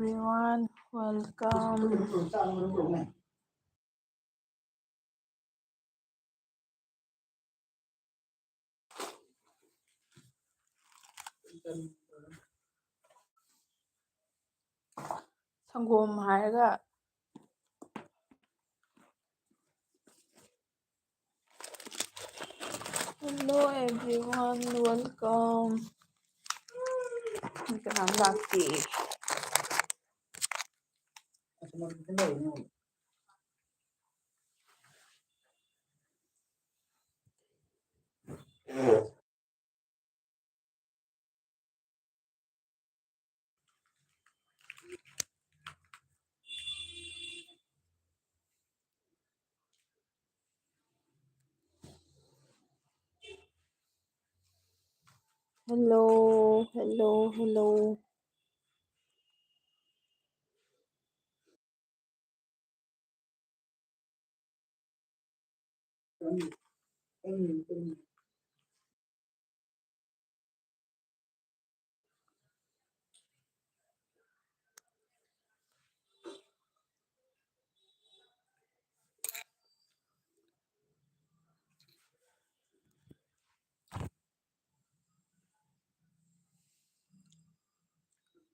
Everyone, welcome. Sangom haraga. Hello everyone, welcome. Kanam laki. Hello, hello, hello.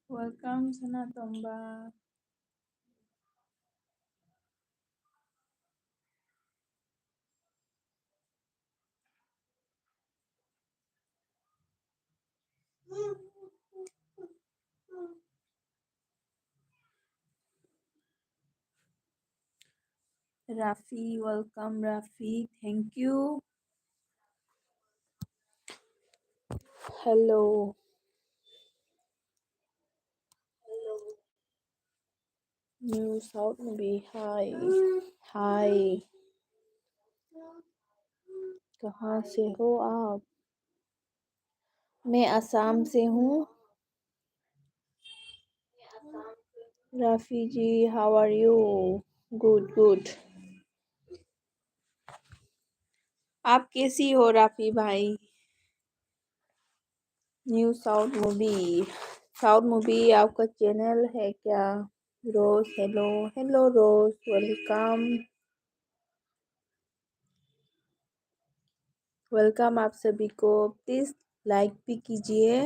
Welcome Sana Tomba. Rafi, welcome Rafi. Thank you. Hello. New South movie. Hi. Hi. कहाँ से हो आप? मैं असम से हूँ. राफी जी, how are you? Good, good. आप कैसी हो राफी भाई? न्यू साउथ मूवी आपका चैनल है क्या? रोज, हेलो हेलो रोज, वेलकम वेलकम आप सभी को. प्लीज लाइक भी कीजिए.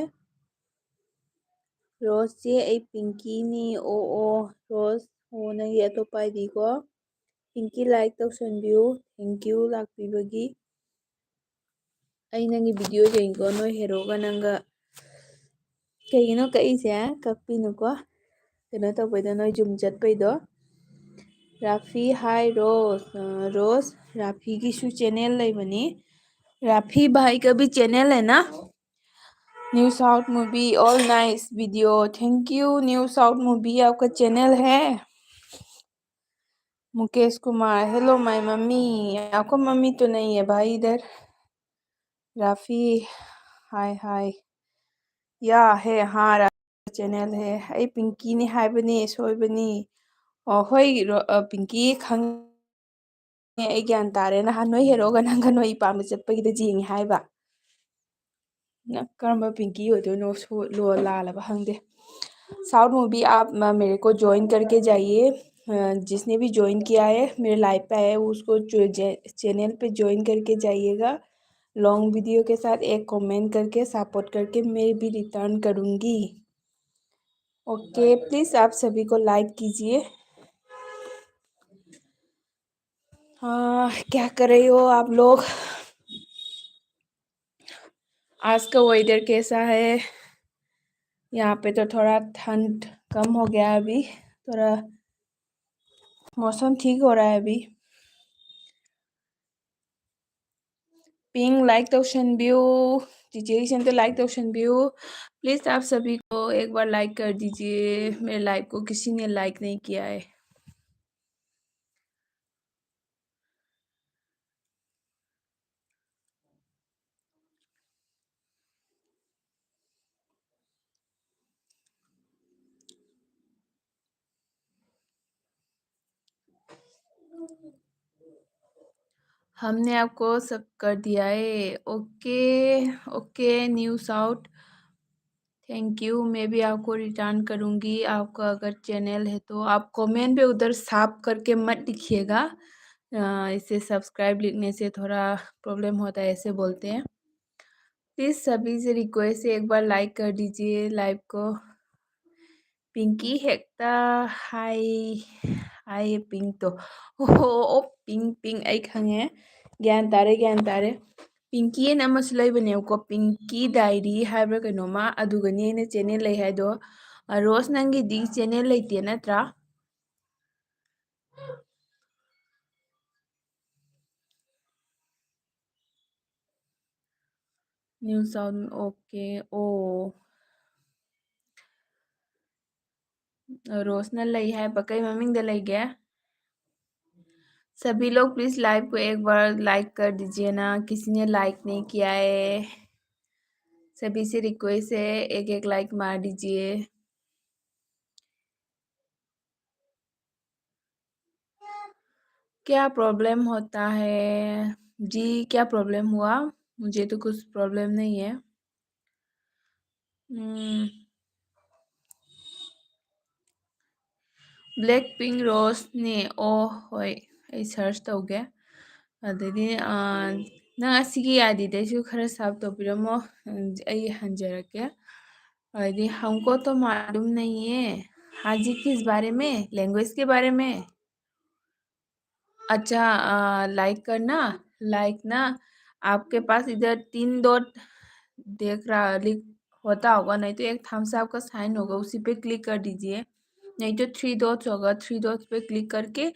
रोज चे ए पिंकी नी ओ रोज हो नंगी अतोपाइदी को पिंकी लाइक तौसनबियु. थैंक यू लाक्पीबगी. आई नंगी वीडियो जेंको नो हेरोगा नंगा कईनो कईसे कक्पीनुको कनो तौबैदो नो जुम चटपैदो. राफी हाय रोज. रोज राफी की शू चैनल लेबनी. राफी भाई का भी चैनल है ना. New south movie all nice video. Thank you. New south movie आपका चैनल है. Mukesh Kumar, hello my mummy. आपको मम्मी तो नहीं है भाई इधर. राफी हाय हाय. या है हाँ राफी चैनल है. आई पिंकी ने हाइबनी सोइबनी. होय पिंकी खंग आई ग्यान तारे ना नोई हेरोगा नंगा नोई पाम चटपगीदा जेंगी हाइबा. ना करम्बा पिंकी होदोनो सो लो लालबा हंगदे. साउथ मूवी आप मेरे को ज्वाइन करके जाइए. जिसने भी ज्वाइन किया है मेरे लाइव पे आया है उसको चैनल पे ज्वाइन करके जाइएगा. लॉन्ग वीडियो के साथ एक कमेंट करके सपोर्ट करके मैं भी रिटर्न करूँगी. ओके प्लीज़ आप सभी को लाइक कीजिए. हाँ क्या कर रही हो आप लोग? आज का वेदर कैसा है? यहाँ पे तो थोड़ा ठंड कम हो गया अभी. थोड़ा मौसम ठीक हो रहा है अभी. पिंग लाइक तौशन व्यू. चीजेशन तो लाइक तौशन व्यू. प्लीज़ आप सभी को एक बार लाइक कर दीजिए. मेरे लाइव को किसी ने लाइक नहीं किया है. हमने आपको सब कर दिया है. Okay okay new south. Thank you. मैं भी आपको रिटर्न करूँगी। आपका अगर चैनल है तो आप कमेंट पे उधर साफ करके मत लिखिएगा। इसे सब्सक्राइब लिखने से थोड़ा प्रॉब्लम होता है, ऐसे बोलते हैं। प्लीज़ सभी से रिक्वेस्ट है, एक बार लाइक कर दीजिए लाइव को। पिंकी हेक्ता हाय हाय पिंक तो ओ पिंक पिंक आई खंगे ज्ञान तारे ज्ञान तारे पिंकी एन अमसु लेबनेको पिंकी डायरी हाइब्रा कइनोमा अदुगनी एने चैनल लै हाइदो रोज नंगी दी चैनल लेते नत्रा न्यू साउंड ओके ओ रोशनल लै है बकई ममिंग द लैगे सभी लोग प्लीज लाइव को एक बार लाइक कर दीजिए ना, किसी ने लाइक नहीं किया है। सभी से रिक्वेस्ट है, एक एक लाइक मार दीजिए। क्या प्रॉब्लम होता है जी? क्या प्रॉब्लम हुआ? मुझे तो कुछ प्रॉब्लम नहीं है। ब्लैक पिंक रोज ने ओ होय अꯩ सर्च तौगे अदगी नंग असिगी आईडीदसु खरा साफ तौबिरमो अꯩ हंजरके अदगी हमको तो मालूम नहीं है। हाजी किस बारे में? लैंग्वेज के बारे में? अच्छा लाइक करना, लाइक ना आपके पास इधर 3 डॉट देख रहा लिख होता होगा, नहीं तो एक थम्स अप का साइन होगा, उसी पे क्लिक कर दीजिए। नहीं तो 3 डॉट्स होगा, 3 डॉट्स पे क्लिक करके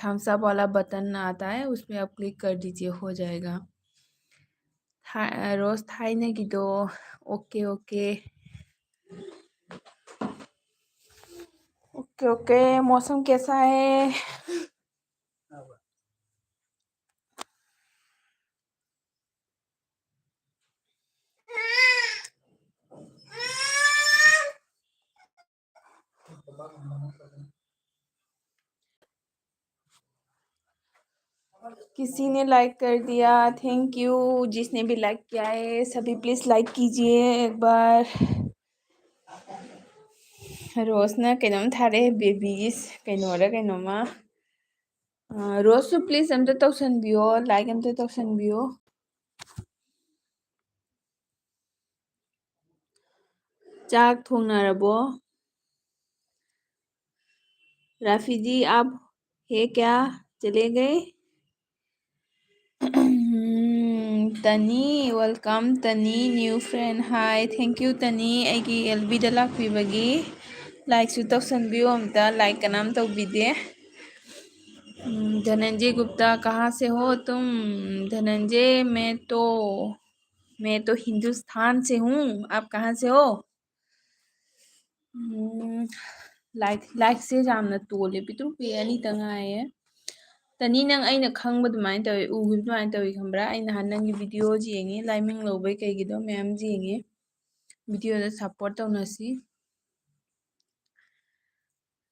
थम्स अप वाला बटन आता है, उस पर आप क्लिक कर दीजिए, हो जाएगा। रोज थाई की दो ओके ओके ओके ओके। मौसम कैसा है? किसी ने लाइक कर दिया, थैंक यू। जिसने भी लाइक किया है सभी प्लीज लाइक कीजिए एक बार। रोजना कहीं थारे बेबीज कहीं रोज प्लीज अमते तौसनबियो, लाइक अमते तौसनबियो। चाक थोंनारबो? राफी जी आप है क्या? चले गए? तनी वेलकम तनी new friend hi thank you तनी एगी एलबी दा लाक्पीबगी लाइक सु तौसनबियो अमता लाइक कनाम तौबिदे। धनंजय गुप्ता कहाँ से हो तुम? धनंजय मैं तो हिंदुस्तान से हूँ। आप कहाँ से हो? लाइक लाइक से जामना तोले पितृ पे अनी तंगाए तनी नंग अइना खंग अदुमाइन तवे उगिब अदुमाइन तवे खंबरा अइ नहान नंगी वीडियो जेंगे लाइमिंग लौबै कइगिदो मैम जेंगे वीडियो दा सपोर्ट तौनसी।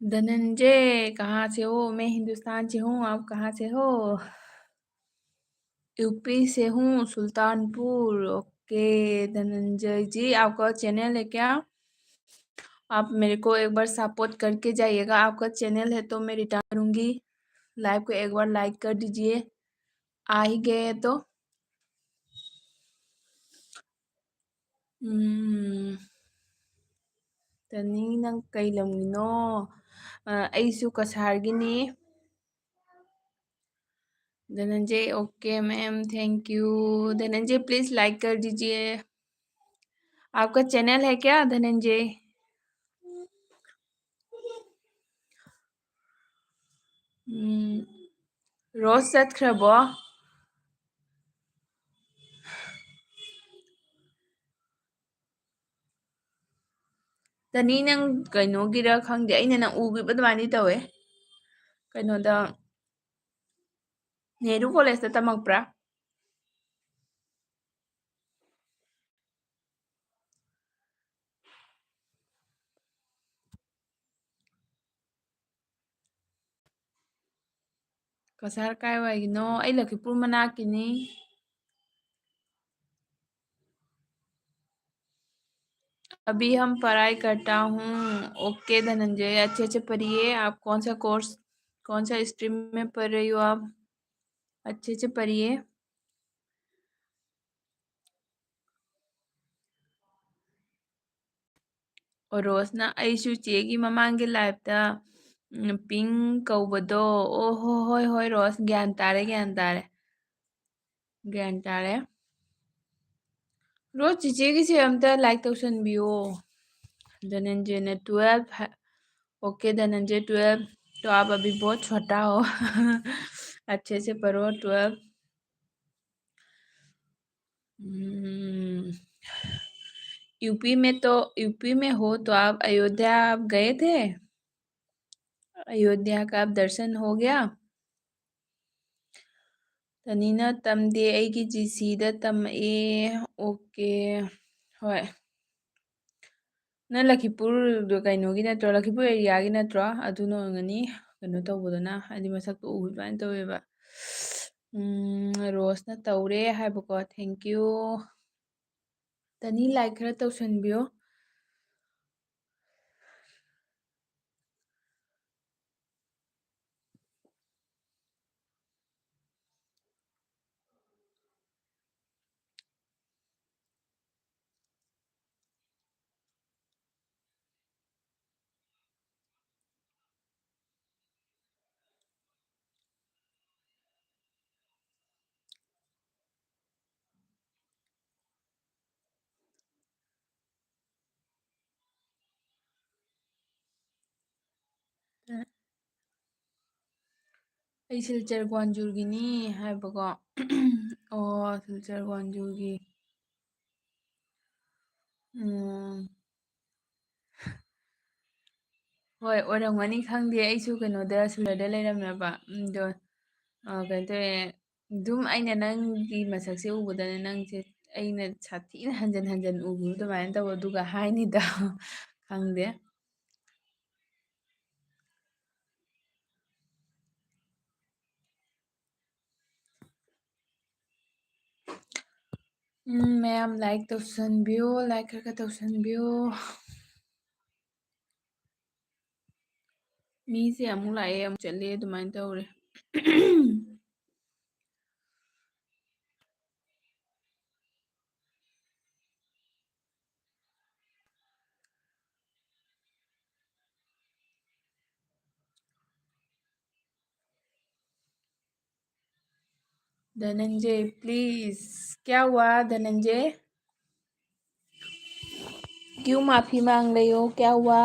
धनंजय कहाँ से हो? मैं हिंदुस्तान से हूँ। आप कहाँ से हो? यूपी से हूँ, सुल्तानपुर। ओके धनंजय जी, आपका चैनल है क्या? आप मेरे को एक बार सपोर्ट करके जाइएगा। आपका चैनल है तो मैं रिटर्न करूँगी। लाइव को एक बार लाइक कर दीजिए, आ ही गए तो। तनी नंग कई लमगिनो? अइसु कसारगिनी। Dhananjay okay ma'am thank you. Dhananjay please like कर दीजिए। आपका चैनल है क्या धनंजय? रोज चतख्रबो? तनी नंग कइनोगिरा खंगदे अइना नंग उगिबा अदुमाइना तवे कइनोदा नेहरू कॉलेज दा तमकप्रा? कसार काय वाइगिनो? अइ लखीपुर मनाकिनी। अभी हम पढ़ाई करता हूँ। ओके धनंजय, अच्छे अच्छे पढ़िए। आप कौन सा कोर्स, कौन सा स्ट्रीम में पढ़ रही हो आप? अच्छे से पढ़िए। ꯔꯣꯁꯅ ꯑꯩꯁꯨ ꯆꯦꯒꯤ ꯃꯃꯥꯡꯒꯤ ꯂꯥꯏꯐꯇ ꯄꯤꯡ ꯀꯧꯕꯗꯣ ꯑꯣ ꯍꯣꯏ ꯍꯣꯏ ꯔꯣꯁ ꯒ꯭ꯌꯥꯟ ꯇꯥꯔꯦ ꯒ꯭ꯌꯥꯟ ꯇꯥꯔꯦ ꯒ꯭ꯌꯥꯟ ꯇꯥꯔꯦ ꯔꯣꯁ ꯆꯤꯆꯦꯒꯤꯁꯦ ꯑꯝꯇ ꯂꯥꯏꯛ ꯇꯧꯁꯟꯕꯤꯌꯣ धनंजय 12 ओके धनंजय 12 तो आप अभी बहुत छोटा हो अच्छे से पढ़ो 12 यूपी में तो यूपी में हो तो आप अयोध्या आप गए थे अयोध्या का आप दर्शन हो गया तनीना तमदे ꯑꯩꯒꯤ ꯖꯤꯁꯤꯗ ꯇꯝꯃꯛꯑꯦ ओके ꯍꯣꯏ ꯅꯪ ꯂꯛꯈꯤꯄꯨꯔ ꯀꯩꯅꯣꯒꯤ ꯅꯠꯇ꯭ꯔꯣ ꯂꯛꯈꯤꯄꯨꯔ ꯑꯦꯔꯤꯌꯥꯒꯤ ꯅꯠꯇ꯭ꯔꯣ ꯑꯗꯨꯅ ꯑꯣꯏꯒꯅꯤ ꯀꯩꯅꯣ ꯇꯧꯕꯗꯨꯅ ꯍꯥꯏꯗꯤ ꯃꯁꯛꯇꯣ ꯎꯕ ꯑꯗꯨꯃꯥꯏꯅ ꯇꯧꯋꯦꯕ ꯔꯣꯁꯅ ꯇꯧꯔꯦ ꯍꯥꯏꯕꯀꯣ ꯊꯦꯡꯀ꯭ꯌꯨ ꯇꯅꯤ ꯂꯥꯏꯛ ꯈꯔ ꯇꯧꯁꯟꯕꯤꯌꯣ ꯑꯩ ꯁꯤꯜꯆꯔ ꯒ꯭ꯋꯥꯟꯖꯨꯔꯒꯤꯅꯤ ꯍꯥꯏꯕꯀꯣ ꯑꯣ ꯁꯤꯜꯆꯔ ꯒ꯭ꯋꯥꯟꯖꯨꯔꯒꯤ ꯍꯣꯏ ꯑꯣꯏꯔꯝꯒꯅꯤ ꯈꯪꯗꯦ ꯑꯩꯁꯨ ꯀꯩꯅꯣꯗ ꯁꯤꯜꯆꯔꯗ ꯂꯩꯔꯝꯃꯦꯕ ꯑꯗꯣ ꯀꯩꯅꯣ ꯇꯧꯋꯦ ꯑꯗꯨꯝ ꯑꯩꯅ ꯅꯪꯒꯤ ꯃꯁꯛꯁꯦ ꯎꯕꯗꯅꯦ ꯅꯪꯁꯦ ꯑꯩꯅ ꯁꯥꯊꯤꯅ ꯍꯟꯖꯟ ꯍꯟꯖꯟ ꯎꯈꯤꯕ ꯑꯗꯨꯃꯥꯏꯅ ꯇꯧꯕ ꯑꯗꯨꯒ ꯍꯥꯏꯅꯤꯗ ꯈꯪꯗꯦ ꯃꯌꯥꯝ ꯂꯥꯏꯛ ꯇꯧꯁꯟꯕꯤꯌꯣ ꯂꯥꯏꯛ ꯈꯔ ꯈꯔ ꯇꯧꯁꯟꯕꯤꯌꯣ ꯃꯤꯁꯦ ꯑꯃꯨꯛ ꯂꯥꯛꯑꯦ ꯑꯃꯨꯛ ꯆꯠꯂꯦ ꯑꯗꯨꯃꯥꯏꯅ ꯇꯧꯔꯦ धनंजय प्लीज क्या हुआ धनंजय क्यों माफी मांग रही हो क्या हुआ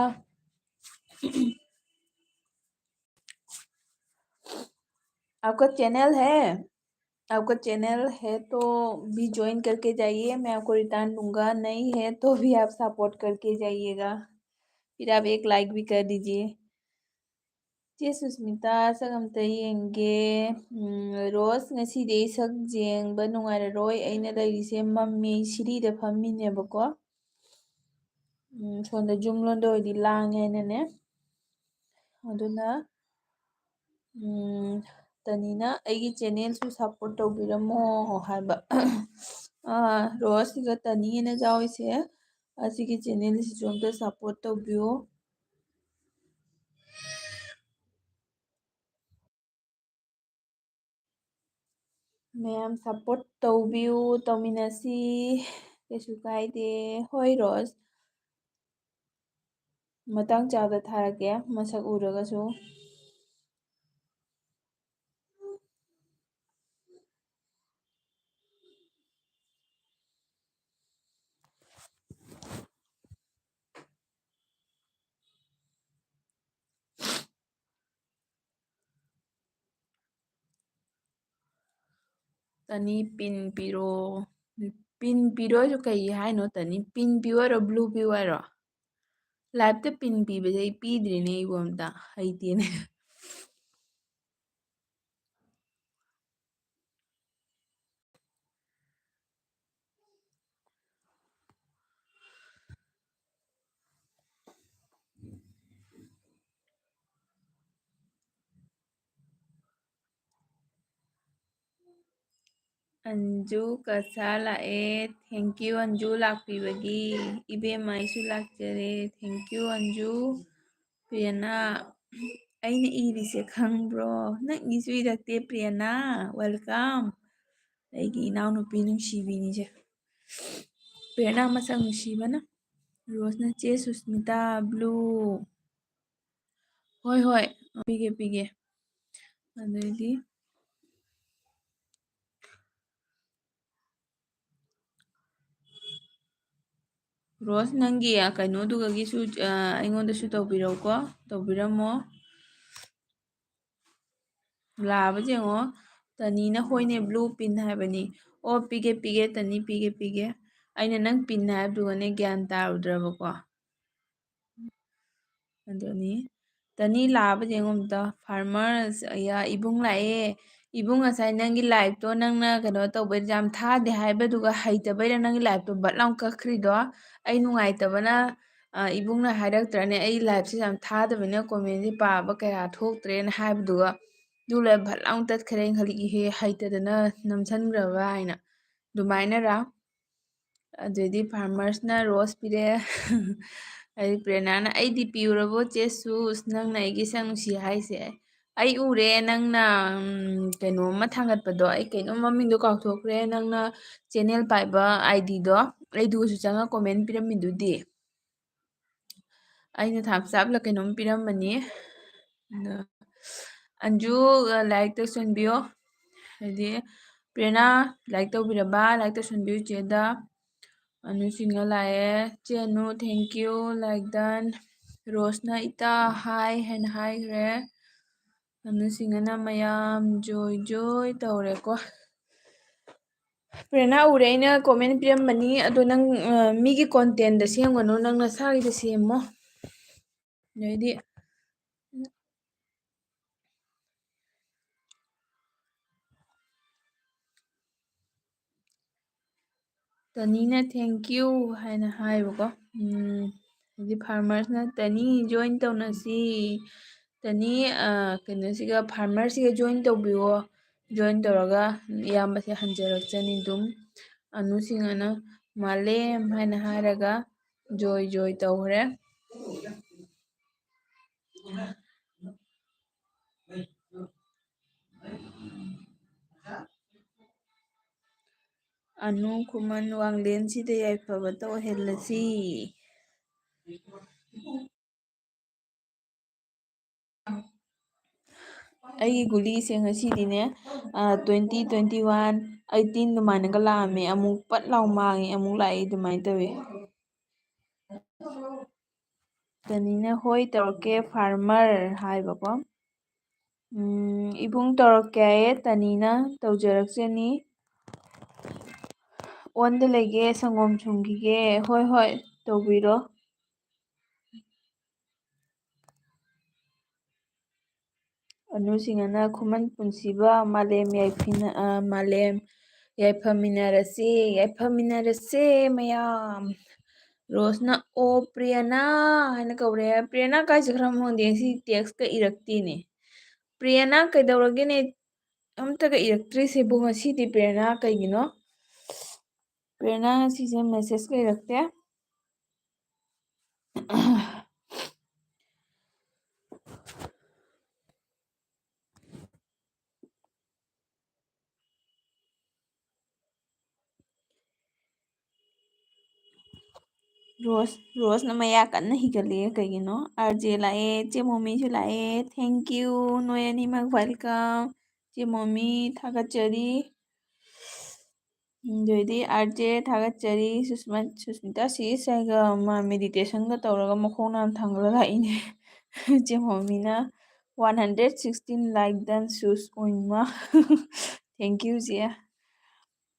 आपका चैनल है आपका चैनल है तो भी ज्वाइन करके जाइए मैं आपको रिटर्न दूंगा नहीं है तो भी आप सपोर्ट करके जाइएगा फिर आप एक लाइक भी कर दीजिए ꯆꯦ ꯁꯨꯁꯃꯤꯇꯥ ꯁꯛ ꯑꯝꯇ ꯌꯦꯡꯒꯦ ꯔꯣꯁ ꯉꯁꯤꯗꯤ ꯑꯩ ꯁꯛ ꯌꯦꯡꯕ ꯅꯨꯡꯉꯥꯏꯔꯔꯣꯏ ꯑꯩꯅ ꯂꯩꯔꯤꯁꯦ ꯃꯝꯃꯤ ꯁꯤꯔꯤꯗ ꯐꯝꯃꯤꯅꯦꯕꯀꯣ ꯁꯣꯝꯗ ꯖꯨꯝ ꯂꯣꯟꯗ ꯑꯣꯏꯗꯤ ꯂꯥꯡꯉꯦ ꯍꯥꯏꯅꯅꯦ ꯑꯗꯨꯅ ꯇꯅꯤꯅ ꯑꯩꯒꯤ ꯆꯦꯅꯦꯜꯁꯨ ꯁꯞꯄꯣꯔꯠ ꯇꯧꯕꯤꯔꯝꯃꯣ ꯍꯥꯏꯕ ꯔꯣꯁꯁꯤꯒ ꯇꯅꯤꯅ ꯌꯥꯎꯔꯤꯁꯦ ꯑꯁꯤꯒꯤ ꯆꯦꯅꯦꯜꯁꯤꯁꯨ ꯑꯝꯇ ꯁꯞꯄꯣꯔꯠ ꯇꯧꯕꯤꯌꯣ ꯃꯌꯥꯝ ꯁꯞꯄꯣꯔꯠ ꯇꯧꯕꯤꯌꯨ ꯇꯧꯃꯤꯟꯅꯁꯤ ꯀꯩꯁꯨ ꯀꯥꯏꯗꯦ ꯍꯣꯏ ꯔꯣꯁ ꯃꯇꯥꯡ ꯆꯥꯕꯗ ꯊꯥꯔꯛꯀꯦ ꯃꯁꯛ ꯎꯔꯒꯁꯨ तनी पिन पीरो पिन पीरोꯁꯨ ꯀꯩ ꯍꯥꯏꯅꯣ ꯇꯅꯤ ꯄꯤꯟ ꯄꯤꯌꯨ ꯍꯥꯏꯔꯣ ꯕ꯭ꯂꯨ ꯄꯤꯌꯨ ꯍꯥꯏꯔꯣ ꯂꯥꯏꯐꯇ ꯄꯤꯟ ꯄꯤꯕꯁꯦ ꯑꯩ ꯄꯤꯗ꯭ꯔꯤꯅꯦ ꯑꯩꯕꯨ ꯑꯝꯇ ꯍꯩꯇꯦꯅꯦ ꯑꯟꯖꯨ ꯀꯁꯥ ꯂꯥꯛꯑꯦ ꯊꯦꯡꯀ꯭ꯌꯨ ꯑꯟꯖꯨ ꯂꯥꯛꯄꯤꯕꯒꯤ ꯏꯕꯦꯝꯃ ꯑꯩꯁꯨ ꯂꯥꯛꯆꯔꯦ ꯊꯦꯡꯀ꯭ꯌꯨ ꯑꯟꯖꯨ ꯄ꯭ꯔꯤꯌꯥꯅꯥ ꯑꯩꯅ ꯏꯔꯤꯁꯦ ꯈꯪꯕ꯭ꯔꯣ ꯅꯪ ꯏꯁꯨ ꯏꯔꯛꯇꯦ ꯄ꯭ꯔꯤꯌꯥꯅꯥ ꯋꯦꯜꯀꯝ ꯑꯩꯒꯤ ꯏꯅꯥꯎꯅꯨꯄꯤ ꯅꯨꯡꯁꯤꯕꯤꯅꯤꯁꯦ ꯄ꯭ꯔꯤꯌꯥꯅꯥ ꯃꯁꯛ ꯅꯨꯡꯁꯤꯕꯅ ꯔꯣꯁꯅ ꯆꯦ ꯁꯨꯁꯃꯤꯇꯥ ꯕ꯭ꯂꯨ ꯍꯣꯏ ꯍꯣꯏ ꯄꯤꯒꯦ ꯄꯤꯒꯦ ꯑꯗꯩꯗꯤ ꯔꯣꯁ ꯅꯪꯒꯤ ꯀꯩꯅꯣꯗꯨꯒꯤꯁꯨ ꯑꯩꯉꯣꯟꯗꯁꯨ ꯇꯧꯕꯤꯔꯛꯎꯀꯣ ꯇꯧꯕꯤꯔꯝꯃꯣ ꯂꯥꯛꯑꯕ ꯌꯦꯡꯉꯣ ꯇꯅꯤꯅ ꯍꯣꯏꯅꯦ ꯕ꯭ꯂꯨ ꯄꯤꯟ ꯍꯥꯏꯕꯅꯤ ꯑꯣ ꯄꯤꯒꯦ ꯄꯤꯒꯦ ꯇꯅꯤ ꯄꯤꯒꯦ ꯄꯤꯒꯦ ꯑꯩꯅ ꯅꯪ ꯄꯤꯟ ꯍꯥꯏꯕꯗꯨꯒꯅꯦ ꯒ꯭ꯌꯥꯟ ꯇꯥꯔꯨꯗ꯭ꯔꯕꯀꯣ ꯑꯗꯨꯅꯤ ꯇꯅꯤ ꯂꯥꯛꯑꯕ ꯌꯦꯡꯉꯣ ꯑꯝꯇ ꯐꯥꯔꯃꯔꯁ ꯏꯕꯨꯡ ꯂꯥꯛꯑꯦ ꯏꯕꯨꯡ ꯉꯁꯥꯏ ꯅꯪꯒꯤ ꯂꯥꯏꯐꯇꯣ ꯅꯪꯅ ꯀꯩꯅꯣ ꯇꯧꯕꯩ ꯌꯥꯝ ꯊꯥꯗꯦ ꯍꯥꯏꯕꯗꯨꯒ ꯍꯩꯇꯕꯩꯔꯥ ꯅꯪꯒꯤ ꯂꯥꯏꯐꯇꯣ ꯕꯠ ꯂꯥꯎ ꯀꯛꯈ꯭ꯔꯤꯗꯣ ꯑꯩ ꯅꯨꯡꯉꯥꯏꯇꯕꯅ ꯏꯕꯨꯡꯅ ꯍꯥꯏꯔꯛꯇ꯭ꯔꯅꯦ ꯑꯩ ꯂꯥꯏꯐꯁꯦ ꯌꯥꯝ ꯊꯥꯗꯕꯅꯤꯅ ꯀꯣꯃꯦꯟꯁꯦ ꯄꯥꯕ ꯀꯌꯥ ꯊꯣꯛꯇ꯭ꯔꯦꯅ ꯍꯥꯏꯕꯗꯨꯒ ꯑꯗꯨ ꯂꯣꯏꯔ ꯚꯠ ꯂꯥꯎ ꯇꯠꯈ꯭ꯔꯦ ꯑꯩꯅ ꯈꯜꯂꯤ ꯏꯍꯦ ꯍꯩꯇꯗꯅ ꯅꯝꯁꯟꯈ꯭ꯔꯕ ꯍꯥꯏꯅ ꯑꯗꯨꯃꯥꯏꯅꯔꯥ ꯑꯗꯨꯗꯩꯗꯤ ꯐꯥꯔꯃꯔꯁꯅ ꯔꯣꯁ ꯄꯤꯔꯛꯑꯦ ꯑꯩ ꯄ꯭ꯔꯦꯔꯅꯥꯅ ꯑꯩꯗꯤ ꯄꯤꯌꯨꯔꯕꯣ ꯆꯦꯁꯨ ꯅꯪꯅ ꯑꯩꯒꯤ ꯁꯛ ꯅꯨꯡꯁꯤ ꯍꯥꯏꯁꯦ ꯑꯩ ꯎꯔꯦ ꯅꯪꯅ ꯀꯩꯅꯣꯝꯃ ꯊꯥꯡꯒꯠꯄꯗꯣ ꯑꯩ ꯀꯩꯅꯣꯝ ꯃꯃꯤꯡꯗꯣ ꯀꯥꯎꯊꯣꯛꯈ꯭ꯔꯦ ꯅꯪꯅ ꯆꯦꯟꯅꯦꯜ ꯄꯥꯏꯕ ꯑꯥꯏꯗꯤꯗꯣ ꯑꯩꯗꯨꯒꯁꯨ ꯆꯪꯉ ꯀꯣꯃꯦꯟ ꯄꯤꯔꯝꯃꯤꯗꯨꯗꯤ ꯑꯩꯅ ꯊꯥꯞꯆꯥꯞꯂ ꯀꯩꯅꯣꯝ ꯄꯤꯔꯝꯕꯅꯤ ꯑꯗ ꯑꯟꯖꯨ ꯂꯥꯏꯔꯤꯛ ꯇꯧꯁꯟꯕꯤꯌꯣ ꯍꯥꯏꯗꯤ ꯄ꯭ꯔꯦꯔꯅꯥ ꯂꯥꯏꯔꯤꯛ ꯇꯧꯕꯤꯔꯕ ꯂꯥꯏꯔꯤꯛ ꯇꯧꯁꯟꯕꯤꯌꯨ ꯆꯦꯗ ꯑꯅꯨ ꯁꯤꯡꯍ ꯂꯥꯛꯑꯦ ꯆꯦꯅꯨ ꯊꯦꯡꯀ꯭ꯌꯨ ꯂꯥꯏꯛ ꯗꯟ ꯔꯣꯁꯅ ꯏꯇꯥ ꯍꯥꯏ ꯍꯥꯏꯅ ꯍꯥꯏꯈ꯭ꯔꯦ ꯑꯅꯨꯁꯤꯡꯍꯅ ꯃꯌꯥꯝ ꯖꯣꯏ ꯖꯣꯏ ꯇꯧꯔꯦꯀꯣ ꯄ꯭ꯔꯦꯔꯅꯥ ꯎꯔꯦ ꯑꯩꯅ ꯀꯣꯃꯦꯟ ꯄꯤꯔꯝꯕꯅꯤ ꯑꯗꯣ ꯅꯪ ꯃꯤꯒꯤ ꯀꯣꯟꯇꯦꯟꯗ ꯁꯦꯝꯒꯅꯨ ꯅꯪ ꯅꯁꯥꯒꯤꯗ ꯁꯦꯝꯃꯣ ꯑꯗꯩꯗꯤ ꯇꯅꯤꯅ ꯊꯦꯡꯀ꯭ꯌꯨ ꯍꯥꯏꯅ ꯍꯥꯏꯕꯀꯣ ꯍꯥꯏꯗꯤ ꯐꯥꯔꯃꯔꯁꯅ ꯇꯅꯤ ꯖꯣꯏꯟ ꯇꯧꯅꯁꯤ ꯇꯅꯤ ꯀꯩꯅꯣꯁꯤꯒ ꯐꯥꯔꯃꯔꯁꯤꯒ ꯖꯣꯏꯟ ꯇꯧꯕꯤꯌꯣ ꯖꯣꯏꯟ ꯇꯧꯔꯒ ꯏꯌꯥꯝꯕꯁꯦ ꯍꯟꯖꯔꯛꯆꯅꯤ ꯑꯗꯨꯝ ꯑꯅꯨꯁꯤꯡꯍꯅ ꯃꯥꯂꯦꯝ ꯍꯥꯏꯅ ꯍꯥꯏꯔꯒ ꯖꯣꯏ ꯖꯣꯏ ꯇꯧꯈ꯭ꯔꯦ ꯑꯅꯨ ꯈꯨꯃꯟ ꯋꯥꯡꯂꯦꯟꯁꯤꯗ ꯌꯥꯏꯐꯕꯇ ꯑꯣꯏꯍꯜꯂꯁꯤ ꯑꯩꯒꯤ ꯒꯨꯂꯤꯁꯦ ꯉꯁꯤꯗꯤꯅꯦ 20 21 18 ꯑꯗꯨꯃꯥꯏꯅꯒ ꯂꯥꯛꯑꯝꯃꯦ ꯑꯃꯨꯛ ꯄꯠ ꯂꯥꯎ ꯃꯥꯡꯉꯦ ꯑꯃꯨꯛ ꯂꯥꯛꯏ ꯑꯗꯨꯃꯥꯏꯅ ꯇꯧꯋꯤ ꯇꯅꯤꯅ ꯍꯣꯏ ꯇꯧꯔꯛꯀꯦ ꯐꯥꯔꯃꯔ ꯍꯥꯏꯕꯀꯣ ꯏꯕꯨꯡ ꯇꯧꯔꯛꯀꯦ ꯍꯥꯏꯌꯦ ꯇꯅꯤꯅ ꯇꯧꯖꯔꯛꯆꯅꯤ ꯑꯣꯟꯗ ꯂꯩꯒꯦ ꯁꯪꯒꯣꯝ ꯁꯨꯝꯈꯤꯒꯦ ꯍꯣꯏ ꯍꯣꯏ ꯇꯧꯕꯤꯔꯣ ꯑꯅꯨꯁꯤꯡꯍꯅ ꯈꯨꯃꯟ ꯄꯨꯟꯁꯤꯕ ꯃꯥꯂꯦꯝ ꯃꯥꯂꯦꯝ ꯌꯥꯏꯐꯃꯤꯟꯅꯔꯁꯦ ꯌꯥꯏꯐꯃꯤꯟꯅꯔꯁꯦ ꯃꯌꯥꯝ ꯔꯣꯁꯅ ꯑꯣ ꯄ꯭ꯔꯤꯌꯥꯅꯥ ꯍꯥꯏꯅ ꯀꯧꯔꯦ ꯄ꯭ꯔꯤꯌꯥꯅꯥ ꯀꯥꯏ ꯆꯠꯈ꯭ꯔꯕꯅꯣ ꯈꯪꯗꯦ ꯉꯁꯤ ꯇꯦꯛꯁꯀ ꯏꯔꯛꯇꯦꯅꯦ ꯄ꯭ꯔꯤꯌꯥꯅꯥ ꯀꯩꯗꯧꯔꯒꯦꯅꯦ ꯑꯝꯇꯒ ꯏꯔꯛꯇ꯭ꯔꯤꯁꯤꯕꯨ ꯉꯁꯤꯗꯤ ꯄ꯭ꯔꯦꯔꯅꯥ ꯀꯩꯒꯤꯅꯣ ꯄ꯭ꯔꯦꯔꯅꯥ ꯉꯁꯤꯁꯦ ꯃꯦꯁꯦꯁꯀ ꯏꯔꯛꯇꯦ ꯔꯣꯁꯅ ꯃꯌꯥ ꯀꯟꯅ ꯍꯤꯒꯠꯂꯛꯑꯦ ꯀꯩꯒꯤꯅꯣ ꯑꯥꯔꯖꯦ ꯂꯥꯛꯑꯦ ꯆꯦ ꯃꯣꯃꯤꯁꯨ ꯂꯥꯛꯑꯦ ꯊꯦꯡꯀ꯭ꯌꯨ ꯅꯣꯏ ꯑꯅꯤꯃꯛ ꯋꯦꯜꯀꯝ ꯆꯦ ꯃꯣꯃꯤ ꯊꯥꯒꯠꯆꯔꯤ ꯑꯗꯨꯏꯗꯤ ꯑꯥꯔꯖꯦ ꯊꯥꯒꯠꯆꯔꯤ ꯁꯨꯁꯃꯤꯇꯥ ꯁꯤꯁ ꯍꯥꯏꯒ ꯃꯥ ꯃꯦꯗꯤꯇꯦꯁꯟꯒ ꯇꯧꯔꯒ ꯃꯈꯣꯡ ꯅꯥꯝ ꯊꯥꯡꯒꯠꯂ ꯂꯥꯛꯏꯅꯦ ꯆꯦ ꯃꯣꯃꯤꯅ 116 ꯂꯥꯏꯛ ꯗꯟ ꯁꯨꯁ ꯑꯣꯏꯃꯥ ꯊꯦꯡꯀ꯭ꯌꯨ ꯆꯦ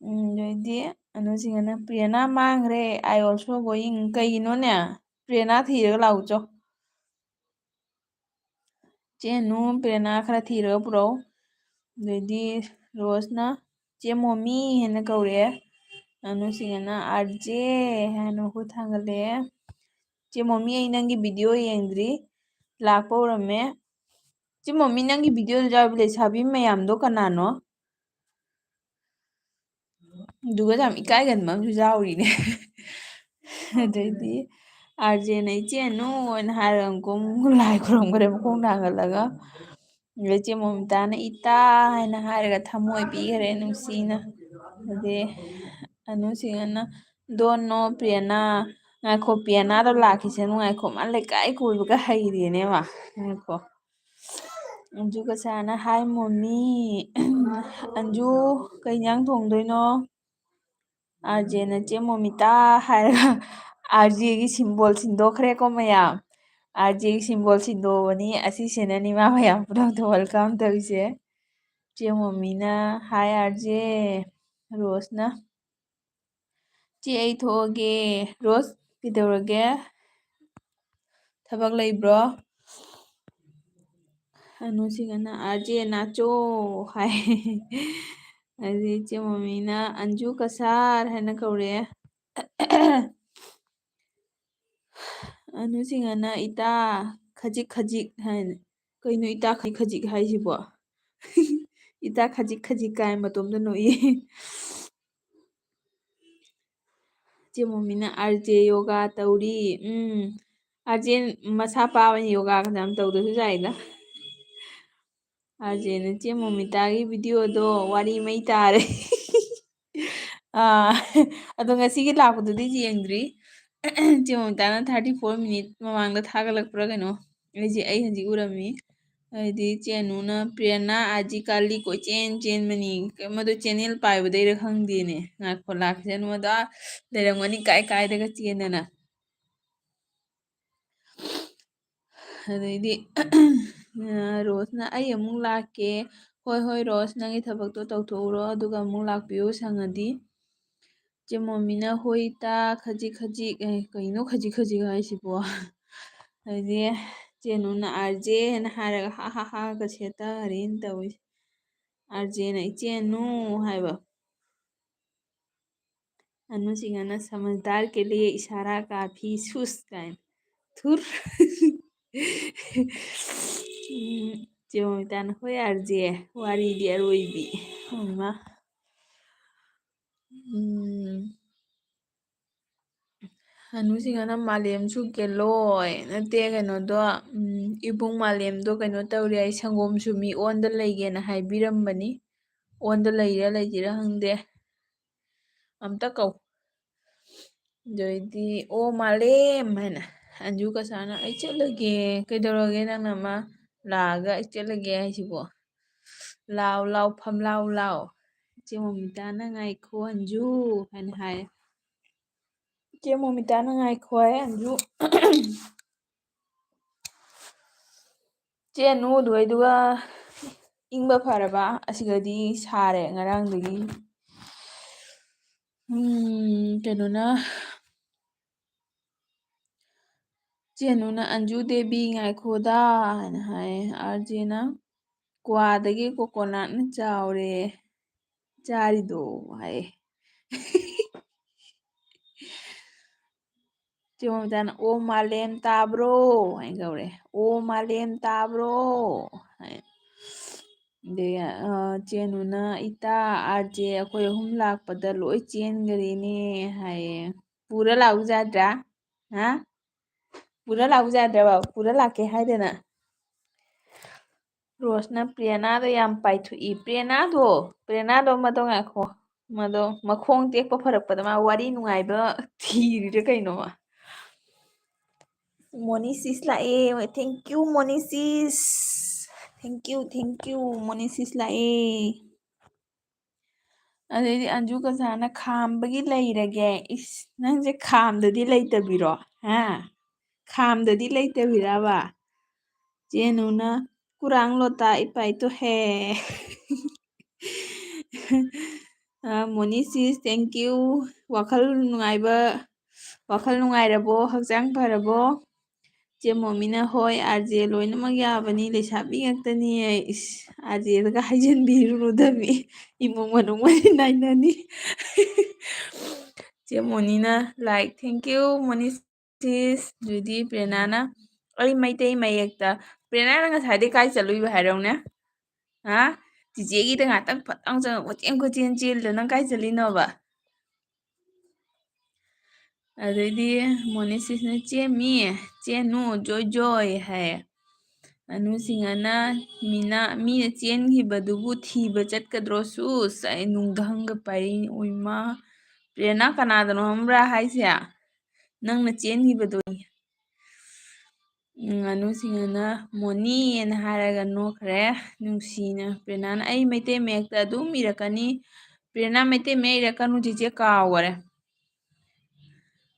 ꯑꯗꯩꯗꯤ ꯑꯅꯨꯁꯤꯡꯍꯅ ꯄ꯭ꯔꯤꯌꯥꯅꯥ ꯃꯥꯡꯈ꯭ꯔꯦ ꯑꯥꯏ ꯑꯣꯜꯁꯣ ꯒꯣꯌꯤꯡ ꯀꯩꯒꯤꯅꯣꯅꯦ ꯄ꯭ꯔꯦꯔꯅꯥ ꯊꯤꯔꯒ ꯂꯥꯛꯎꯆꯣ ꯆꯦꯅꯨ ꯄ꯭ꯔꯦꯔꯅꯥ ꯈꯔ ꯊꯤꯔꯒ ꯄꯨꯔꯛꯎ ꯑꯗꯩꯗꯤ ꯔꯣꯁꯅ ꯆꯦ ꯃꯣꯃꯤ ꯍꯥꯏꯅ ꯀꯧꯔꯛꯑꯦ ꯑꯅꯨꯁꯤꯡꯍꯅ ꯑꯥꯔꯖꯦ ꯍꯥꯏꯅ ꯃꯈꯨꯠ ꯊꯥꯡꯒꯠꯂꯛꯑꯦ ꯆꯦ ꯃꯣꯃꯤ ꯑꯩ ꯅꯪꯒꯤ ꯚꯤꯗꯤꯑꯣ ꯌꯦꯡꯗ꯭ꯔꯤ ꯂꯥꯛꯄ ꯎꯔꯝꯃꯦ ꯆꯦ ꯃꯣꯃꯤ ꯅꯪꯒꯤ ꯚꯤꯗꯤꯑꯣꯗ ꯌꯥꯎꯔꯤꯕ ꯂꯩꯁꯥꯕꯤ ꯃꯌꯥꯝꯗꯣ ꯀꯅꯥꯅꯣ ꯑꯗꯨꯒ ꯌꯥꯝ ꯏꯀꯥꯏꯒꯟꯕ ꯑꯃꯁꯨ ꯌꯥꯎꯔꯤꯅꯦ ꯑꯗꯩꯗꯤ ꯑꯥꯔꯖꯦꯅ ꯏꯆꯦꯅꯨ ꯑꯣꯏꯅ ꯍꯥꯏꯔꯒ ꯑꯃꯨꯛ ꯂꯥꯏ ꯈꯨꯔꯨꯝꯈ꯭ꯔꯦ ꯃꯈꯣꯡ ꯊꯥꯡꯒꯠꯂꯒ ꯑꯗꯩ ꯏꯆꯦ ꯃꯣꯃꯤꯇꯥꯅ ꯏꯇꯥ ꯍꯥꯏꯅ ꯍꯥꯏꯔꯒ ꯊꯝꯃꯣꯏ ꯄꯤꯈꯔꯦ ꯅꯨꯡꯁꯤꯅ ꯑꯗꯩ ꯑꯅꯨꯁꯤꯡꯅ ꯗꯣꯟꯅꯣ ꯄꯤꯌꯥꯅ ꯉꯥꯏꯈꯣ ꯄꯤꯌꯥꯅꯥꯗꯣ ꯂꯥꯛꯈꯤꯁꯅꯨ ꯉꯥꯏꯈꯣ ꯃꯥ ꯂꯩꯀꯥꯏ ꯀꯣꯏꯕꯒ ꯍꯩꯔꯦꯅꯦ ꯃꯥ ꯉꯥꯏꯈꯣ ꯑꯟꯖꯨꯒ ꯁꯥꯔꯅ ꯍꯥꯏ ꯃꯣꯃꯤ ꯑꯟꯖꯨ ꯀꯩ ꯏꯟꯖꯥꯡ ꯊꯣꯡꯗꯣꯏꯅꯣ ꯑꯥꯔꯖꯦꯅ ꯆꯦ ꯃꯣꯃꯤꯇꯥ ꯍꯥꯏꯔꯒ ꯑꯥꯔꯖꯦꯒꯤ ꯁꯤꯝꯕꯣꯜ ꯁꯤꯟꯗꯣꯛꯈ꯭ꯔꯦꯀꯣ ꯃꯌꯥꯝ ꯑꯥꯔꯖꯦꯒꯤ ꯁꯤꯝꯕꯣꯜ ꯁꯤꯟꯗꯣꯛꯑꯕꯅꯤ ꯑꯁꯤꯁꯤꯅꯅꯤ ꯃꯥ ꯃꯌꯥꯝ ꯄꯨꯝꯅꯃꯛꯇ ꯋꯦꯜꯀꯝ ꯇꯧꯔꯤꯁꯦ ꯆꯦ ꯃꯣꯃꯤꯅ ꯍꯥꯏ ꯑꯥꯔꯖꯦ ꯔꯣꯁꯅ ꯆꯦ ꯑꯩ ꯊꯣꯛꯑꯒꯦ ꯔꯣꯁ ꯀꯩꯗꯧꯔꯒꯦ ꯊꯕꯛ ꯂꯩꯕ꯭ꯔꯣ ꯑꯅꯨꯁꯤꯡꯅ ꯑꯥꯔꯖꯦ ꯅꯥꯆꯣ ꯍꯥꯏ ꯑꯗꯩ ꯏꯆꯦ ꯃꯣꯃꯤꯅ ꯑꯟꯖꯨ ꯀꯁꯥꯔ ꯍꯥꯏꯅ ꯀꯧꯔꯛꯑꯦ ꯑꯅꯨꯁꯤꯡꯅ ꯏꯇꯥ ꯈꯖꯤꯛ ꯈꯖꯤꯛ ꯍꯥꯏꯅ ꯀꯩꯅꯣ ꯏꯇꯥ ꯈꯖꯤꯛ ꯈꯖꯤꯛ ꯍꯥꯏꯁꯤꯕꯣ ꯏꯇꯥ ꯈꯖꯤꯛ ꯈꯖꯤꯛ ꯀꯥꯏ ꯃꯇꯣꯝꯇ ꯅꯣꯛꯏ ꯏꯆꯦ ꯃꯣꯃꯤꯅ ꯑꯥꯔꯖꯦ ꯌꯣꯒꯥ ꯇꯧꯔꯤ ꯑꯥꯔꯖꯦ ꯃꯁꯥ ꯄꯥꯕꯅꯤ ꯌꯣꯒꯥꯒ ꯌꯥꯝ ꯇꯧꯗꯁꯨ ꯌꯥꯏꯗ ꯑꯥꯔꯖꯦꯅ ꯆꯦ ꯃꯣꯃꯤꯇꯥꯒꯤ ꯚꯤꯗꯤꯑꯣꯗꯣ ꯋꯥꯔꯤ ꯃꯩ ꯇꯥꯔꯦ ꯑꯥ ꯑꯗꯣ ꯉꯁꯤꯒꯤ ꯂꯥꯛꯄꯗꯨꯗꯤ ꯌꯦꯡꯗ꯭ꯔꯤ ꯆꯦ ꯃꯣꯃꯤꯇꯥꯅ 34 ꯃꯤꯅꯤꯠ ꯃꯃꯥꯡꯗ ꯊꯥꯒꯠꯂꯛꯄ꯭ꯔꯥ ꯀꯩꯅꯣ ꯑꯩ ꯍꯧꯖꯤꯛ ꯎꯔꯝꯃꯤ ꯍꯥꯏꯗꯤ ꯆꯦꯅꯨꯅ ꯄ꯭ꯔꯦꯔꯅꯥ ꯑꯖꯤ ꯀꯥꯂꯤ ꯀꯣꯏꯆꯦꯟ ꯆꯦꯟꯕꯅꯤ ꯃꯗꯨ ꯆꯦꯟꯅꯦꯜ ꯄꯥꯏꯕꯗꯩꯔ ꯈꯪꯗꯦꯅꯦ ꯉꯥꯏꯈꯣ ꯂꯥꯛꯈꯤꯁꯅꯨ ꯑꯗ ꯂꯩꯔꯝꯒꯅꯤ ꯀꯥꯏ ꯀꯥꯏꯗꯒ ꯆꯦꯟꯗꯅ ꯑꯗꯩꯗꯤ ꯔꯣꯁꯅ ꯑꯩ ꯑꯃꯨꯛ ꯂꯥꯛꯀꯦ ꯍꯣꯏ ꯍꯣꯏ ꯔꯣꯁ ꯅꯪꯒꯤ ꯊꯕꯛꯇꯣ ꯇꯧꯊꯣꯛꯎꯔꯣ ꯑꯗꯨꯒ ꯑꯃꯨꯛ ꯂꯥꯛꯄꯤꯌꯨ ꯁꯪꯉꯗꯤ ꯆꯦ ꯃꯣꯃꯤꯅ ꯍꯣꯏ ꯏꯇꯥ ꯈꯖꯤꯛ ꯈꯖꯤꯛ ꯀꯩꯅꯣ ꯈꯖꯤꯛ ꯈꯖꯤꯛ ꯍꯥꯏꯁꯤꯕꯣ ꯑꯗꯩꯗꯤ ꯆꯦꯅꯨꯅ ꯑꯥꯔꯖꯦꯅ ꯍꯥꯏꯔꯒ ꯍꯥ ꯍꯥ ꯍꯥꯒ ꯁꯦꯠꯇꯔꯦꯅ ꯇꯧꯋꯤ ꯑꯥꯔꯖꯦꯅ ꯏꯆꯦꯅꯨ ꯍꯥꯏꯕ ꯑꯅꯨꯁꯤꯡꯅ ꯁꯃझदार के लिए इशारा काफी सुस्त काइन ꯊꯨꯔ ꯆꯦ ꯃꯣꯃꯤꯇꯥꯅ ꯍꯣꯏ ꯑꯥꯔꯖꯦ ꯋꯥꯔꯤꯗꯤ ꯑꯔꯣꯏꯕꯤ ꯍꯩꯃꯥ ꯑꯅꯨꯁꯤꯡꯅ ꯃꯥꯂꯦꯝꯁꯨ ꯒꯦꯂꯣꯏ ꯅꯠꯇꯦ ꯀꯩꯅꯣꯗꯣ ꯏꯕꯨꯡ ꯃꯥꯂꯦꯝꯗꯣ ꯀꯩꯅꯣ ꯇꯧꯔꯦ ꯑꯩ ꯁꯪꯒꯣꯝꯁꯨ ꯃꯤ ꯑꯣꯟꯗ ꯂꯩꯒꯦꯅ ꯍꯥꯏꯕꯤꯔꯝꯕꯅꯤ ꯑꯣꯟꯗ ꯂꯩꯔ ꯂꯩꯇ꯭ꯔꯤꯔꯥ ꯈꯪꯗꯦ ꯑꯝꯇ ꯀꯧ ꯑꯗꯩꯗꯤ ꯑꯣ ꯃꯥꯂꯦꯝ ꯍꯥꯏꯅ ꯑꯟꯖꯨ ꯀꯁꯥꯔꯅ ꯑꯩ ꯆꯠꯂꯒꯦ ꯀꯩꯗꯧꯔꯒꯦ ꯅꯪꯅ ꯑꯃ ꯂꯥꯛꯑꯒ ꯑꯩ ꯆꯠꯂꯒꯦ ꯍꯥꯏꯁꯤꯕꯣ ꯂꯥꯎ ꯂꯥꯎ ꯐꯝ ꯂꯥꯎ ꯂꯥꯎ ꯏꯆꯦ ꯃꯣꯃꯤꯇꯥꯅ ꯉꯥꯏꯈꯣ ꯑꯟꯖꯨ ꯍꯥꯏꯅ ꯍꯥꯏ ꯏꯆꯦ ꯃꯣꯃꯤꯇꯥꯅ ꯉꯥꯏꯈꯣ ꯍꯥꯏ ꯑꯟꯖꯨ ꯆꯦꯅꯨ ꯑꯗꯨꯒ ꯏꯪꯕ ꯐꯔꯕ ꯑꯁꯤꯗꯗꯤ ꯁꯥꯔꯦ ꯉꯔꯥꯡꯗꯒꯤ ꯀꯩꯅꯣꯅ ꯆꯦꯅꯨꯅ ꯑꯟꯖꯨ ꯗꯦꯕꯤ ꯉꯥꯏꯈꯣꯗꯥ ꯍꯥꯏꯅ ꯍꯥꯏꯌꯦ ꯑꯥꯔꯖꯦꯅ ꯀ꯭ꯋꯥꯗꯒꯤ ꯀꯣꯀꯣꯅꯠꯅ ꯆꯥꯎꯔꯦ ꯆꯥꯔꯤꯗꯣ ꯍꯥꯏꯌꯦ ꯆꯦ ꯃꯣꯃꯤꯇꯥꯅ ꯑꯣ ꯃꯥꯂꯦꯝ ꯇꯥꯕ꯭ꯔꯣ ꯍꯥꯏꯅ ꯀꯧꯔꯦ ꯑꯣ ꯃꯥꯂꯦꯝ ꯇꯥꯕ꯭ꯔꯣ ꯍꯥꯏ ꯑꯗꯩ ꯆꯦꯅꯨꯅ ꯏꯇꯥ ꯑꯥꯔꯖꯦ ꯑꯩꯈꯣꯏ ꯑꯍꯨꯝ ꯂꯥꯛꯄꯗ ꯂꯣꯏ ꯆꯦꯟꯈꯔꯦꯅꯦ ꯍꯥꯏꯌꯦ ꯄꯨꯔ ꯂꯥꯛꯎ ꯌꯥꯗ꯭ꯔꯥ ꯍꯥ ꯄꯨꯔ ꯂꯥꯛꯎ ꯌꯥꯗ꯭ꯔꯕ ꯄꯨꯔ ꯂꯥꯛꯀꯦ ꯍꯥꯏꯗꯅ ꯔꯣꯁꯅ ꯄ꯭ꯔꯤꯌꯥꯅꯥꯗꯣ ꯌꯥꯝ ꯄꯥꯏꯊꯣꯛꯏ ꯄ꯭ꯔꯦꯅꯥꯗꯣ ꯃꯗꯣ ꯉꯥꯏꯈꯣ ꯃꯗꯣ ꯃꯈꯣꯡ ꯇꯦꯛꯄ ꯐꯔꯛꯄꯗ ꯃꯥ ꯋꯥꯔꯤ ꯅꯨꯡꯉꯥꯏꯕ ꯊꯤꯔꯤꯔ ꯀꯩꯅꯣ ꯃꯥ ꯃꯣꯅꯤꯁꯤꯁ ꯂꯥꯛꯑꯦ ꯊꯦꯡꯀ꯭ꯌꯨ ꯃꯣꯅꯤꯁꯤꯁ ꯊꯦꯡꯀ꯭ꯌꯨ ꯃꯣꯅꯤꯁꯤꯁ ꯂꯥꯛꯑꯦ ꯑꯗꯩꯗꯤ ꯑꯟꯖꯨ ꯀꯁꯥꯔꯅ ꯈꯥꯝꯕꯒꯤ ꯂꯩꯔꯒꯦ ꯏꯁ ꯅꯪꯁꯦ ꯈꯥꯝꯗꯗꯤ ꯂꯩꯇꯕꯤꯔꯣ ꯍꯥ ꯈꯥꯝꯗꯗꯤ ꯂꯩꯇꯕꯤꯔꯕ ꯆꯦꯅꯨꯅ ꯀꯨꯔꯥꯡ ꯂꯣꯇꯥ ꯏꯄꯥꯏꯇꯣ ꯍꯦ ꯃꯣꯅꯤꯁꯤꯁ ꯊꯦꯡꯀ꯭ꯌꯨ ꯋꯥꯈꯜ ꯅꯨꯡꯉꯥꯏꯕ ꯋꯥꯈꯜ ꯅꯨꯡꯉꯥꯏꯔꯕꯣ ꯍꯛꯆꯥꯡ ꯐꯔꯕꯣ ꯆꯦ ꯃꯣꯃꯤꯅ ꯍꯣꯏ ꯑꯥꯔꯖꯦ ꯂꯣꯏꯅꯃꯛ ꯌꯥꯕꯅꯤ ꯂꯩꯁꯥꯕꯤ ꯉꯥꯛꯇꯅꯤ ꯏꯁ ꯑꯥꯔꯖꯦꯗꯒ ꯍꯥꯏꯖꯤꯟꯕꯤꯔꯨꯅꯨꯗ ꯏꯃꯨꯡ ꯃꯅꯨꯡ ꯃꯔꯤ ꯅꯥꯏꯅꯅꯤ ꯆꯦ ꯃꯣꯅꯤꯅ ꯂꯥꯏꯛ ꯊꯦꯡꯀ꯭ꯌꯨ ꯃꯣꯅꯤꯁꯤꯁ ꯑꯗꯨꯗꯤ ꯄ꯭ꯔꯦꯔꯅꯥꯅ ꯑꯩ ꯃꯩꯇꯩ ꯃꯌꯦꯛꯇ ꯄ꯭ꯔꯦꯔꯅꯥ ꯉꯁꯥꯏꯗꯩ ꯀꯥꯏ ꯆꯠꯂꯨꯏꯕ ꯍꯥꯏꯔꯧꯅꯦ ꯍꯥ ꯆꯤꯆꯦꯒꯤꯗ ꯉꯥꯛꯇꯪ ꯐꯠ ꯂꯥꯎ ꯆꯪꯉ ꯀꯣꯏꯆꯦꯟ ꯆꯦꯜꯂꯤꯗꯣ ꯅꯪ ꯀꯥꯏ ꯆꯠꯂꯤꯅꯣꯕ ꯑꯗꯩꯗꯤ ꯃꯣꯅꯤꯁꯤꯁꯅ ꯆꯦꯟꯃꯤ ꯆꯦꯟꯅꯨ ꯖꯣꯏ ꯖꯣꯏ ꯍꯥꯏꯌꯦ ꯑꯅꯨꯁꯤꯡꯍꯅ ꯃꯤꯅ ꯆꯦꯟꯈꯤꯕꯗꯨꯕꯨ ꯊꯤꯕ ꯆꯠꯀꯗ꯭ꯔꯣ ꯁꯨꯁ ꯑꯩ ꯅꯨꯡꯗꯪꯒ ꯄꯥꯏꯔꯤꯛꯏ ꯑꯣꯏꯃ ꯄ꯭ꯔꯦꯔꯅꯥ ꯀꯅꯥꯗꯅꯣ ꯈꯪꯕ꯭ꯔꯥ ꯍꯥꯏꯁꯦ ꯅꯪꯅ ꯆꯦꯟꯈꯤꯕꯗꯨ ꯉꯥꯅꯨꯁꯤꯡꯍꯅ ꯃꯣꯅꯤꯅ ꯍꯥꯏꯔꯒ ꯅꯣꯛꯈ꯭ꯔꯦ ꯅꯨꯡꯁꯤꯅ ꯄ꯭ꯔꯦꯔꯅꯥꯅ ꯑꯩ ꯃꯩꯇꯩ ꯃꯌꯦꯛꯇ ꯑꯗꯨꯝ ꯏꯔꯛꯀꯅꯤ ꯄ꯭ꯔꯦꯔꯅꯥ ꯃꯩꯇꯩ ꯃꯌꯦꯛ ꯏꯔꯛꯀꯅꯨ ꯆꯤꯆꯦ ꯀꯥꯎꯈꯔꯦ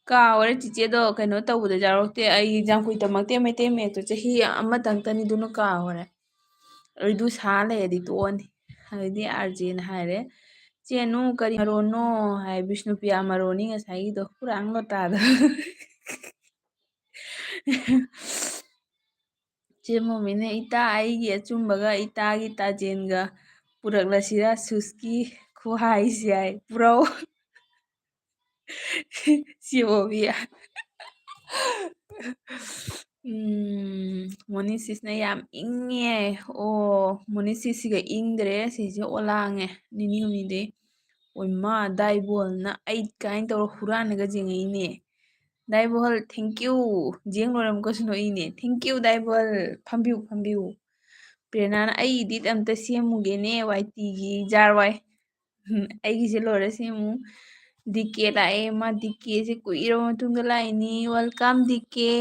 ꯀꯥꯎꯔꯦ ꯆꯤꯆꯦꯗꯣ ꯀꯩꯅꯣ ꯇꯧꯕꯗ ꯌꯥꯎꯔꯛꯇꯦ ꯑꯩ ꯌꯥꯝ ꯀꯨꯏ ꯇꯝꯃꯛꯇꯦ ꯃꯩꯇꯩ ꯃꯌꯦꯛꯇꯣ ꯆꯍꯤ ꯑꯃꯇꯪꯇꯅꯤꯗꯨꯅ ꯀꯥꯎꯈꯔꯦ ꯑꯗꯨ ꯁꯥ ꯂꯩꯔꯗꯤ ꯇꯣꯛꯑꯅꯤ ꯑꯗꯨꯗꯤ ꯑꯥꯔꯖꯦꯅ ꯍꯥꯏꯔꯦ ꯆꯦꯅꯨ ꯀꯔꯤ ꯃꯔꯣꯟꯅꯣ ꯍꯥꯏ ꯕꯤꯁꯅꯨꯄꯤꯌꯥ ꯃꯔꯣꯟꯅꯤ ꯉꯁꯥꯏꯒꯤꯗꯣ ꯍꯨꯔꯥꯡ ꯂꯣꯇꯥꯗꯣ ꯆꯦ ꯃꯣꯃꯤꯅ ꯏꯇꯥ ꯑꯩꯒꯤ ꯑꯆꯨꯝꯕꯒ ꯏꯇꯥꯒꯤ ꯇꯥꯖꯦꯟꯒ ꯄꯨꯔꯛꯂꯁꯤꯔ ꯁꯨꯁꯀꯤ ꯈꯨꯍꯥꯏꯁꯦ ꯍꯥꯏ ꯄꯨꯔꯧ ꯆꯦ ꯃꯣꯃꯤ ꯃꯣꯅꯤꯁꯤꯁꯅ ꯌꯥꯝ ꯏꯪꯉꯦ ꯑꯣ ꯃꯣꯅꯤꯁꯤꯁꯤꯒ ꯏꯪꯗ꯭ꯔꯦ ꯁꯤꯁꯦ ꯑꯣꯂꯥꯡꯉꯦ ꯅꯤꯅꯤ ꯍꯨꯝꯅꯤꯗꯩ ꯑꯣꯏꯃꯥ ꯗꯥꯏꯕꯣꯜꯅ ꯑꯩꯠ ꯀꯥꯏꯅ ꯇꯧꯔ ꯍꯨꯔꯥꯟꯂꯒ ꯌꯦꯡꯉꯛꯏꯅꯦ ꯗꯥꯏꯕꯣꯜ ꯊꯦꯡꯀ꯭ꯌꯨ ꯌꯦꯡ ꯂꯣꯏꯔꯝꯃꯨꯀꯁꯨ ꯅꯣꯛꯏꯅꯦ ꯊꯦꯡꯀ꯭ꯌꯨ ꯗꯥꯏꯕꯣꯜ ꯐꯝꯕꯤꯌꯨ ꯐꯝꯕꯤꯌꯨ ꯄ꯭ꯔꯦꯔꯅꯥꯅ ꯑꯩ ꯏꯗꯤꯠ ꯑꯝꯇ ꯁꯦꯝꯃꯨꯒꯦꯅꯦ ꯋꯥꯏꯇꯤꯒꯤ ꯖꯥꯔ ꯋꯥꯏ ꯑꯩꯒꯤꯁꯦ ꯂꯣꯏꯔ ꯁꯦꯝꯃꯨ ꯗꯤꯀꯦ ꯂꯥꯛꯑꯦ ꯃꯥ ꯗꯤꯀꯦꯁꯦ ꯀꯨꯏꯔꯕ ꯃꯇꯨꯡꯗ ꯂꯥꯛꯏꯅꯤ ꯋꯦꯜꯀꯝ ꯗꯤꯀꯦ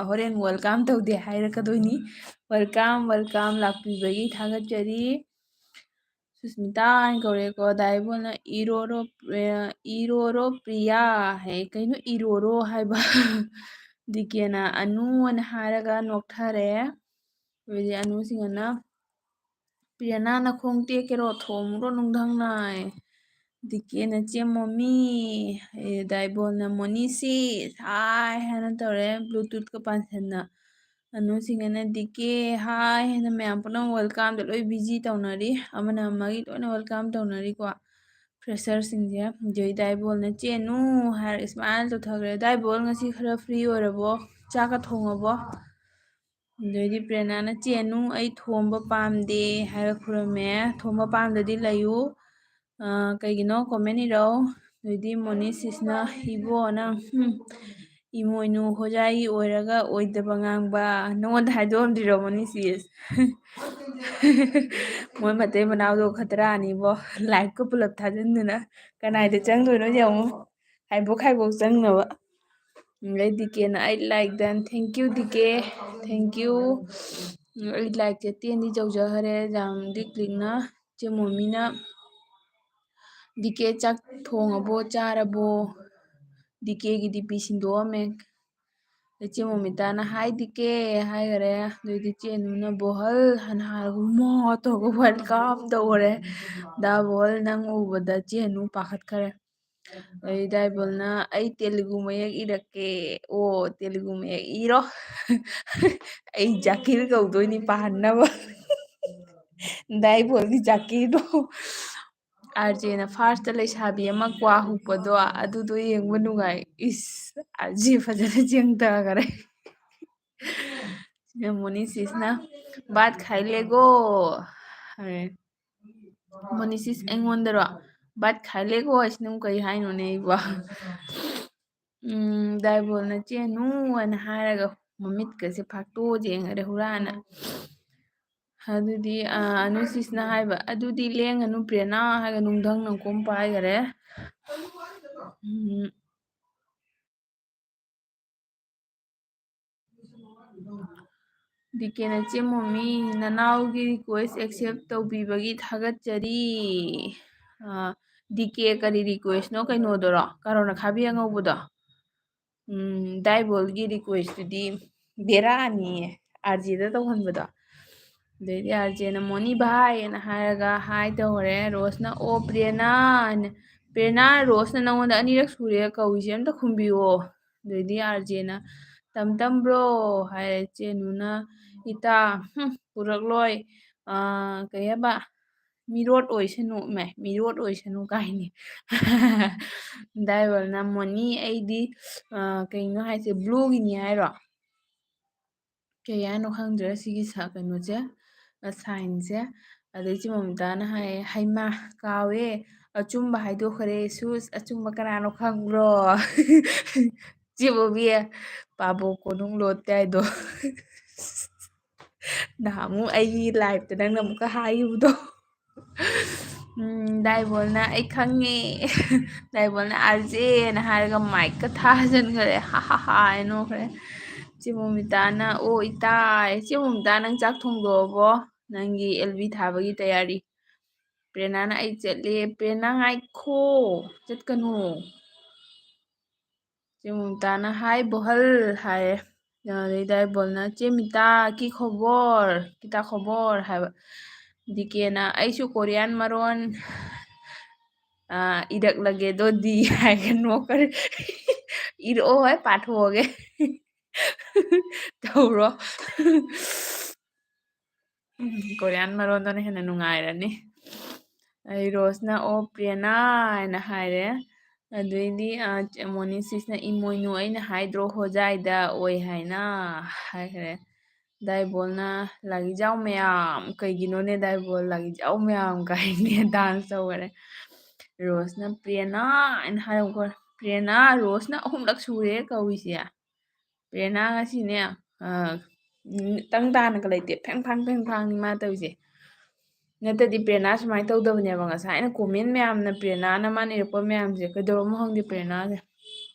ꯍꯣꯔꯦꯟ ꯋꯦꯜꯀꯝ ꯇꯧꯗꯦ ꯍꯥꯏꯔꯛꯀꯗꯣꯏꯅꯤ ꯋꯦꯜꯀꯝ ꯋꯦꯜꯀꯝ ꯂꯥꯛꯄꯤꯕꯒꯤ ꯊꯥꯒꯠꯆꯔꯤ ꯁꯨꯁꯃꯤꯇꯥ ꯍꯥꯏꯅ ꯀꯧꯔꯦꯀꯣ ꯗꯥꯏꯕꯣꯜꯅ ꯏꯔꯣꯔꯣ ꯄ꯭ꯔꯤꯌꯥ ꯍꯥꯏ ꯀꯩꯅꯣ ꯏꯔꯣꯔꯣ ꯍꯥꯏꯕ ꯗꯤꯀꯦꯅ ꯑꯅꯨ ꯍꯥꯏꯔꯒ ꯅꯣꯛꯊꯔꯦ ꯑꯗꯨꯗꯤ ꯑꯅꯨꯁꯤꯡꯍꯅ ꯄ꯭ꯔꯤꯌꯥꯅꯥ ꯅꯈꯣꯡ ꯇꯦꯛꯀꯦꯔꯣ ꯊꯣꯝꯃꯨꯔꯣ ꯅꯨꯡꯙꯪ ꯅꯥꯏ ꯗꯤꯀꯦꯅ ꯆꯦ ꯃꯣꯃꯤ ꯗꯥꯏꯕꯣꯜꯅ ꯃꯣꯅꯤꯁꯤꯁ ꯍꯥꯏ ꯍꯥꯏꯅ ꯇꯧꯔꯦ ꯕ꯭ꯂꯨꯇꯨꯠꯀ ꯄꯥꯟꯁꯤꯟꯅ ꯑꯅꯨꯁꯤꯡꯍꯅ ꯗꯤꯀꯦ ꯍꯥꯏ ꯍꯥꯏꯅ ꯃꯌꯥꯝ ꯄꯨꯝꯅꯃꯛ ꯋꯦꯜꯀꯥꯝꯗ ꯂꯣꯏ ꯕꯤꯖꯤ ꯇꯧꯅꯔꯤ ꯑꯃꯅ ꯑꯃꯒꯤ ꯂꯣꯏꯅ ꯋꯦꯜꯀꯥꯝ ꯇꯧꯅꯔꯤꯀꯣ ꯐ꯭ꯔꯦꯁꯔꯁꯤꯡꯁꯦ ꯑꯗꯩ ꯗꯥꯏꯕꯣꯜꯅ ꯆꯦꯅꯨ ꯍꯥꯏꯔ ꯏꯁꯃꯥꯏꯜ ꯇꯧꯊꯈ꯭ꯔꯦ ꯗꯥꯏꯕꯣꯜ ꯉꯁꯤ ꯈꯔ ꯐ꯭ꯔꯤ ꯑꯣꯏꯔꯕꯣ ꯆꯥꯛꯀ ꯊꯣꯡꯉꯕꯣ ꯑꯗꯩꯗꯤ ꯄ꯭ꯔꯦꯔꯅꯥꯅ ꯆꯦꯅꯨ ꯑꯩ ꯊꯣꯝꯕ ꯄꯥꯝꯗꯦ ꯍꯥꯏꯔ ꯈꯨꯔꯝꯃꯦ ꯊꯣꯝꯕ ꯄꯥꯝꯗꯗꯤ ꯂꯩꯌꯨ ꯀꯩꯒꯤꯅꯣ ꯀꯣꯃꯦꯟ ꯏꯔꯛꯎ ꯑꯗꯩꯗꯤ ꯃꯣꯅꯤꯁꯤꯁꯅ ꯏꯕꯣ ꯅꯪ ꯏꯃꯣꯏꯅꯨ ꯍꯣꯖꯥꯏꯒꯤ ꯑꯣꯏꯔꯒ ꯑꯣꯏꯗꯕ ꯉꯥꯡꯕ ꯅꯉꯣꯟꯗ ꯍꯥꯏꯗꯣꯛꯑꯝꯗ꯭ꯔꯤꯔꯣ ꯃꯣꯅꯤꯁꯤꯁ ꯃꯣꯏ ꯃꯇꯩ ꯃꯅꯥꯎꯗꯣ ꯈꯇꯔꯥꯅꯤꯕꯣ ꯂꯥꯏꯛꯀ ꯄꯨꯂꯞ ꯊꯥꯖꯤꯟꯗꯅ ꯀꯅꯥꯏꯗ ꯆꯪꯗꯣꯏꯅꯣ ꯌꯦꯡꯉꯣ ꯈꯥꯏꯕꯣꯛ ꯈꯥꯏꯕꯣꯛ ꯆꯪꯅꯕ ꯑꯗꯩ ꯗꯤꯀꯦꯅ ꯑꯩ ꯂꯥꯏꯛ ꯗꯟ ꯊꯦꯡꯀ꯭ꯌꯨ ꯗꯤꯀꯦ ꯊꯦꯡꯀ꯭ꯌꯨ ꯑꯩ ꯂꯥꯏꯛꯁꯦ 10ꯗꯤ ꯌꯧꯖꯈꯔꯦ ꯌꯥꯝꯗꯤ ꯀ꯭ꯂꯤꯛꯅ ꯆꯦ ꯃꯣꯃꯤꯅ ꯗꯤꯀꯦ ꯆꯥꯛ ꯊꯣꯡꯉꯕꯣ ꯆꯥꯔꯕꯣ ꯗꯤꯀꯦꯒꯤ ꯗꯤꯄꯤ ꯁꯤꯟꯗꯣꯛꯑꯝꯃꯦ ꯏꯆꯦ ꯃꯣꯃꯤꯇꯥꯅ ꯍꯥꯏ ꯗꯤꯀꯦ ꯍꯥꯏꯈꯔꯦ ꯑꯗꯨꯏꯗꯤ ꯆꯦꯅꯨꯅ ꯕꯣꯍꯜ ꯍꯥꯟꯅ ꯍꯥꯏꯔꯒ ꯃꯣ ꯇꯧꯔꯒ ꯋꯦꯜꯀꯝ ꯇꯧꯈꯔꯦ ꯗꯥꯕꯣꯜ ꯅꯪ ꯎꯕꯗ ꯆꯦꯅꯨ ꯄꯥꯈꯠꯈꯔꯦ ꯑꯗꯩ ꯗꯥꯏꯕꯣꯜꯅ ꯑꯩ ꯇꯦꯂꯨꯒꯨ ꯃꯌꯦꯛ ꯏꯔꯛꯀꯦ ꯑꯣ ꯇꯦꯂꯨꯒꯨ ꯃꯌꯦꯛ ꯏꯔꯣ ꯑꯩ ꯖꯥꯀꯤꯔ ꯀꯧꯗꯣꯏꯅꯤ ꯄꯥꯍꯟꯅꯕ ꯗꯥꯏꯕꯣꯜꯒꯤ ꯖꯥꯀꯤꯔꯗꯣ ꯑꯥꯔꯖꯦꯅ ꯐꯥꯔꯁꯇ ꯂꯩꯁꯥꯕꯤ ꯑꯃ ꯀ꯭ꯋꯥ ꯍꯨꯛꯄꯗꯣ ꯑꯗꯨꯗꯣ ꯌꯦꯡꯕ ꯅꯨꯡꯉꯥꯏ ꯏꯁ ꯑꯥꯔꯖꯦ ꯐꯖꯅ ꯆꯦꯡꯊꯈꯔꯦ ꯃꯣꯅꯤꯁꯤꯁꯅ ꯕꯥꯠ ꯈꯥꯏ ꯂꯦꯒꯣ ꯃꯣꯅꯤꯁꯤꯁ ꯑꯩꯉꯣꯟꯗꯔꯣ ꯕꯥꯠ ꯈꯥꯏ ꯂꯦꯒꯣ ꯍꯥꯏꯁꯤꯅ ꯑꯃꯨꯛ ꯀꯩ ꯍꯥꯏꯅꯣꯅꯦ ꯑꯩꯕꯣ ꯗꯥꯏꯕꯣꯜꯅ ꯆꯦꯅꯨ ꯍꯥꯏꯅ ꯍꯥꯏꯔꯒ ꯃꯃꯤꯠꯀꯁꯦ ꯐꯥꯛꯇꯣꯛꯑ ꯌꯦꯡꯈꯔꯦ ꯍꯨꯔꯥꯟꯅ ꯑꯗꯨꯗꯤ ꯑꯅꯨꯁꯤꯁꯅ ꯍꯥꯏꯕ ꯑꯗꯨꯗꯤ ꯂꯦꯡꯒꯅꯨ ꯄ꯭ꯔꯦꯔꯅꯥ ꯍꯥꯏꯔꯒ ꯅꯨꯡꯙꯪ ꯅꯪꯀꯣꯝ ꯄꯥꯏꯈꯔꯦ ꯗꯤꯀꯦꯅ ꯆꯦ ꯃꯣꯃꯤ ꯅꯅꯥꯎꯒꯤ ꯔꯤꯀ꯭ꯋꯦꯁ ꯑꯦꯛꯁꯦꯞ ꯇꯧꯕꯤꯕꯒꯤ ꯊꯥꯒꯠꯆꯔꯤ ꯗꯤꯀꯦ ꯀꯔꯤ ꯔꯤꯀ꯭ꯋꯦꯁꯅꯣ ꯀꯩꯅꯣꯗꯨꯔꯣ ꯀꯥꯔꯣꯠ ꯑꯈꯥꯕꯤ ꯑꯉꯧꯕꯗꯣ ꯗꯥꯏꯕꯣꯜꯒꯤ ꯔꯤꯀ꯭ꯋꯦꯁꯇꯨꯗꯤ ꯕꯦꯔꯥꯅꯤꯌꯦ ꯑꯥꯔꯖꯦꯗ ꯇꯧꯍꯟꯕꯗꯣ ꯑꯗꯩꯗꯤ ꯑꯥꯔꯖꯦꯅ ꯃꯣꯅꯤ ꯚꯥꯏꯅ ꯍꯥꯏꯔꯒ ꯍꯥꯏ ꯇꯧꯔꯦ ꯔꯣꯁꯅ ꯑꯣ ꯄ꯭ꯔꯦꯔꯅꯥ ꯍꯥꯏꯅ ꯄ꯭ꯔꯦꯔꯅꯥ ꯔꯣꯁꯅ ꯅꯪꯉꯣꯟꯗ ꯑꯅꯤꯔꯛ ꯁꯨꯔꯦ ꯀꯧꯏꯁꯦ ꯑꯝꯇ ꯈꯨꯝꯕꯤꯌꯣ ꯑꯗꯩꯗꯤ ꯑꯥꯔꯖꯦꯅ ꯇꯝꯕ꯭ꯔꯣ ꯍꯥꯏꯔꯦ ꯆꯦꯅꯨꯅ ꯏꯇꯥ ꯄꯨꯔꯛꯂꯣꯏ ꯀꯩ ꯍꯥꯏꯕ ꯃꯤꯔꯣꯠ ꯑꯣꯏꯁꯅꯨ ꯃꯤꯔꯣꯠ ꯑꯣꯏꯁꯅꯨ ꯀꯥꯏꯅꯤ ꯗꯥꯏꯕꯣꯜꯅ ꯃꯣꯅꯤ ꯑꯩꯗꯤ ꯀꯩꯅꯣ ꯍꯥꯏꯁꯦ ꯕ꯭ꯂꯨꯒꯤꯅꯤ ꯍꯥꯏꯔꯣ ꯀꯩ ꯍꯥꯏꯅꯣ ꯈꯪꯗ꯭ꯔꯦ ꯁꯤꯒꯤ ꯀꯩꯅꯣꯁꯦ ꯁꯥꯏꯟꯁꯦ ꯑꯗꯩ ꯆꯦꯃꯣꯃꯤꯇꯥꯅ ꯍꯥꯏꯌꯦ ꯍꯩꯃꯥ ꯀꯥꯎꯋꯦ ꯑꯆꯨꯝꯕ ꯍꯥꯏꯗꯣꯛꯈ꯭ꯔꯦ ꯁꯨꯁ ꯑꯆꯨꯝꯕ ꯀꯅꯥꯅꯣ ꯈꯪꯕ꯭ꯔꯣ ꯆꯦꯕꯣꯕꯤ ꯄꯥꯕꯣꯛ ꯀꯣꯅꯨꯡ ꯂꯣꯠꯇꯦ ꯍꯥꯏꯗꯣ ꯅꯍꯥꯟꯃꯨꯛ ꯑꯩꯒꯤ ꯂꯥꯏꯐꯇ ꯅꯪꯅ ꯑꯃꯨꯛꯀ ꯍꯥꯏꯈꯤꯕꯗꯣ ꯗꯥꯏꯕꯣꯜꯅ ꯑꯩ ꯈꯪꯉꯦ ꯗꯥꯏꯕꯣꯜꯅ ꯑꯥꯔꯖꯦꯅ ꯍꯥꯏꯔꯒ ꯃꯥꯏꯛꯀ ꯊꯥꯖꯤꯟꯈ꯭ꯔꯦ ꯍꯥ ꯍꯥ ꯍꯥ ꯍꯥꯏꯅ ꯅꯣꯛꯈ꯭ꯔꯦ ꯆꯦꯃꯣꯃꯤꯇꯥꯅ ꯑꯣ ꯏꯇꯥꯏ ꯆꯦꯃꯣꯃꯤꯇꯥ ꯅꯪ ꯆꯥꯛ ꯊꯣꯡꯗꯣꯛꯑꯕꯣ ꯅꯪꯒꯤ ꯑꯦꯜꯕꯤ ꯊꯥꯕꯒꯤ ꯇꯌꯥꯔꯤ ꯄ꯭ꯔꯦꯔꯅꯥꯅ ꯑꯩ ꯆꯠꯂꯦ ꯄ꯭ꯔꯦꯔꯅꯥ ꯉꯥꯏꯈꯣ ꯆꯠꯀꯅꯨ ꯆꯦꯃꯣꯃꯤꯇꯥꯅ ꯍꯥꯏ ꯕꯣꯍꯜ ꯍꯥꯏꯌꯦ ꯑꯗꯩ ꯗꯥꯏꯕꯣꯜꯅ ꯆꯦꯃꯤꯇꯥ ꯀꯤ ꯈꯣꯕꯣꯔ ꯀꯤꯇꯥ ꯈꯣꯕꯣꯔ ꯍꯥꯏꯕ ꯗꯤꯀꯦꯅ ꯑꯩꯁꯨ ꯀꯣꯔꯤꯌꯥꯟ ꯃꯔꯣꯟ ꯏꯔꯛꯂꯒꯦꯗꯣꯗꯤ ꯍꯥꯏꯒ ꯅꯣꯛꯈ꯭ꯔꯦ ꯏꯔꯛꯑꯣ ꯍꯣꯏ ꯄꯥꯊꯣꯛꯑꯒꯦ ꯇꯧꯔꯣ ꯀꯣꯔꯤꯌꯥꯟ ꯃꯔꯣꯟꯗꯅ ꯍꯦꯟꯅ ꯅꯨꯡꯉꯥꯏꯔꯅꯤ ꯑꯩ ꯔꯣꯁꯅ ꯑꯣ ꯄ꯭ꯔꯦꯔꯅꯥ ꯍꯥꯏꯅ ꯍꯥꯏꯔꯦ ꯑꯗꯩꯗꯤ ꯃꯣꯅꯤꯁꯤꯁꯅ ꯏꯃꯣꯏꯅꯨ ꯑꯩꯅ ꯍꯥꯏꯗ꯭ꯔꯣ ꯍꯣꯖꯥꯏꯗ ꯑꯣꯏ ꯍꯥꯏꯅ ꯍꯥꯏꯈ꯭ꯔꯦ ꯗꯥꯏꯕꯣꯜꯅ ꯂꯥꯒꯤꯖꯥꯎ ꯃꯌꯥꯝ ꯀꯩꯒꯤꯅꯣꯅꯦ ꯗꯥꯏꯕꯣꯜ ꯂꯥꯒꯤꯖꯥꯎ ꯃꯌꯥꯝ ꯀꯥꯏꯅꯦ ꯗꯥꯟꯁ ꯇꯧꯈꯔꯦ ꯔꯣꯁꯅ ꯄ꯭ꯔꯦꯔꯅꯥ ꯍꯥꯏꯅ ꯍꯥꯏꯔꯛꯄ ꯄ꯭ꯔꯦꯔꯅꯥ ꯔꯣꯁꯅ 3ꯂꯛ ꯁꯨꯔꯦ ꯀꯧꯔꯤꯁꯦ ꯄ꯭ꯔꯦꯔꯅꯥ ꯉꯁꯤꯅꯦ ꯇꯪ ꯇꯥꯅꯒ ꯂꯩꯇꯦ ꯐꯦꯡ ꯐꯥꯡ ꯐꯦꯡ ꯐꯥꯡꯅꯤ ꯃꯥ ꯇꯧꯔꯤꯁꯦ ꯅꯠꯇꯗꯤ ꯄ꯭ꯔꯦꯔꯅꯥ ꯁꯨꯃꯥꯏꯅ ꯇꯧꯗꯕꯅꯦꯕ ꯉꯁꯥꯏꯅ ꯀꯣꯃꯦꯟ ꯃꯌꯥꯝꯅ ꯄ꯭ꯔꯦꯔꯅꯥꯅ ꯃꯥꯅ ꯏꯔꯛꯄ ꯃꯌꯥꯝꯁꯦ ꯀꯩꯗꯧꯔꯝꯃꯣ ꯈꯪꯗꯦ ꯄ꯭ꯔꯦꯔꯅꯥꯁꯦ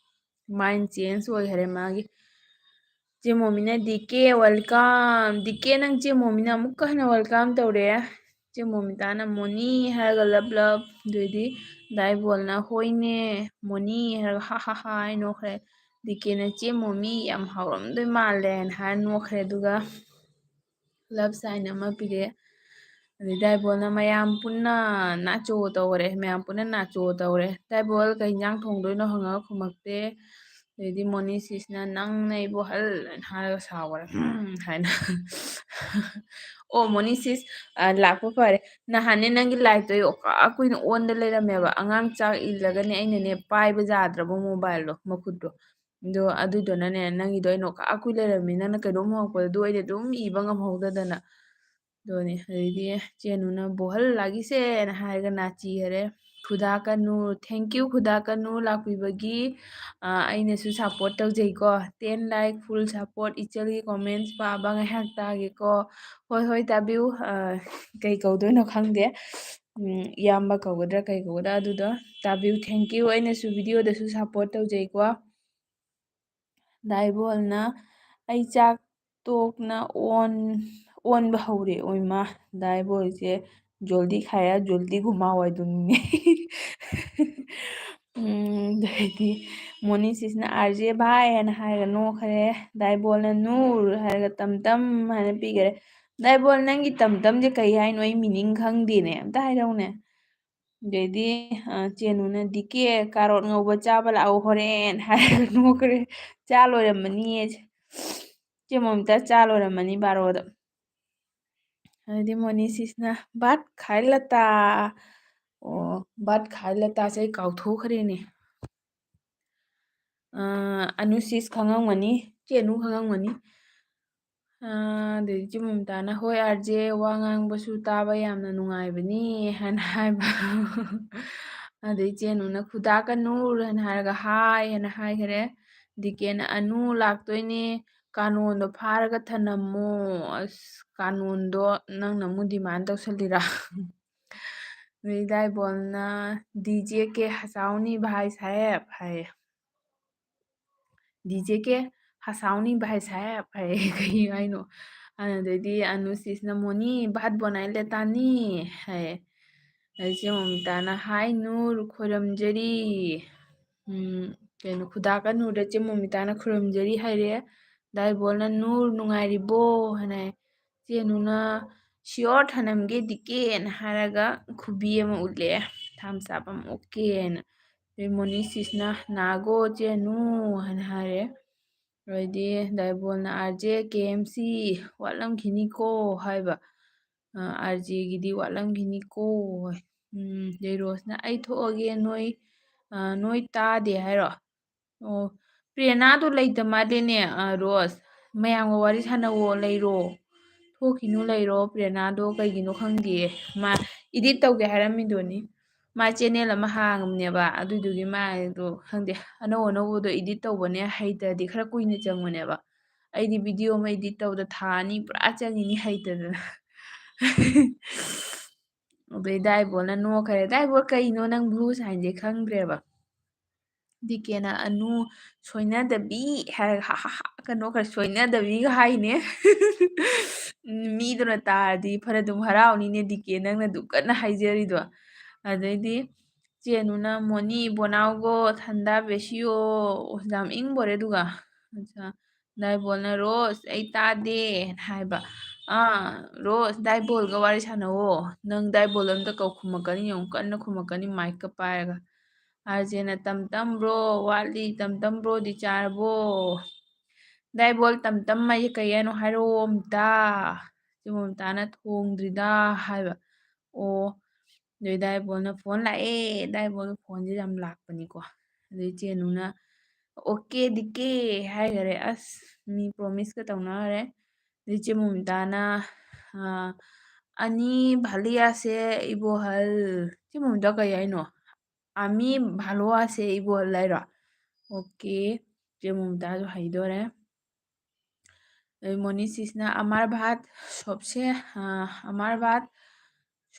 ꯃꯥꯏꯟ ꯆꯦꯟꯖ ꯑꯣꯏꯈꯔꯦ ꯃꯥꯒꯤ ꯆꯦꯃꯣꯃꯤꯅ ꯗꯤꯀꯦ ꯋꯦꯜꯀꯝ ꯗꯤꯀꯦ ꯅꯪ ꯆꯦꯃꯣꯃꯤꯅ ꯑꯃꯨꯛꯀ ꯍꯟꯅ ꯋꯦꯜꯀꯝ ꯇꯧꯔꯦ ꯆꯦꯃꯣꯃꯤꯇꯥꯅ ꯃꯣꯅꯤ ꯍꯥꯏꯔꯒ ꯂꯞ ꯂꯞ ꯑꯗꯨꯏꯗꯤ ꯗꯥꯏꯕꯣꯜꯅ ꯍꯣꯏꯅꯦ ꯃꯣꯅꯤ ꯍꯥꯏꯔꯒ ꯍꯥ ꯍꯥ ꯍꯥ ꯍꯥꯏ ꯅꯣꯛꯈ꯭ꯔꯦ ꯗꯤꯀꯦꯅ ꯆꯦꯃꯣꯃꯤ ꯌꯥꯝ ꯍꯥꯎꯔꯝꯗꯣꯏ ꯃꯥꯜꯂꯦꯅ ꯍꯥꯏꯔ ꯅꯣꯛꯈ꯭ꯔꯦ ꯑꯗꯨꯒ ꯂꯞ ꯁꯥꯏꯟ ꯑꯃ ꯄꯤꯔꯛꯑꯦ ꯑꯗꯩ ꯗꯥꯏꯕꯣꯜꯅ ꯃꯌꯥꯝ ꯄꯨꯟꯅ ꯅꯥꯆꯣ ꯇꯧꯔꯦ ꯃꯌꯥꯝ ꯄꯨꯟꯅ ꯅꯥꯆꯣ ꯇꯧꯔꯦ ꯗꯥꯏꯕꯣꯜ ꯀꯩ ꯌꯦꯟꯖꯥꯡ ꯊꯣꯡꯗꯣꯏꯅꯣ ꯍꯪꯉꯒ ꯈꯨꯝꯃꯛꯇꯦ ꯑꯗꯩꯗꯤ ꯃꯣꯅꯤꯁꯤꯁꯅ ꯅꯪꯅ ꯑꯩꯕꯨ ꯍꯜ ꯍꯥꯏꯔꯒ ꯁꯥꯎꯈꯔꯦ ꯍꯥꯏꯅ ꯑꯣ ꯃꯣꯅꯤꯁꯤꯁ ꯂꯥꯛꯄ ꯐꯔꯦ ꯅꯍꯥꯟꯅꯦ ꯅꯪꯒꯤ ꯂꯥꯏꯐꯇꯣ ꯑꯣꯀꯥ ꯀꯨꯏꯅ ꯑꯣꯟꯗ ꯂꯩꯔꯝꯃꯦꯕ ꯑꯉꯥꯡ ꯆꯥꯛ ꯏꯜꯂꯒꯅꯦ ꯑꯩꯅꯅꯦ ꯄꯥꯏꯕ ꯌꯥꯗ꯭ꯔꯕ ꯃꯣꯕꯥꯏꯜꯗꯣ ꯃꯈꯨꯠꯇꯣ ꯑꯗꯣ ꯑꯗꯨꯗꯨꯅꯅꯦ ꯅꯪꯒꯤꯗꯣ ꯑꯩꯅ ꯑꯣꯀꯥ ꯀꯨꯏ ꯂꯩꯔꯝꯃꯤ ꯅꯪꯅ ꯀꯩꯅꯣꯝ ꯍꯪꯉꯛꯄꯗꯣ ꯑꯩꯅ ꯑꯗꯨꯝ ꯏꯕ ꯉꯝꯍꯧꯗꯗꯅ ꯑꯗꯨꯅꯤ ꯑꯗꯩꯗꯤ ꯆꯦꯅꯨꯅ ꯕꯣꯍꯜ ꯂꯥꯒꯤꯁꯦꯅ ꯍꯥꯏꯔꯒ ꯅꯥꯆꯤꯈꯔꯦ ꯈꯨꯗꯥꯀꯅꯨ ꯊꯦꯡꯀ꯭ꯌꯨ ꯈꯨꯗꯥꯀꯅꯨ ꯂꯥꯛꯄꯤꯕꯒꯤ ꯑꯩꯅꯁꯨ ꯁꯞꯄꯣꯔꯠ ꯇꯧꯖꯩꯀꯣ 10 ꯂꯥꯏꯛ ꯐꯨꯜ ꯁꯞꯄꯣꯔꯠ ꯏꯆꯜꯒꯤ ꯀꯣꯃꯦꯟꯁ ꯄꯥꯕ ꯉꯥꯏꯍꯥꯛ ꯇꯥꯒꯦꯀꯣ ꯍꯣꯏ ꯍꯣꯏ ꯇꯥꯕꯤꯌꯨ ꯀꯩ ꯀꯧꯗꯣꯏꯅꯣ ꯈꯪꯗꯦ ꯏꯌꯥꯝꯕ ꯀꯧꯒꯗ꯭ꯔꯥ ꯀꯩ ꯀꯧꯒꯗ꯭ꯔꯥ ꯑꯗꯨꯗꯣ ꯇꯥꯕꯤꯌꯨ ꯊꯦꯡꯀ꯭ꯌꯨ ꯑꯩꯅꯁꯨ ꯚꯤꯗꯤꯑꯣꯗꯁꯨ ꯁꯞꯄꯣꯔꯠ ꯇꯧꯖꯩꯀꯣ ꯗꯥꯏꯕꯣꯜꯅ ꯑꯩ ꯆꯥꯛ ꯇꯣꯛꯅ ꯑꯣꯟꯕ ꯍꯧꯔꯦ ꯑꯣꯏꯃꯥ ꯗꯥꯏꯕꯣꯜꯁꯦ ꯖꯣꯜꯗꯤ ꯈꯥꯌꯥ ꯖꯣꯜꯗꯤ ꯘꯨꯃꯥꯎ ꯍꯥꯏꯗꯨꯅꯤꯅꯦ ꯑꯗꯩꯗꯤ ꯃꯣꯅꯤꯁꯤꯁꯅ ꯑꯥꯔꯖꯦ ꯚꯥꯏ ꯍꯥꯏꯅ ꯍꯥꯏꯔꯒ ꯅꯣꯛꯈꯔꯦ ꯗꯥꯏꯕꯣꯜꯅ ꯅꯨꯔ ꯍꯥꯏꯔꯒ ꯇꯝ ꯇꯝ ꯍꯥꯏꯅ ꯄꯤꯈꯔꯦ ꯗꯥꯏꯕꯣꯜ ꯅꯪꯒꯤ ꯇꯝ ꯇꯝꯁꯦ ꯀꯩ ꯍꯥꯏꯅꯣ ꯑꯩ ꯃꯤꯅꯤꯡ ꯈꯪꯗꯦꯅꯦ ꯑꯝꯇ ꯍꯥꯏꯔꯛꯎꯅꯦ ꯑꯗꯩꯗꯤ ꯆꯦꯅꯨꯅ ꯗꯤꯀꯦ ꯀꯥꯔꯣꯠ ꯉꯧꯕ ꯆꯥꯕ ꯂꯥꯛꯑꯣ ꯍꯣꯔꯦꯟ ꯍꯥꯏꯔꯒ ꯅꯣꯛꯈ꯭ꯔꯦ ꯆꯥ ꯂꯣꯏꯔꯝꯃꯅꯤꯌꯦ ꯆꯦꯃꯣꯃꯤꯇ ꯆꯥ ꯂꯣꯏꯔꯝꯃꯅꯤ ꯕꯥꯔꯣꯗ ꯑꯗꯩꯗꯤ ꯃꯣꯅꯤꯁꯤꯁꯅ ꯚꯥꯠ ꯈꯥꯏ ꯂꯇꯥ ꯑꯣ ꯚꯥꯠ ꯈꯥꯏ ꯂꯇꯥꯁꯦ ꯑꯩ ꯀꯥꯎꯊꯣꯛꯈ꯭ꯔꯦꯅꯦ ꯑꯅꯨꯁꯤꯁ ꯈꯪꯉꯝꯒꯅꯤ ꯆꯦꯅꯨ ꯈꯪꯉꯝꯒꯅꯤ ꯑꯗꯩꯗꯤ ꯆꯦꯃꯣꯃꯤꯇꯥꯅ ꯍꯣꯏ ꯑꯥꯔꯖꯦ ꯋꯥ ꯉꯥꯡꯕꯁꯨ ꯇꯥꯕ ꯌꯥꯝꯅ ꯅꯨꯡꯉꯥꯏꯕꯅꯤ ꯍꯥꯏꯅ ꯍꯥꯏꯕ ꯑꯗꯩ ꯆꯦꯅꯨꯅ ꯈꯨꯗꯥꯛꯀ ꯅꯨꯔ ꯍꯥꯏꯅ ꯍꯥꯏꯔꯒ ꯍꯥꯏ ꯍꯥꯏꯅ ꯍꯥꯏꯈꯔꯦ ꯗꯤꯀꯦꯅ ꯑꯅꯨ ꯂꯥꯛꯇꯣꯏꯅꯦ ꯀꯥꯅꯣꯟꯗꯣ ꯐꯥꯔꯒ ꯊꯅꯝꯃꯣ ꯑꯁ ꯀꯥꯅꯣꯟꯗꯣ ꯅꯪꯅ ꯑꯃꯨꯛ ꯗꯤꯃꯥꯟ ꯇꯧꯁꯜꯂꯤꯔꯥ ꯑꯗꯩ ꯗꯥꯏꯕꯣꯜꯅ ꯗꯤꯖꯦ ꯀꯦ ꯍꯁꯥꯎꯅꯤ ꯚꯥꯏ ꯁꯥꯍꯦꯕ ꯍꯥꯏꯌꯦ ꯗꯤꯖꯦ ꯀꯦ ꯍꯁꯥꯎꯅꯤ ꯚꯥꯏ ꯁꯥꯍꯦꯕ ꯍꯥꯏꯌꯦ ꯀꯩ ꯍꯥꯏꯅꯣ ꯑꯗꯩꯗꯤ ꯑꯅꯨꯁꯤꯁꯅ ꯃꯣꯅꯤ ꯚꯥꯠ ꯕꯣꯅꯥꯏ ꯂꯦꯇꯥꯅꯤ ꯍꯥꯏꯌꯦ ꯑꯗꯩ ꯆꯦꯃꯣꯃꯤꯇꯥꯅ ꯍꯥꯏ ꯅꯨꯔ ꯈꯣꯏꯔꯝꯖꯔꯤ ꯀꯩꯅꯣ ꯈꯨꯗꯥꯛꯀ ꯅꯨꯔꯗ ꯆꯦꯃꯣꯃꯤꯇꯥꯅ ꯈꯨꯔꯨꯝꯖꯔꯤ ꯍꯥꯏꯔꯦ ꯗꯥꯏꯕꯣꯜꯅ ꯅꯨꯔ ꯅꯨꯡꯉꯥꯏꯔꯤꯕꯣ ꯍꯥꯏꯅ ꯆꯦꯅꯨꯅ ꯁꯤꯌꯣꯔ ꯊꯅꯝꯒꯦ ꯗꯤꯀꯦꯅ ꯍꯥꯏꯔꯒ ꯈꯨꯕꯤ ꯑꯃ ꯎꯠꯂꯛꯑꯦ ꯊꯝꯁ ꯑꯞ ꯑꯃ ꯑꯣꯀꯦꯅ ꯑꯗꯩ ꯃꯣꯅꯤꯁꯤꯁꯅ ꯅꯥꯒꯣ ꯆꯦꯅꯨ ꯍꯥꯏꯅ ꯍꯥꯏꯔꯦ ꯑꯗꯩꯗꯤ ꯗꯥꯏꯕꯣꯜꯅ ꯑꯥꯔꯖꯦ ꯀꯦ ꯑꯦꯝ ꯁꯤ ꯋꯥꯠꯂꯝꯈꯤꯅꯤꯀꯣ ꯍꯥꯏꯕ ꯑꯥꯔꯖꯦꯒꯤꯗꯤ ꯋꯥꯠꯂꯝꯈꯤꯅꯤꯀꯣ ꯖꯩꯔꯣꯁꯅ ꯑꯩ ꯊꯣꯛꯑꯒꯦ ꯅꯣꯏ ꯇꯥꯗꯦ ꯍꯥꯏꯔꯣ ꯑꯣ ꯄ꯭ꯔꯦꯔꯅꯥꯗꯣ ꯂꯩꯇ ꯃꯥꯜꯂꯦꯅꯦ ꯔꯣꯁ ꯃꯌꯥꯝꯒ ꯋꯥꯔꯤ ꯁꯥꯟꯅꯋꯣ ꯂꯩꯔꯣ ꯊꯣꯛꯈꯤꯅꯨ ꯂꯩꯔꯣ ꯄ꯭ꯔꯦꯔꯅꯥꯗꯣ ꯀꯩꯒꯤꯅꯣ ꯈꯪꯗꯦ ꯃꯥ ꯏꯗꯤꯠ ꯇꯧꯒꯦ ꯍꯥꯏꯔꯝꯃꯤꯗꯨꯅꯤ ꯃꯥ ꯆꯦꯅꯦꯜ ꯑꯃ ꯍꯥꯡꯉꯝꯅꯦꯕ ꯑꯗꯨꯏꯗꯨꯒꯤ ꯃꯥꯏꯗꯣ ꯈꯪꯗꯦ ꯑꯅꯧ ꯑꯅꯧꯕꯗꯣ ꯏꯗꯤꯠ ꯇꯧꯕꯅꯦ ꯍꯩꯇ꯭ꯔꯗꯤ ꯈꯔ ꯀꯨꯏꯅ ꯆꯪꯕꯅꯦꯕ ꯑꯩꯗꯤ ꯚꯤꯗꯤꯑꯣ ꯑꯃ ꯏꯗꯤꯠ ꯇꯧꯕꯗ ꯊꯥ 2 ꯄꯨꯔꯥ ꯆꯪꯉꯤꯅꯤ ꯍꯩꯇꯗꯅ ꯑꯗꯩ ꯗꯥꯏꯕꯣꯜꯅ ꯅꯣꯛꯈ꯭ꯔꯦ ꯗꯥꯏꯕꯣꯜ ꯀꯩꯅꯣ ꯅꯪ ꯕ꯭ꯂꯨ ꯁꯥꯏꯟꯁꯦ ꯈꯪꯗ꯭ꯔꯦꯕ ꯗꯤꯀꯦꯅ ꯑꯅꯨ ꯁꯣꯏꯅꯗꯕꯤ ꯍꯥꯏꯔꯒ ꯍꯥ ꯍꯥ ꯍꯥ ꯀꯩꯅꯣ ꯈꯔ ꯁꯣꯏꯅꯗꯕꯤꯒ ꯍꯥꯏꯅꯦ ꯃꯤꯗꯨꯅ ꯇꯥꯔꯗꯤ ꯐꯅ ꯑꯗꯨꯝ ꯍꯔꯥꯎꯅꯤꯅꯦ ꯗꯤꯀꯦ ꯅꯪꯅ ꯑꯗꯨꯝ ꯀꯟꯅ ꯍꯥꯏꯖꯔꯤꯗꯣ ꯑꯗꯩꯗꯤ ꯆꯦꯅꯨꯅ ꯃꯣꯅꯤ ꯕꯣꯅꯥꯎꯒꯣ ꯊꯟꯗꯥ ꯕꯦꯁꯤꯌꯣ ꯌꯥꯝ ꯏꯪꯕꯣꯔꯦ ꯑꯗꯨꯒ ꯗꯥꯏꯕꯣꯜꯅ ꯔꯣꯁ ꯑꯩ ꯇꯥꯗꯦꯅ ꯍꯥꯏꯕ ꯔꯣꯁ ꯗꯥꯏꯕꯣꯜꯒ ꯋꯥꯔꯤ ꯁꯥꯟꯅꯋꯣ ꯅꯪ ꯗꯥꯏꯕꯣꯜ ꯑꯝꯇ ꯀꯧ ꯈꯨꯝꯃꯛꯀꯅꯤ ꯌꯦꯡꯉꯨ ꯀꯟꯅ ꯈꯨꯝꯃꯛꯀꯅꯤ ꯃꯥꯏꯛꯀ ꯄꯥꯏꯔꯒ ꯑꯥꯔꯖꯦꯅ ꯇꯝꯇꯝ ꯕ꯭ꯔꯣ ꯋꯥꯠꯂꯤ ꯇꯝꯇꯝ ꯕ꯭ꯔꯣꯗꯤ ꯆꯥꯔꯕꯣ ꯗꯥꯏꯕꯣꯜ ꯇꯝꯇꯝ ꯍꯥꯏꯁꯦ ꯀꯩ ꯍꯥꯏꯅꯣ ꯍꯥꯏꯔꯛꯑꯣ ꯑꯝꯇ ꯆꯦꯃꯣꯝꯇꯥꯅ ꯊꯣꯡꯗ꯭ꯔꯤꯗ ꯍꯥꯏꯕ ꯑꯣ ꯑꯗꯩ ꯗꯥꯏꯕꯣꯜꯅ ꯐꯣꯟ ꯂꯥꯛꯑꯦ ꯗꯥꯏꯕꯣꯜꯒ ꯐꯣꯟꯁꯦ ꯌꯥꯝ ꯂꯥꯛꯄꯅꯤꯀꯣ ꯑꯗꯩ ꯆꯦꯅꯨꯅ ꯑꯣꯀꯦ ꯗꯤꯀꯦ ꯍꯥꯏꯈꯔꯦ ꯑꯁ ꯃꯤ ꯄ꯭ꯔꯣꯃꯤꯁꯀ ꯇꯧꯅꯈꯔꯦ ꯑꯗꯩ ꯆꯦ ꯃꯣꯃꯤꯇꯥꯅ ꯑꯅꯤ ꯚꯥꯂꯤꯌꯥꯁꯦ ꯏꯕꯣꯍꯜ ꯆꯦ ꯃꯣꯃꯤꯇꯥ ꯀꯩ ꯍꯥꯏꯅꯣ ꯑꯃꯤ ꯚꯥꯂꯨꯋꯥꯁꯦ ꯏꯕꯣꯍꯜ ꯍꯥꯏꯔꯣ ꯑꯣꯀꯦ ꯆꯦ ꯃꯣꯃꯤꯇꯥꯁꯨ ꯍꯩꯗꯣꯔꯦ मोनिसिसना अमार भात सबसे अमार भात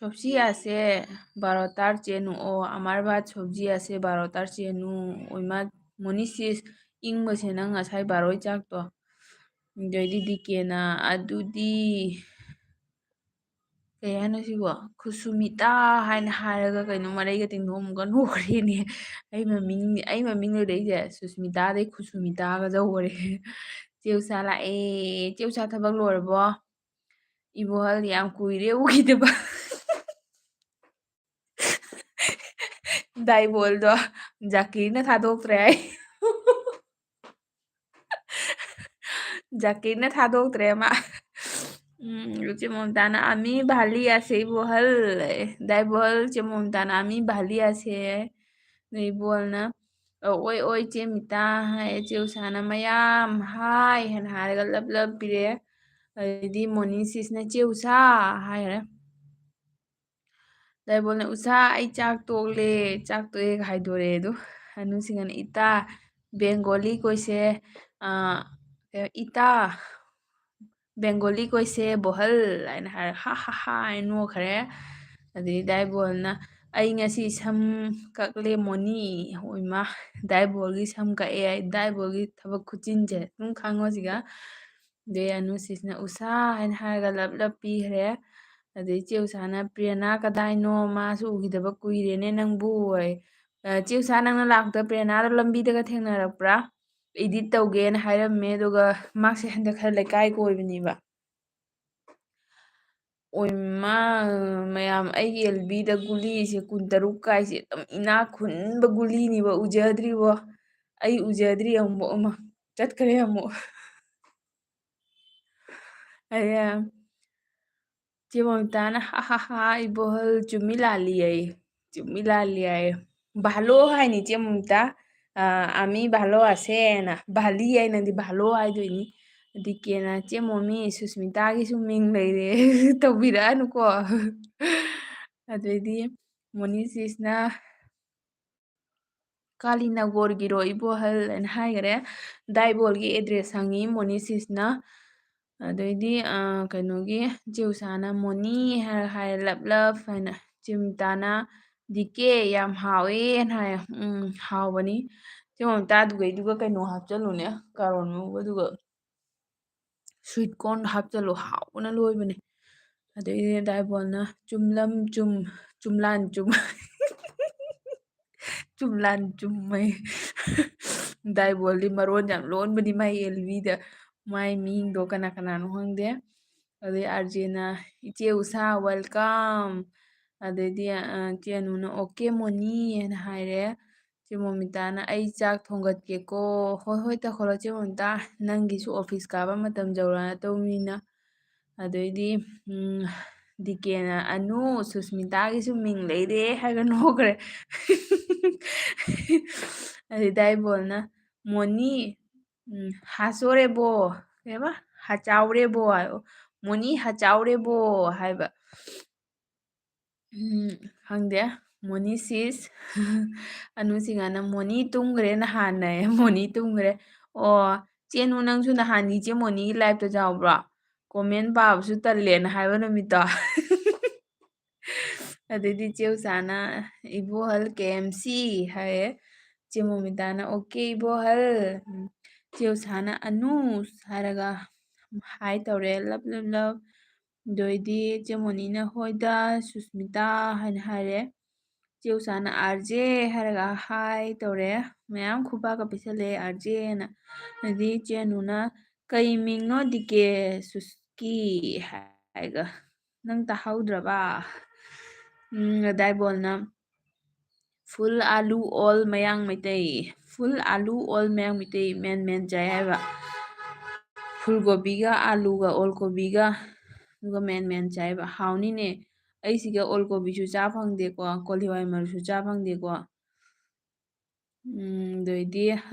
सब्जी आसे 12 चेनु ओ अमार भात सब्जी आसे 12 चेनु ओइमा मोनिसिस इंबसे नंग ngасꯥꯏ 12 ꯆꯥꯛꯇꯣ ꯑꯗꯩꯗꯤ ꯗꯤꯀꯦꯅ ꯑꯗꯨꯗꯤ ꯀꯩ ꯍꯥꯏꯅꯣ ꯁꯤꯕꯣ ꯈꯨꯁꯨꯃꯤꯇꯥ ꯍꯥꯏꯅ ꯍꯥꯏꯔꯒ ꯀꯩꯅꯣ ꯃꯔꯩꯒ ꯇꯤꯡꯊꯣꯛꯑꯝꯒ ꯅꯣꯛꯈ꯭ꯔꯦꯅꯦ ꯑꯩ ꯃꯃꯤꯡ ꯂꯩꯔꯛꯏꯁꯦ ꯁꯨꯁꯃꯤꯇꯥꯗꯩ ꯈꯨꯁꯨꯃꯤꯇꯥꯒ ꯇꯧꯈꯔꯦ ꯆꯦꯎꯆꯥ ꯂꯥꯛꯑꯦ ꯆꯦꯎꯆꯥ ꯊꯕꯛ ꯂꯣꯏꯔꯕꯣ इबोहल याम कुइरे उखिदबा दाइबोल दो जाकीरने थादोक्तरे हाय जाकीरने थादोक्तरे मा चेमोमताना आमी भाली आसे इबोहल दाइबोल चेमोमताना आमी भाली आसे इबोहलना ओइ ओइ चेमिता हाय चेउसाना मयाम हाय हन हारगा लब लब पिरे ꯑꯗꯩꯗꯤ ꯃꯣꯅꯤꯁꯤꯁꯅ ꯆꯦ ꯎꯁꯥ ꯍꯥꯏꯈꯔꯦ ꯗꯥꯏꯕꯣꯜꯅ ꯎꯁꯥ ꯑꯩ ꯆꯥꯛ ꯇꯣꯛꯂꯦ ꯆꯥꯛ ꯇꯣꯛꯑꯦꯒ ꯍꯥꯏꯗꯣꯔꯦ ꯑꯗꯣ ꯑꯅꯨꯁꯤꯡꯅ ꯏꯇꯥ ꯕꯦꯡꯒꯣꯂꯤ ꯀꯣꯏꯁꯦ ꯏꯇꯥ ꯕꯦꯡꯒꯣꯂꯤ ꯀꯣꯏꯁꯦ ꯕꯣꯍꯜ ꯍꯥꯏꯅ ꯍꯥꯏꯔ ꯍꯥ ꯍꯥ ꯍꯥ ꯍꯥꯏꯅ ꯅꯣꯛꯈ꯭ꯔꯦ ꯑꯗꯩ ꯗꯥꯏꯕꯣꯜꯅ ꯑꯩ ꯉꯁꯤ ꯁꯝ ꯀꯛꯂꯦ ꯃꯣꯅꯤ ꯍꯣꯏꯃꯥ ꯗꯥꯏꯕꯣꯜꯒꯤ ꯁꯝ ꯀꯛꯑꯦ ꯑꯩ ꯗꯥꯏꯕꯣꯜꯒꯤ ꯊꯕꯛ ꯈꯨꯆꯤꯟꯁꯦ ꯑꯗꯨꯝ ꯈꯪꯉꯣ ꯁꯤꯒ ꯑꯗꯩ ꯑꯅꯨꯁꯤꯁꯅ ꯎꯁꯥ ꯍꯥꯏꯅ ꯍꯥꯏꯔꯒ ꯂꯞ ꯂꯞ ꯄꯤꯈ꯭ꯔꯦ ꯑꯗꯩ ꯆꯦ ꯎꯁꯥꯅ ꯄ꯭ꯔꯦꯔꯅꯥ ꯀꯗꯥꯏꯅꯣ ꯃꯥꯁꯨ ꯎꯈꯤꯗꯕ ꯀꯨꯏꯔꯦꯅꯦ ꯅꯪꯕꯨ ꯑꯣꯏ ꯆꯦ ꯎꯁꯥ ꯅꯪꯅ ꯂꯥꯛꯄꯗ ꯄ꯭ꯔꯦꯔꯅꯥꯗꯣ ꯂꯝꯕꯤꯗꯒ ꯊꯦꯡꯅꯔꯛꯄ꯭ꯔꯥ ꯏꯗꯤꯠ ꯇꯧꯒꯦꯅ ꯍꯥꯏꯔꯝꯃꯦ ꯑꯗꯨꯒ ꯃꯥꯁꯦ ꯍꯟꯗꯛ ꯈꯔ ꯂꯩꯀꯥꯏ ꯀꯣꯏꯕꯅꯦꯕ ꯑꯣꯏꯃꯥ ꯃꯌꯥꯝ ꯑꯩꯒꯤ ꯑꯦꯜꯕꯤꯗ ꯒꯨꯂꯤꯁꯦ 13 ꯀꯥꯏꯁꯦ ꯑꯗꯨꯝ ꯏꯅꯥꯛ ꯈꯨꯟꯕ ꯒꯨꯂꯤꯅꯤꯕ ꯎꯖꯗ꯭ꯔꯤꯕꯣ ꯑꯩ ꯎꯖꯗ꯭ꯔꯤ ꯑꯃꯨꯛ ꯑꯃ ꯆꯠꯈ꯭ꯔꯦ ꯑꯃꯨꯛ ꯑꯩ ꯆꯦ ꯃꯣꯃꯤꯇꯥꯅ ꯍꯥ ꯍꯥ ꯍꯥ इबोहल चुम्मी लाली है चुम्मी लाली है भालो हायनि चे मोमिता आमी भालो आसेना भाली हायनꯗꯤ भालो हायदोइनि ꯗꯤꯀꯦꯅ ꯆꯦ ꯃꯣꯃꯤ ꯁꯨꯁꯃꯤꯇꯥꯒꯤꯁꯨ ꯃꯤꯡ ꯂꯩꯔꯦ ꯇꯧꯕꯤꯔꯛꯑꯅꯨꯀꯣ ꯑꯗꯩꯗꯤ ꯃꯣꯅꯤꯁꯤꯁꯅ ꯀꯥꯂꯤꯅꯒꯣꯔꯒꯤꯔꯣ ꯏꯕꯣꯍꯜ ꯍꯥꯏꯅ ꯍꯥꯏꯈꯔꯦ ꯗꯥꯏꯕꯣꯜꯒꯤ ꯑꯦꯗ꯭ꯔꯦꯁ ꯍꯪꯉꯤ ꯃꯣꯅꯤꯁꯤꯁꯅ ꯑꯗꯩꯗꯤ ꯀꯩꯅꯣꯒꯤ ꯆꯦꯎꯁꯥꯅ ꯃꯣꯅꯤ ꯍꯥꯏꯔ ꯍꯥꯏꯔꯦ ꯂꯞ ꯂꯞ ꯍꯥꯏꯅ ꯆꯦꯃꯤꯇꯥꯅ ꯗꯤꯀꯦ ꯌꯥꯝ ꯍꯥꯎꯋꯦꯅ ꯍꯥꯏ ꯍꯥꯎꯕꯅꯤ ꯆꯦ ꯃꯣꯃꯤꯇꯥꯗꯨꯒꯩꯗꯨꯒ ꯀꯩꯅꯣ ꯍꯥꯞꯆꯜꯂꯨꯅꯦ ꯀꯥꯔꯣꯠ ꯉꯧꯕꯗꯨꯒ ꯁ꯭ꯋꯤꯠ ꯀꯣꯔꯟ ꯍꯥꯞꯆꯜꯂꯨ ꯍꯥꯎꯕꯅ ꯂꯣꯏꯕꯅꯦ ꯑꯗꯩꯗꯤ ꯗꯥꯏꯕꯣꯜꯅ ꯆꯨꯝꯂꯝ ꯆꯨꯝ ꯆꯨꯝꯂꯥꯟ ꯆꯨꯝ ꯆꯨꯝꯂꯥꯟ ꯆꯨꯝꯃꯩ ꯗꯥꯏꯕꯣꯜꯗꯤ ꯃꯔꯣꯟ ꯌꯥꯝ ꯂꯣꯟꯕꯅꯤ ꯃꯥꯏ ꯑꯦꯜꯕꯤꯗ ꯃꯥꯏ ꯃꯤꯡꯗꯣ ꯀꯅꯥ ꯀꯅꯥꯅꯣ ꯈꯪꯗꯦ ꯑꯗꯩ ꯑꯥꯔꯖꯦꯅ ꯏꯆꯦ ꯎꯁꯥ ꯋꯦꯜꯀꯝ ꯑꯗꯩꯗꯤ ꯆꯦ ꯑꯅꯨꯅ ꯑꯣꯀꯦ ꯃꯣꯅꯤ ꯍꯥꯏꯅ ꯍꯥꯏꯔꯦ ꯆꯦ ꯃꯣꯃꯤꯇꯥꯅ ꯑꯩ ꯆꯥꯛ ꯊꯣꯡꯒꯠꯀꯦꯀꯣ ꯍꯣꯏ ꯍꯣꯏ ꯇꯧꯈꯠꯂꯣ ꯆꯦ ꯃꯣꯃꯤꯇꯥ ꯅꯪꯒꯤꯁꯨ ꯑꯣꯐꯤꯁ ꯀꯥꯕ ꯃꯇꯝ ꯌꯧꯔꯛꯑꯗꯧꯅꯤꯅ ꯑꯗꯩꯗꯤ ꯗꯤꯀꯦꯅ ꯑꯅꯨ ꯁꯨꯁꯃꯤꯇꯥꯒꯤꯁꯨ ꯃꯤꯡ ꯂꯩꯔꯦ ꯍꯥꯏꯔꯒ ꯅꯣꯛꯈ꯭ꯔꯦ ꯑꯗꯩ ꯗꯥꯏꯕꯣꯜꯅ ꯃꯣꯅꯤ ꯍꯥꯆꯣꯔꯦꯕꯣ ꯀꯩꯕ ꯍꯥꯆꯥꯎꯔꯦꯕꯣ ꯍꯥꯏꯌꯣ ꯃꯣꯅꯤ ꯍꯆꯥꯎꯔꯦꯕꯣ ꯍꯥꯏꯕ ꯈꯪꯗꯦ ꯃꯣꯅꯤ ꯁꯤꯁ ꯑꯅꯨꯁꯤꯡꯉꯥꯅ ꯃꯣꯅꯤ ꯇꯨꯝꯈ꯭ꯔꯦ ꯅꯍꯥꯟꯅ ꯃꯣꯅꯤ ꯇꯨꯝꯈ꯭ꯔꯦ ꯑꯣ ꯆꯦꯅꯨ ꯅꯪꯁꯨ ꯅꯍꯥꯟ ꯏꯆꯦ ꯃꯣꯅꯤꯒꯤ ꯂꯥꯏꯞꯇ ꯌꯥꯎꯕ꯭ꯔꯣ ꯀꯣꯃꯦꯟ ꯄꯥꯕꯁꯨ ꯇꯜꯂꯦꯅ ꯍꯥꯏꯕ ꯅꯨꯃꯤꯠꯇꯣ ꯑꯗꯩꯗꯤ ꯏꯆꯦ ꯎꯆꯥꯅ ꯏꯕꯣꯍꯜ ꯀꯦ ꯑꯦꯝ ꯁꯤ ꯍꯥꯏꯌꯦ ꯏꯆꯦ ꯃꯣꯃꯤꯇꯥꯅ ꯑꯣꯀꯦ ꯏꯕꯣꯍꯜ ꯏꯆꯦ ꯎꯁꯥꯅ ꯑꯅꯨꯁ ꯍꯥꯏꯔꯒ ꯍꯥꯏ ꯇꯧꯔꯦ ꯂꯞ ꯂꯞ ꯂꯞ ꯑꯗꯩꯗꯤ ꯏꯆꯦ ꯃꯣꯅꯤꯅ ꯍꯣꯏꯗ ꯁꯨꯁꯃꯤꯇꯥ ꯍꯥꯏꯅ ꯍꯥꯏꯔꯦ ꯏꯆꯦ ꯎꯁꯥꯅ ꯑꯥꯔꯖꯦ ꯍꯥꯏꯔꯒ ꯍꯥꯏ ꯇꯧꯔꯦ ꯃꯌꯥꯝ ꯈꯨꯄꯥꯛꯒ ꯄꯤꯁꯜꯂꯦ ꯑꯥꯔꯖꯦꯅ ꯑꯗꯩꯗꯤ ꯏꯆꯦ ꯑꯅꯨꯅ ꯀꯩ ꯃꯤꯡꯅꯣ ꯗꯤꯀꯦ ꯁꯨꯁꯀꯤ ꯍꯥꯏꯒ ꯅꯪ ꯇꯥꯍꯧꯗ꯭ꯔꯕ ꯗꯥꯏꯕꯣꯜꯅ ꯐꯨꯜ ꯑꯥꯂꯨ ꯑꯣꯜ ꯃꯌꯥꯡ ꯃꯩꯇꯩ ꯐꯨꯜ ꯑꯥꯂꯨ ꯑꯣꯜ ꯃꯌꯥꯡ ꯃꯩꯇꯩ ꯃꯦꯟ ꯃꯦꯟ ꯆꯥꯏ ꯍꯥꯏꯕ ꯐꯨꯜ ꯀꯣꯕꯤꯒ ꯑꯥꯂꯨꯒ ꯑꯣꯜ ꯀꯣꯕꯤꯒ ꯑꯗꯨꯒ ꯃꯦꯟ ꯃꯦꯟ ꯆꯥꯏꯕ ꯍꯥꯎꯅꯤꯅꯦ ꯑꯩꯁꯤꯒ ꯑꯣꯜ ꯀꯣꯕꯤꯁꯨ ꯆꯥ ꯐꯪꯗꯦꯀꯣ ꯀꯣꯂꯤ ꯍꯋꯥꯏ ꯃꯔꯨꯁꯨ ꯆꯥ ꯐꯪꯗꯦꯀꯣ ꯑꯗꯩꯗꯤ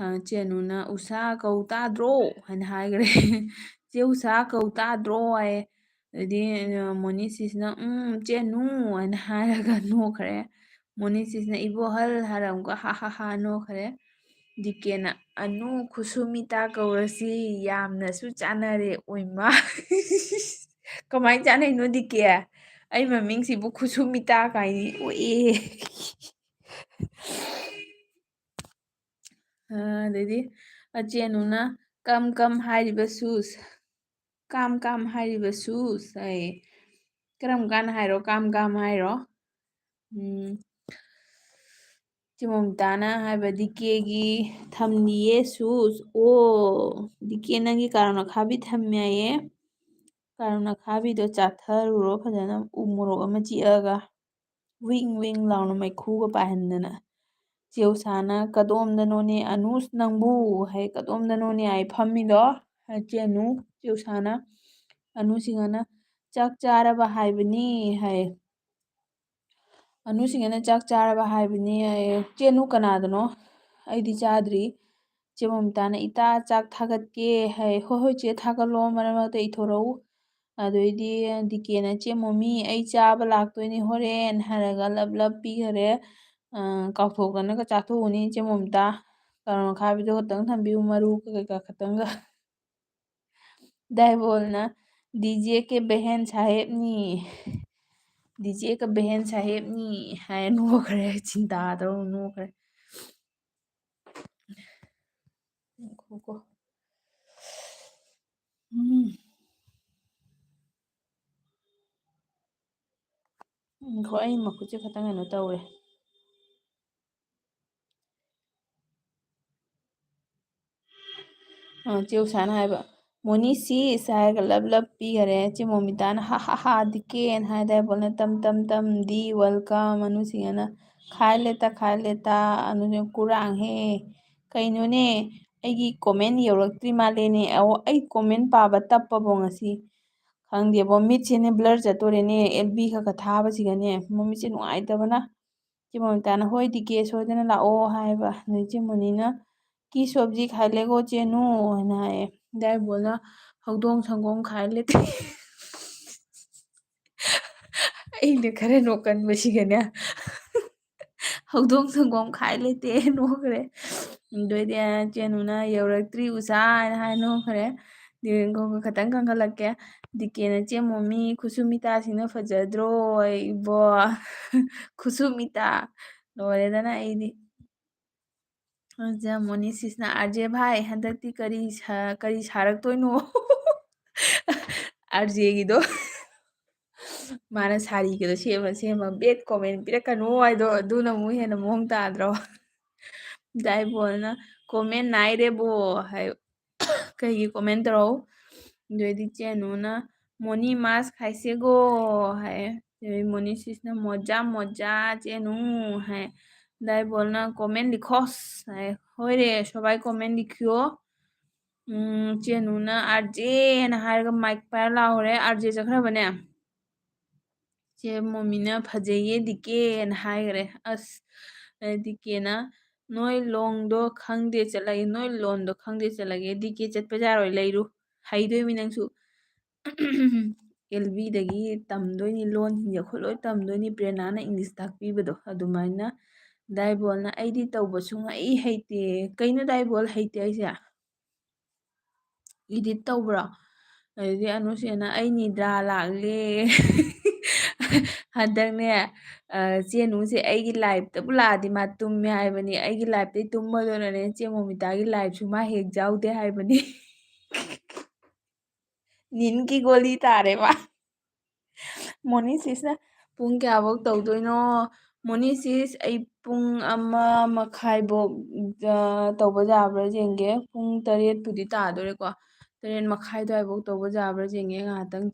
ꯆꯦꯅꯨꯅ ꯎꯁꯥ ꯀꯧ ꯇꯥꯗ꯭ꯔꯣ ꯍꯥꯏꯅ ꯍꯥꯏꯈ꯭ꯔꯦ ꯆꯦ ꯎꯁꯥ ꯀꯧ ꯇꯥꯗ꯭ꯔꯣ ꯍꯥꯏꯌꯦ ꯑꯗꯩꯗꯤ ꯃꯣꯅꯤꯁꯤꯁꯅ ꯆꯦꯅꯨ ꯍꯥꯏꯅ ꯍꯥꯏꯔꯒ ꯅꯣꯛꯈ꯭ꯔꯦ ꯃꯣꯅꯤꯁꯤꯁꯅ ꯏꯕꯣꯍꯜ ꯍꯥꯏꯔ ꯑꯃꯨꯛꯀ ꯍꯥ ꯍꯥ ꯍꯥ ꯅꯣꯛꯈ꯭ꯔꯦ ꯗꯤꯀꯦꯅ ꯑꯅꯨ ꯈꯨꯁꯨꯃꯤꯇꯥ ꯀꯧꯔꯁꯤ ꯌꯥꯝꯅꯁꯨ ꯆꯥꯟꯅꯔꯦ ꯑꯣꯏꯃꯥ ꯀꯃꯥꯏꯅ ꯆꯥꯅꯩꯅꯣ ꯗꯤꯀꯦ ꯑꯩ ꯃꯃꯤꯡꯁꯤꯕꯨ ꯈꯨꯁꯨꯃꯤꯇꯥ ꯀꯥꯏꯅꯤ ꯑꯣꯛꯑꯦ ꯑꯗꯩꯗꯤ ꯆꯦꯅꯨꯅ ꯀꯝ ꯀꯝ ꯍꯥꯏꯔꯤꯕ ꯁꯨꯁ ꯀꯥꯝ ꯀꯥꯝ ꯍꯥꯏꯔꯤꯕ ꯁꯨꯁ ꯑꯩ ꯀꯔꯝ ꯀꯥꯟ ꯍꯥꯏꯔꯣ ꯀꯥꯝ ꯀꯥꯝ ꯍꯥꯏꯔꯣ ꯆꯦ ꯃꯣꯃꯤꯇꯥꯅ ꯍꯥꯏꯕ ꯗꯤꯀꯦꯒꯤ ꯊꯝꯂꯤꯌꯦ ꯁꯨꯁ ꯑꯣ ꯗꯤꯀꯦ ꯅꯪꯒꯤ ꯀꯥꯔꯣꯟ ꯑꯈꯥꯕꯤ ꯊꯝꯃꯦ ꯍꯥꯏꯌꯦ ꯀꯥꯔꯣꯟ ꯑꯈꯥꯕꯤꯗꯣ ꯆꯥꯊꯔꯨꯔꯣ ꯐꯖꯅ ꯎ ꯃꯣꯔꯣꯛ ꯑꯃ ꯆꯤꯛꯑꯒ ꯋꯤꯡ ꯋꯤꯡ ꯂꯥꯎꯅ ꯃꯩꯈꯨꯒ ꯄꯥꯏꯍꯟꯗꯅ ꯆꯦ ꯎꯁꯥꯅ ꯀꯗꯣꯝꯗꯅꯣꯅꯦ ꯑꯅꯨꯁ ꯅꯪꯕꯨ ꯍꯥꯏ ꯀꯗꯣꯝꯗꯅꯣꯅꯦ ꯍꯥꯏ ꯐꯝꯃꯤꯗꯣ ꯆꯦꯅꯨ ꯆꯦ ꯎꯁꯥꯅ ꯑꯅꯨꯁꯤꯡꯍꯅ ꯆꯥꯛ ꯆꯥꯔꯕ ꯍꯥꯏꯕꯅꯤ ꯍꯥꯏ ꯑꯅꯨꯁꯤꯡꯍꯅ ꯆꯥꯛ ꯆꯥꯔꯕ ꯍꯥꯏꯕꯅꯤ ꯍꯥꯏꯌꯦ ꯆꯦꯅꯨ ꯀꯅꯥꯗꯅꯣ ꯑꯩꯗꯤ ꯆꯥꯗ꯭ꯔꯤ ꯆꯦ ꯃꯣꯃꯤꯇꯥꯅ ꯏꯇꯥ ꯆꯥꯛ ꯊꯥꯒꯠꯀꯦ ꯍꯥꯏ ꯍꯣꯏ ꯍꯣꯏ ꯆꯦ ꯊꯥꯒꯠꯂꯣ ꯃꯔꯛ ꯃꯔꯛꯇ ꯏꯊꯣꯔꯛꯎ ꯑꯗꯩꯗꯤ ꯗꯤꯀꯦꯅ ꯆꯦ ꯃꯣꯃꯤ ꯑꯩ ꯆꯥꯕ ꯂꯥꯛꯇꯣꯏꯅꯤ ꯍꯣꯔꯦꯟ ꯍꯥꯏꯔꯒ ꯂꯞ ꯂꯞ ꯄꯤꯈꯔꯦ ꯀꯥꯎꯊꯣꯛꯇꯅꯒ ꯆꯥꯊꯣꯛꯎꯅꯤ ꯏꯆꯦ ꯃꯣꯃꯤꯇꯥ ꯀꯥꯔꯣꯟ ꯑꯈꯥꯕꯤꯗꯣ ꯈꯛꯇꯪ ꯊꯝꯕꯤꯌꯨ ꯃꯔꯨ ꯀꯩꯀꯥ ꯈꯛꯇꯪꯒ ꯗꯥꯏꯕꯣꯜꯅ ꯗꯤꯖꯦ ꯀꯦ ꯕꯦꯍꯦꯟ ꯁꯥꯍꯦꯕꯅꯤ ꯗꯤꯖꯦ ꯀ ꯕꯦꯍꯦꯟ ꯁꯥꯍꯦꯕꯅꯤ ꯍꯥꯏ ꯅꯣꯛꯈ꯭ꯔꯦ ꯆꯤꯟꯇꯥ ꯇꯧꯔ ꯅꯣꯛꯈ꯭ꯔꯦ ꯉꯥꯏꯈꯣꯀꯣ ꯉꯥꯏꯈꯣ ꯑꯩ ꯃꯈꯨꯠꯁꯦ ꯈꯇꯪ ꯀꯩꯅꯣ ꯇꯧꯔꯦ ꯆꯦ ꯎꯁꯥꯅ ꯍꯥꯏꯕ ꯃꯣꯅꯤ ꯁꯤꯁ ꯍꯥꯏꯔꯒ ꯂꯞ ꯂꯞ ꯄꯤꯈꯔꯦ ꯆꯦ ꯃꯣꯃꯤꯇꯥꯅ ꯍꯥ ꯍꯥ ꯍꯥ ꯗꯤꯀꯦꯅ ꯍꯥꯏ ꯗꯥꯏꯕꯣꯜꯅ ꯇꯝ ꯇꯝ ꯇꯝ ꯗꯤ ꯋꯦꯜꯀꯝ ꯑꯅꯨꯁꯤꯡꯍꯅ ꯈꯥꯏ ꯂꯦꯇꯥ ꯑꯅꯨꯁꯤꯡꯍꯅ ꯀꯨꯔꯥꯡꯍꯦ ꯀꯩꯅꯣꯅꯦ ꯑꯩꯒꯤ ꯀꯣꯃꯦꯟ ꯌꯧꯔꯛꯇ꯭ꯔꯤ ꯃꯥꯜꯂꯦꯅꯦ ꯑꯩ ꯀꯣꯃꯦꯟ ꯄꯥꯕ ꯇꯞꯄꯕꯣ ꯉꯁꯤ ꯈꯪꯗꯦꯕꯣ ꯃꯤꯠꯁꯦꯅꯦ ꯕ꯭ꯂꯔ ꯆꯠꯇꯣꯔꯦꯅꯦ ꯑꯦꯜ ꯕꯤ ꯈꯔ ꯈꯔ ꯊꯥꯕꯁꯤꯒꯅꯦ ꯃꯃꯤꯠꯁꯦ ꯅꯨꯡꯉꯥꯏꯇꯕꯅ ꯆꯦ ꯃꯣꯃꯤꯇꯥꯅ ꯍꯣꯏ ꯗꯤꯀꯦ ꯁꯣꯏꯗꯅ ꯂꯥꯛꯑꯣ ꯍꯥꯏꯕ ꯑꯗꯩ ꯆꯦ ꯃꯣꯅꯤꯅ ꯀꯤ ꯁꯣꯕꯖꯤ ꯈꯥꯏ ꯂꯦꯒꯣ ꯆꯦꯅꯨ ꯍꯥꯏꯅ ꯍꯥꯏꯌꯦ ꯗꯥꯏꯕꯣꯜꯅ ꯍꯧꯗꯣꯡ ꯁꯪꯒꯣꯝ ꯈꯥꯏ ꯂꯦꯇꯦ ꯑꯩꯅ ꯈꯔ ꯅꯣꯛꯀꯟꯕꯁꯤꯒꯅꯦ ꯍꯧꯗꯣꯡ ꯁꯪꯒꯣꯝ ꯈꯥꯏ ꯂꯩꯇꯦ ꯅꯣꯛꯈ꯭ꯔꯦ ꯑꯗꯩꯗꯤ ꯆꯦꯅꯨꯅ ꯌꯧꯔꯛꯇ꯭ꯔꯤ ꯎꯁꯥ ꯍꯥꯏꯅ ꯍꯥꯏ ꯅꯣꯛꯈ꯭ꯔꯦ ꯈꯇꯪ ꯀꯪꯍꯜꯂꯛꯀꯦ ꯗꯤꯀꯦꯅ ꯆꯦ ꯃꯣꯃꯤ ꯈꯨꯁꯨꯃꯤꯇꯥꯁꯤꯡꯅ ꯐꯖꯗ꯭ꯔꯣ ꯏꯕꯣ ꯈꯨꯁꯨꯃꯤꯇꯥ ꯂꯣꯏꯔꯦꯗꯅ ꯑꯩꯗꯤ ꯃꯣꯅꯤꯁꯤꯁꯅ ꯑꯥꯔꯖꯦ ꯚꯥꯏ ꯍꯟꯗꯛꯇꯤ ꯀꯔꯤ ꯁꯥꯔꯛꯇꯣꯏꯅꯣ ꯑꯥꯔꯖꯦꯒꯤꯗꯣ ꯃꯥꯅ ꯁꯥꯔꯤꯒꯗꯣ ꯁꯦꯝꯃ ꯁꯦꯝꯃ ꯕꯦꯠ ꯀꯣꯃꯦꯟ ꯄꯤꯔꯛꯀꯅꯨ ꯍꯥꯏꯗꯣ ꯑꯗꯨꯅ ꯑꯃꯨꯛ ꯍꯦꯟꯅ ꯃꯑꯣꯡ ꯇꯥꯗ꯭ꯔꯣ ꯗꯥꯏꯕꯣꯜꯅ ꯀꯣꯃꯦꯟ ꯅꯥꯏꯔꯦꯕꯣ ꯍꯥꯏ ꯀꯩꯒꯤ ꯀꯣꯃꯦꯟ ꯇꯧꯔꯛꯎ ꯑꯗꯩꯗꯤ ꯆꯦꯅꯨꯅ ꯃꯣꯅꯤ ꯃꯥꯁ খাꯏꯁꯦꯒꯣ ꯍꯥꯏ ꯃꯣꯅꯤꯁꯤꯁꯅ ꯃꯣꯖꯥ ꯃꯣꯖꯥ ꯆꯦꯅꯨ ꯍꯥꯏ ꯗꯥꯏꯕꯣꯜꯅ কমেন্ট লিখস ꯍꯣꯏꯔꯦ সবাই কমেন্ট লিখিও ꯆꯦꯅꯨꯅ ꯑꯥꯔꯖꯦꯅ ꯍꯥꯏꯔꯒ ꯃꯥꯏꯛ ꯄꯥꯏꯔ ꯂꯥꯎꯔꯦ ꯑꯥꯔꯖꯦ ꯆꯠꯈ꯭ꯔꯕꯅꯦ ꯆꯦ ꯃꯣꯃꯤꯅ ꯐꯖꯩꯌꯦ ꯗꯤꯀꯦꯅ ꯍꯥꯏꯈꯔꯦ ꯑꯁ ꯗꯤꯀꯦꯅ ꯅꯣꯏ ꯂꯣꯟꯗꯣ ꯈꯪꯗꯦ ꯆꯠꯂꯒꯦ ꯅꯣꯏ ꯂꯣꯟꯗꯣ ꯈꯪꯗꯦ ꯆꯠꯂꯒꯦ ꯗꯤꯀꯦ ꯆꯠꯄ ꯌꯥꯔꯣꯏ ꯂꯩꯔꯨ ꯍꯩꯗꯣꯏꯃꯤ ꯅꯪꯁꯨ ꯑꯦꯜꯕꯤꯗꯒꯤ ꯇꯝꯗꯣꯏꯅꯤ ꯂꯣꯟꯁꯤꯡꯁꯦ ꯑꯩꯈꯣꯏ ꯂꯣꯏ ꯇꯝꯗꯣꯏꯅꯤ ꯄ꯭ꯔꯦꯔꯅꯥꯅ ꯏꯪꯂꯤꯁ ꯇꯥꯛꯄꯤꯕꯗꯣ ꯑꯗꯨꯃꯥꯏꯅ ꯗꯥꯏꯕꯣꯜꯅ ꯑꯩꯗꯤ ꯇꯧꯕ ꯁꯨꯡꯍꯩ ꯍꯩꯇꯦ ꯀꯩꯅꯣ ꯗꯥꯏꯕꯣꯜ ꯍꯩꯇꯦ ꯑꯩꯁꯦ ꯏꯗꯤꯠ ꯇꯧꯕ꯭ꯔꯣ ꯑꯗꯨꯗꯤ ꯑꯅꯨꯁꯦꯅ ꯑꯩ ꯅꯤꯗ꯭ꯔꯥ ꯂꯥꯛꯂꯦ ꯍꯟꯗꯛꯅꯦ ꯆꯦꯅꯨꯁꯦ ꯑꯩꯒꯤ ꯂꯥꯏꯞꯇꯕꯨ ꯂꯥꯛꯑꯗꯤ ꯃꯥ ꯇꯨꯝꯃꯦ ꯍꯥꯏꯕꯅꯤ ꯑꯩꯒꯤ ꯂꯥꯏꯞꯇꯩ ꯇꯨꯝꯕꯗꯨꯅꯅꯦ ꯆꯦ ꯃꯣꯃꯤꯇꯥꯒꯤ ꯂꯥꯏꯞꯁꯨ ꯃꯥ ꯍꯦꯛ ꯌꯥꯎꯗꯦ ꯍꯥꯏꯕꯅꯤ ꯅꯤꯟꯒꯤ ꯒꯣꯂꯤ ꯇꯥꯔꯦꯕ ꯃꯣꯅꯤꯁꯤꯁꯅ ꯄꯨꯡ ꯀꯌꯥꯐꯧ ꯇꯧꯗꯣꯏꯅꯣ ꯃꯣꯅꯤꯁꯤꯁ ꯑꯩ ꯄꯨꯡ 1:30ꯐꯥꯎ ꯇꯧꯕ ꯌꯥꯕ꯭ꯔꯥ ꯌꯦꯡꯒꯦ ꯄꯨꯡ 8ꯄꯨꯗꯤ ꯇꯥꯗꯣꯔꯦꯀꯣ 8:30 ꯑꯗꯨꯋꯥꯏꯐꯥꯎ ꯇꯧꯕ ꯌꯥꯕ꯭ꯔꯥ ꯌꯦꯡꯒꯦ ꯉꯥꯏꯍꯥꯛꯇꯪ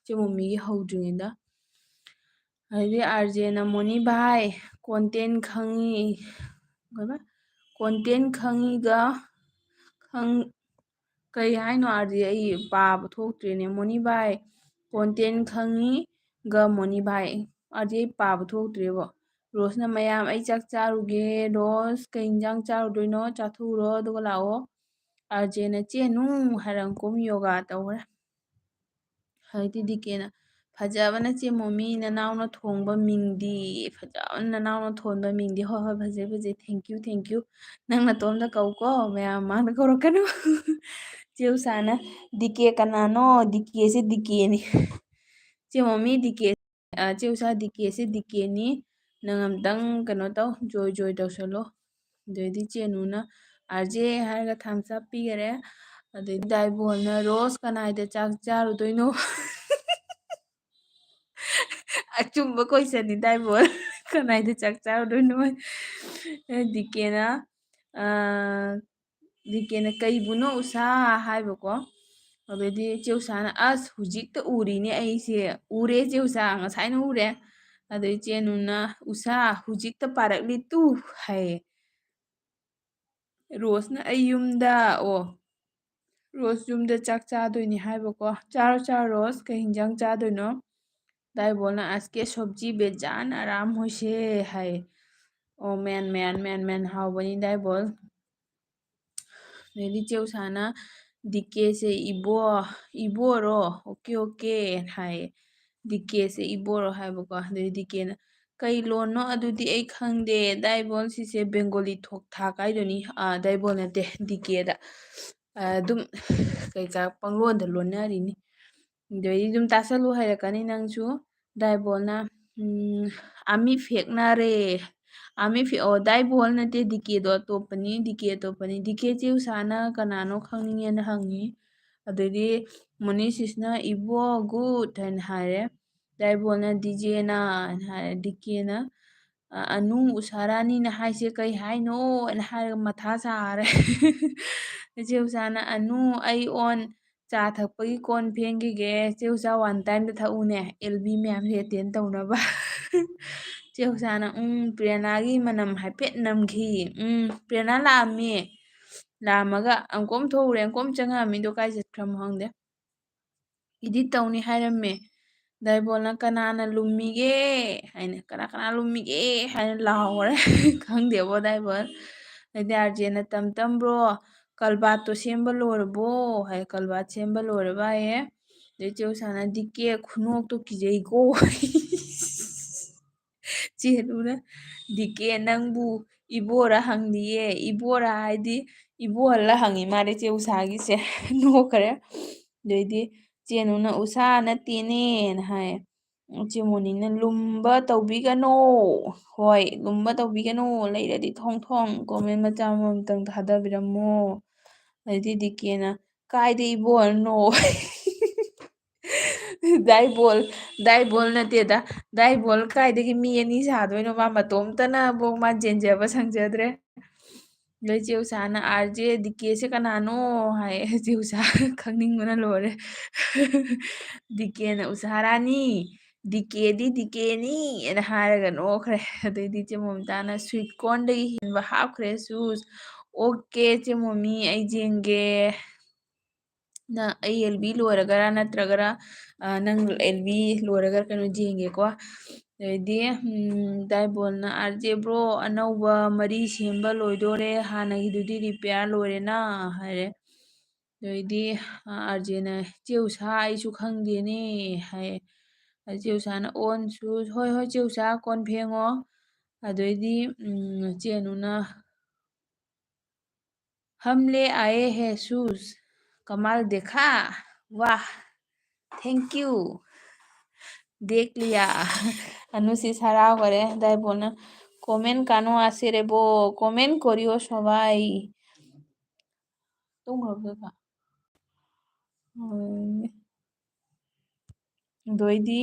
ꯆꯦꯃꯣꯃꯤꯒꯤ ꯍꯧꯗ꯭ꯔꯤꯉꯩꯗ ꯑꯗꯩꯗꯤ ꯑꯥꯔꯖꯦꯅ ꯃꯣꯅꯤ ꯚꯥꯏ ꯀꯣꯟꯇꯦꯟ ꯈꯪꯉꯤ ꯀꯣꯟꯇꯦꯟ ꯈꯪꯉꯤꯒ ꯀꯩ ꯍꯥꯏꯅꯣ ꯑꯥꯔꯖꯦ ꯑꯩ ꯄꯥꯕ ꯊꯣꯛꯇ꯭ꯔꯦꯅꯦ ꯃꯣꯅꯤ ꯚꯥꯏ ꯀꯣꯟꯇꯦꯟ ꯈꯪꯉꯤꯒ ꯃꯣꯅꯤ ꯚꯥꯏ ꯑꯥꯔꯖꯦ ꯑꯩ ꯄꯥꯕ ꯊꯣꯛꯇ꯭ꯔꯦꯕꯣ ꯔꯣꯁꯅ ꯃꯌꯥꯝ ꯑꯩ ꯆꯥꯛ ꯆꯥꯔꯨꯒꯦ ꯔꯣꯁ ꯀꯩ ꯌꯦꯟꯖꯥꯡ ꯆꯥꯔꯨꯗꯣꯏꯅꯣ ꯆꯥꯊꯣꯛꯎꯔꯣ ꯑꯗꯨꯒ ꯂꯥꯛꯑꯣ ꯑꯥꯔꯖꯦꯅ ꯆꯦꯅꯨ ꯍꯥꯏꯔꯪꯀꯨꯝ ꯌꯣꯒꯥ ꯇꯧꯈ꯭ꯔꯦ ꯍꯧꯖꯤꯛꯇꯤ ꯗꯤꯀꯦꯅ ꯐꯖꯕꯅ ꯆꯦ ꯃꯣꯃꯤ ꯅꯅꯥꯎꯅ ꯊꯣꯡꯕ ꯃꯤꯡꯗꯤ ꯐꯖꯕꯅ ꯅꯅꯥꯎꯅ ꯊꯣꯟꯕ ꯃꯤꯡꯗꯤ ꯍꯣꯏ ꯍꯣꯏ ꯐꯖꯩ ꯐꯖꯩ ꯊꯦꯡꯀ꯭ꯌꯨ ꯅꯪ ꯅꯇꯣꯝꯗ ꯀꯧꯀꯣ ꯃꯌꯥꯝ ꯃꯥꯡꯗ ꯀꯧꯔꯛꯀꯅꯨ ꯆꯦ ꯎꯁꯥꯅ ꯗꯤꯀꯦ ꯀꯅꯥꯅꯣ ꯗꯤꯀꯦꯁꯦ ꯗꯤꯀꯦꯅꯤ ꯆꯦ ꯃꯣꯃꯤ ꯗꯤꯀꯦ ꯆꯦ ꯎꯁꯥ ꯗꯤꯀꯦꯁꯦ ꯗꯤꯀꯦꯅꯤ ꯅꯪ ꯑꯝꯇꯪ ꯀꯩꯅꯣ ꯇꯧ ꯖꯣꯏ ꯇꯧꯁꯜꯂꯣ ꯑꯗꯩꯗꯤ ꯆꯦꯅꯨꯅ ꯑꯥꯔꯖꯦ ꯍꯥꯏꯔꯒ ꯊꯝꯁ ꯑꯞ ꯄꯤꯈꯔꯦ ꯑꯗꯩ ꯗꯥꯏꯕꯣꯜꯅ ꯔꯣꯁ ꯀꯅꯥꯏꯗ ꯆꯥꯛ ꯆꯥꯔꯨꯗꯣꯏꯅꯣ ꯑꯆꯨꯝꯕ ꯀꯣꯏꯁꯟꯅꯤ ꯗꯥꯏꯕꯣꯜ ꯀꯅꯥꯏꯗ ꯆꯥꯛ ꯆꯥꯔꯨꯗꯣꯏꯅꯣ ꯗꯤꯀꯦꯅ ꯀꯩꯕꯨꯅꯣ ꯎꯁꯥ ꯍꯥꯏꯕꯀꯣ ꯑꯗꯩꯗꯤ ꯆꯦ ꯎꯁꯥꯅ ꯑꯁ ꯍꯧꯖꯤꯛꯇ ꯎꯔꯤꯅꯦ ꯑꯩꯁꯦ ꯎꯔꯦ ꯆꯦ ꯎꯁꯥ ꯉꯁꯥꯏꯅ ꯎꯔꯦ ꯑꯗꯩ ꯆꯦꯅꯨꯅ ꯎꯁꯥ ꯍꯧꯖꯤꯛꯇ ꯄꯥꯔꯛꯂꯤ ꯇꯨ ꯍꯥꯏꯌꯦ ꯔꯣꯁꯅ ꯑꯩ ꯌꯨꯝꯗ ꯔꯣꯁ ꯌꯨꯝꯗ ꯆꯥꯛ ꯆꯥꯗꯣꯏꯅꯤ ꯍꯥꯏꯕꯀꯣ ꯆꯥꯔꯣ ꯔꯣꯁ ꯀꯩ ꯌꯦꯟꯖꯥꯡ ꯆꯥꯗꯣꯏꯅꯣ ꯗꯥꯏꯕꯣꯜꯅ ꯑꯁꯀꯦ ꯁꯣꯕꯖꯤ ꯕꯦꯖꯥꯟ ꯑꯔꯥꯝ ꯍꯣꯏꯁꯦ ꯍꯥꯏ ꯑꯣ ꯃꯦꯟ ꯍꯥꯎꯕꯅꯤ ꯗꯥꯏꯕꯣꯜ ꯑꯗꯩꯗꯤ ꯆꯦ ꯎꯁꯥꯅ ꯗꯤꯀꯦꯁꯦ ꯏꯕꯣꯔꯣ ꯑꯣꯀꯦ ꯍꯥꯏꯌꯦ ꯗꯤꯀꯦꯁꯦ ꯏꯕꯣꯔꯣ ꯍꯥꯏꯕꯀꯣ ꯑꯗꯩ ꯗꯤꯀꯦꯅ ꯀꯩ ꯂꯣꯟꯅꯣ ꯑꯗꯨꯗꯤ ꯑꯩ ꯈꯪꯗꯦ ꯗꯥꯏꯕꯣꯜ ꯁꯤꯁꯦ ꯕꯦꯡꯒꯣꯂꯤ ꯊꯣꯛ ꯊꯥꯛ ꯀꯥꯏꯗꯣꯏꯅꯤ ꯗꯥꯏꯕꯣꯜ ꯅꯠꯇꯦ ꯗꯤꯀꯦꯗ ꯑꯗꯨꯝ ꯀꯩꯀꯥ ꯄꯪꯂꯣꯟꯗ ꯂꯣꯟꯅꯔꯤꯅꯤ ꯑꯗꯩꯗꯤ ꯑꯗꯨꯝ ꯇꯥꯁꯜꯂꯨ ꯍꯩꯔꯛꯀꯅꯤ ꯅꯪꯁꯨ ꯗꯥꯏꯕꯣꯜꯅ ꯑꯃꯤ ꯐꯦꯛꯅꯔꯦ ꯗꯥꯏꯕꯣꯜ ꯅꯠꯇꯦ ꯗꯤꯀꯦꯗꯣ ꯑꯇꯣꯞꯄꯅꯤ ꯗꯤꯀꯦ ꯑꯇꯣꯞꯄꯅꯤ ꯗꯤꯀꯦ ꯆꯦ ꯎꯁꯥꯅ ꯀꯅꯥꯅꯣ ꯈꯪꯅꯤꯡꯉꯦꯅ ꯍꯪꯉꯤ ꯑꯗꯩꯗꯤ ꯃꯣꯅꯤꯁꯤꯁꯅ ꯏꯕꯣ ꯒꯨꯗ ꯍꯥꯏꯅ ꯍꯥꯏꯔꯦ ꯗꯥꯏꯕꯣꯜꯅ ꯗꯤꯖꯦꯅ ꯍꯥꯏꯔꯦ ꯗꯤꯀꯦꯅ ꯑꯅꯨ ꯎꯁꯥꯔꯥꯅꯤꯅ ꯍꯥꯏꯁꯦ ꯀꯩ ꯍꯥꯏꯅꯣꯅ ꯍꯥꯏꯔꯒ ꯃꯊꯥ ꯁꯥꯔꯦ ꯆꯦ ꯎꯁꯥꯅ ꯑꯅꯨ ꯑꯩ ꯑꯣꯟ ꯆꯥ ꯊꯛꯄꯒꯤ ꯀꯣꯟ ꯐꯦꯡꯈꯤꯒꯦ ꯆꯦ ꯎꯁꯥ 1 ꯇꯥꯏꯝꯗ ꯊꯛꯎꯅꯦ ꯑꯦꯜꯕꯤ ꯃꯌꯥꯝꯁꯦ ꯑꯦꯇꯦꯟ ꯇꯧꯅꯕ ꯆꯦ ꯎꯁꯥꯅ ꯄ꯭ꯔꯦꯔꯅꯥꯒꯤ ꯃꯅꯝ ꯍꯥꯏꯐꯦꯠ ꯅꯝꯈꯤ ꯄ꯭ꯔꯦꯔꯅꯥ ꯂꯥꯛꯑꯝꯃꯤ ꯂꯥꯛꯑꯝꯃꯒ ꯑꯪꯀꯣꯝ ꯊꯣꯛꯎꯔꯦ ꯑꯪꯀꯣꯝ ꯆꯪꯉꯛꯑꯝꯃꯤꯗꯣ ꯀꯥꯏ ꯆꯠꯈ꯭ꯔꯃꯣ ꯈꯪꯗꯦ ꯏꯗꯤꯠ ꯇꯧꯅꯤ ꯍꯥꯏꯔꯝꯃꯦ ꯗꯥꯏꯕꯣꯜꯅ ꯀꯅꯥꯅ ꯂꯨꯝꯃꯤꯒꯦ ꯍꯥꯏꯅ ꯀꯅꯥ ꯂꯨꯝꯃꯤꯒꯦ ꯍꯥꯏꯅ ꯂꯥꯎꯈꯔꯦ ꯈꯪꯗꯦꯕꯣ ꯗꯥꯏꯕꯣꯜ ꯑꯗꯩꯗꯤ ꯑꯥꯔꯖꯦꯅ ꯇꯝꯕ꯭ꯔꯣ ꯀꯜꯕꯥꯠꯇꯣ ꯁꯦꯝꯕ ꯂꯣꯏꯔꯕꯣ ꯍꯥꯏ ꯀꯜꯕꯥꯠ ꯁꯦꯝꯕ ꯂꯣꯏꯔꯕ ꯍꯥꯏꯌꯦ ꯑꯗꯩ ꯆꯦ ꯎꯁꯥꯅ ꯗꯤꯀꯦ ꯈꯨꯅꯣꯛꯇꯣ ꯀꯤꯖꯩꯀꯣ ꯆꯦꯅꯨꯅ ꯗꯤꯀꯦ ꯅꯪꯕꯨ ꯏꯕꯣꯔ ꯍꯪꯂꯤꯌꯦ ꯏꯕꯣꯔ ꯍꯥꯏꯗꯤ ꯏꯕꯣꯍꯜꯂ ꯍꯪꯉꯤ ꯃꯥꯂꯦ ꯆꯦ ꯎꯁꯥꯒꯤꯁꯦ ꯅꯣꯛꯈꯔꯦ ꯑꯗꯩꯗꯤ ꯆꯦꯅꯨꯅ ꯎꯁꯥ ꯅꯠꯇꯦꯅꯦꯅ ꯍꯥꯏꯌꯦ ꯆꯦ ꯃꯣꯅꯤꯅ ꯂꯨꯝꯕ ꯇꯧꯕꯤꯒꯅꯣ ꯍꯣꯏ ꯂꯨꯝꯕ ꯇꯧꯕꯤꯒꯅꯨ ꯂꯩꯔꯗꯤ ꯊꯣꯡ ꯀꯣꯃꯦꯟ ꯃꯆꯥ ꯑꯃꯃꯝꯇꯪ ꯊꯥꯗꯕꯤꯔꯝꯃꯣ ꯑꯗꯩꯗꯤ ꯗꯤꯀꯦꯅ ꯀꯥꯏꯗ ꯏꯕꯣꯍꯜꯅꯣ ꯗꯥꯏꯕꯣꯜ ꯅꯠꯇꯦꯗ ꯗꯥꯏꯕꯣꯜ ꯀꯥꯏꯗꯒꯤ ꯃꯤ ꯑꯅꯤ ꯁꯥꯗꯣꯏꯅꯣ ꯃꯥ ꯃꯇꯣꯝꯇꯅꯕꯨ ꯃꯥ ꯖꯦꯟꯖꯕ ꯁꯪꯖꯗ꯭ꯔꯦ ꯑꯗꯩ ꯆꯦ ꯎꯁꯥꯅ ꯑꯥꯔꯖꯦ ꯗꯤꯀꯦꯁꯦ ꯀꯅꯥꯅꯣ ꯍꯥꯏ ꯆꯦ ꯎꯁꯥ ꯈꯪꯅꯤꯡꯕꯅ ꯂꯣꯏꯔꯦ ꯗꯤꯀꯦꯅ ꯎꯁꯥꯔꯥꯅꯤ ꯗꯤꯀꯦꯗꯤ ꯗꯤꯀꯦꯅꯤꯅ ꯍꯥꯏꯔꯒ ꯅꯣꯛꯈ꯭ꯔꯦ ꯑꯗꯩꯗꯤ ꯆꯦ ꯃꯣꯃꯤꯇꯥꯅ ꯁ꯭ꯋꯤꯠ ꯀꯣꯔꯟꯗꯒꯤ ꯍꯦꯟꯕ ꯍꯥꯞꯈ꯭ꯔꯦ ꯆꯨꯁ ꯑꯣꯀꯦ ꯆꯦ ꯃꯣꯃꯤ ꯑꯩ ꯌꯦꯡꯒꯦ ꯅꯪ ꯑꯩ ꯑꯦꯜꯕꯤ ꯂꯣꯏꯔꯒꯔꯥ ꯅꯠꯇ꯭ꯔꯒꯔ ꯅꯪ ꯑꯦꯜꯕꯤ ꯂꯣꯏꯔꯒ ꯀꯩꯅꯣ ꯌꯦꯡꯒꯦꯀꯣ ꯑꯗꯩꯗꯤ ꯗꯥꯏꯕꯣꯜꯅ ꯑꯥꯔꯖꯦ ꯕ꯭ꯔꯣ ꯑꯅꯧꯕ 3 ꯁꯦꯝꯕ ꯂꯣꯏꯗꯣꯔꯦ ꯍꯥꯟꯅꯒꯤꯗꯨꯗꯤ ꯔꯤꯄꯦꯌꯥꯔ ꯂꯣꯏꯔꯦꯅ ꯍꯥꯏꯔꯦ ꯑꯗꯩꯗꯤ ꯑꯥꯔꯖꯦꯅ ꯆꯦꯎꯁꯥ ꯑꯩꯁꯨ ꯈꯪꯗꯦꯅꯦ ꯍꯥꯏ ꯆꯦꯎꯁꯥꯅ ꯑꯣꯟ ꯁꯨꯁ ꯍꯣꯏ ꯍꯣꯏ ꯆꯦꯎꯁꯥ ꯀꯣꯟ ꯐꯦꯡꯉꯣ ꯑꯗꯩꯗꯤ ꯆꯦꯅꯨꯅ हम ले आए हैं शूज कमाल देखा वाह थैंक यू देख लिया अनुसी हरावरे दाइबोना कमेंट कानो आसे रे बो कमेंट करियो सबाई ꯇꯨꯝꯈ꯭ꯔꯕ ꯑꯗꯩꯗꯤ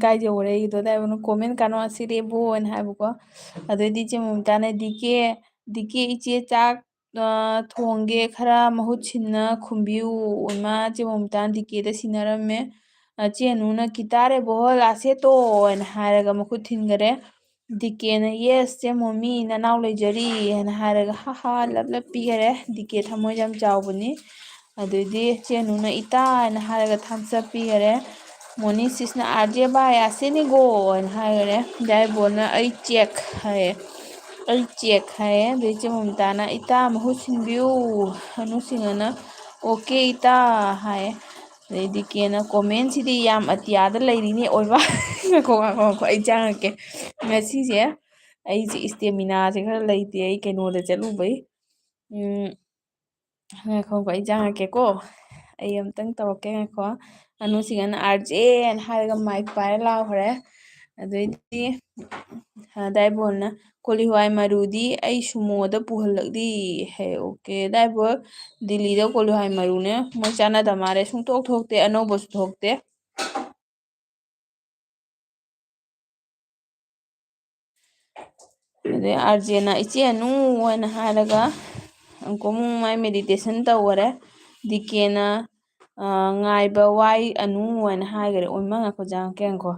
ꯀꯥꯏ ꯌꯧꯔꯦ ꯑꯩꯒꯤꯗꯣ ꯑꯗꯥꯏꯕꯣꯅ ꯀꯣꯃꯦꯟ ꯀꯥꯅꯣ ꯑꯁꯤꯔꯦꯕꯣꯅ ꯍꯥꯏꯕꯀꯣ ꯑꯗꯩꯗꯤ ꯏꯆꯦ ꯃꯣꯃꯤꯇꯥꯅ ꯗꯤꯀꯦ ꯏꯆꯦ ꯆꯥꯛ ꯊꯣꯡꯒꯦ ꯈꯔ ꯃꯍꯨꯠ ꯁꯤꯟꯅ ꯈꯨꯝꯕꯤꯌꯨ ꯏꯃꯥ ꯆꯦ ꯃꯣꯃꯤꯇꯥꯅ ꯗꯤꯀꯦꯗ ꯁꯤꯟꯅꯔꯝꯃꯦ ꯆꯦꯅꯨꯅ ꯀꯤꯇꯥꯔꯦ ꯕꯣꯍꯣꯜ ꯑꯁꯦ ꯇꯣ ꯍꯥꯏꯅ ꯍꯥꯏꯔꯒ ꯃꯈꯨꯠ ꯊꯤꯟꯈꯔꯦ ꯗꯤꯀꯦꯅ ꯌꯦꯁ ꯆꯦ ꯃꯣꯃꯤ ꯅꯅꯥꯎ ꯂꯩꯖꯔꯤ ꯍꯥꯏꯅ ꯍꯥꯏꯔꯒ ꯍꯥ ꯂꯞ ꯂꯞ ꯄꯤꯈꯔꯦ ꯗꯤꯀꯦ ꯊꯃꯣꯏ ꯌꯥꯝ ꯆꯥꯎꯕꯅꯤ ꯑꯗꯩꯗꯤ ꯆꯦꯅꯨꯅ ꯏꯇꯥ ꯍꯥꯏꯅ ꯍꯥꯏꯔꯒ ꯊꯝꯁ ꯑꯞ ꯄꯤꯈꯔꯦ ꯃꯣꯅꯤ ꯁꯤꯁꯅ ꯑꯥꯔꯖꯦ ꯕꯥꯏ ꯑꯁꯤꯅꯤꯒꯣ ꯍꯥꯏꯅ ꯍꯥꯏꯈꯔꯦ ꯌꯥꯏꯕꯣꯅ ꯑꯩ ꯆꯦꯛ ꯍꯥꯏꯌꯦ ꯑꯩ ꯆꯦꯛ ꯍꯥꯏꯌꯦ ꯑꯗꯩ ꯏꯆꯦ ꯃꯣꯃꯤꯇꯥꯅ ꯏꯇꯥ ꯃꯍꯨꯠ ꯁꯤꯟꯕꯤꯌꯨ ꯑꯅꯨꯁꯤꯡꯍꯅ ꯑꯣꯀꯦ ꯏꯇꯥ ꯍꯥꯏꯌꯦ ꯑꯗꯩ ꯗꯤꯀꯦꯅ ꯀꯣꯃꯦꯟꯁꯤꯗꯤ ꯌꯥꯝ ꯑꯇꯤꯌꯥꯗ ꯂꯩꯔꯤꯅꯤ ꯑꯣꯏꯕ ꯉꯥꯏꯈꯣ ꯑꯩ ꯆꯪꯉꯛꯀꯦ ꯉꯁꯤꯁꯦ ꯑꯩꯁꯦ ꯏꯁꯇꯦꯃꯤꯅꯥꯁꯦ ꯈꯔ ꯂꯩꯇꯦ ꯑꯩ ꯀꯩꯅꯣꯗ ꯆꯠꯂꯨꯕꯩ ꯉꯥꯏꯈꯣꯀꯣ ꯑꯩ ꯆꯪꯉꯛꯀꯦꯀꯣ ꯑꯩ ꯑꯝꯇꯪ ꯇꯧꯔꯛꯀꯦ ꯉꯥꯏꯈꯣ ꯑꯅꯨꯁꯤꯡꯍꯅ ꯑꯥꯔꯖꯦꯅ ꯍꯥꯏꯔꯒ ꯃꯥꯏꯛ ꯄꯥꯏꯔ ꯂꯥꯎꯈ꯭ꯔꯦ ꯑꯗꯩꯗꯤ ꯗꯥꯏꯕꯣꯜꯅ ꯀꯣꯂꯤ ꯍꯋꯥꯏ ꯃꯔꯨꯗꯤ ꯑꯩ ꯁꯨꯃꯣꯗ ꯄꯨꯍꯜꯂꯛꯂꯤ ꯍꯥꯏ ꯑꯣꯀꯦ ꯗꯥꯏꯕꯣꯜ ꯗꯤꯜꯂꯤꯗ ꯀꯣꯂꯤ ꯍꯋꯥꯏ ꯃꯔꯨꯅꯦ ꯃꯣꯏ ꯆꯥꯟꯅꯗ ꯃꯥꯜꯂꯦ ꯁꯨꯡꯊꯣꯛ ꯊꯣꯛꯇꯦ ꯑꯅꯧꯕꯁꯨ ꯊꯣꯛꯇꯦ ꯑꯗꯩ ꯑꯥꯔꯖꯦꯅ ꯏꯆꯦꯅꯨ ꯍꯥꯏꯅ ꯍꯥꯏꯔꯒ ꯑꯃꯨꯛ ꯃꯥꯏ ꯃꯦꯗꯤꯇꯦꯁꯟ ꯇꯧꯈꯔꯦ ꯗꯤꯀꯦꯅ ꯉꯥꯏꯕ ꯋꯥꯏ ꯑꯅꯨ ꯍꯥꯏꯅ ꯍꯥꯏꯈꯔꯦ ꯑꯣꯏꯃ ꯉꯥꯏꯈꯣ ꯆꯪꯉꯛꯀꯦ ꯉꯥꯏꯈꯣ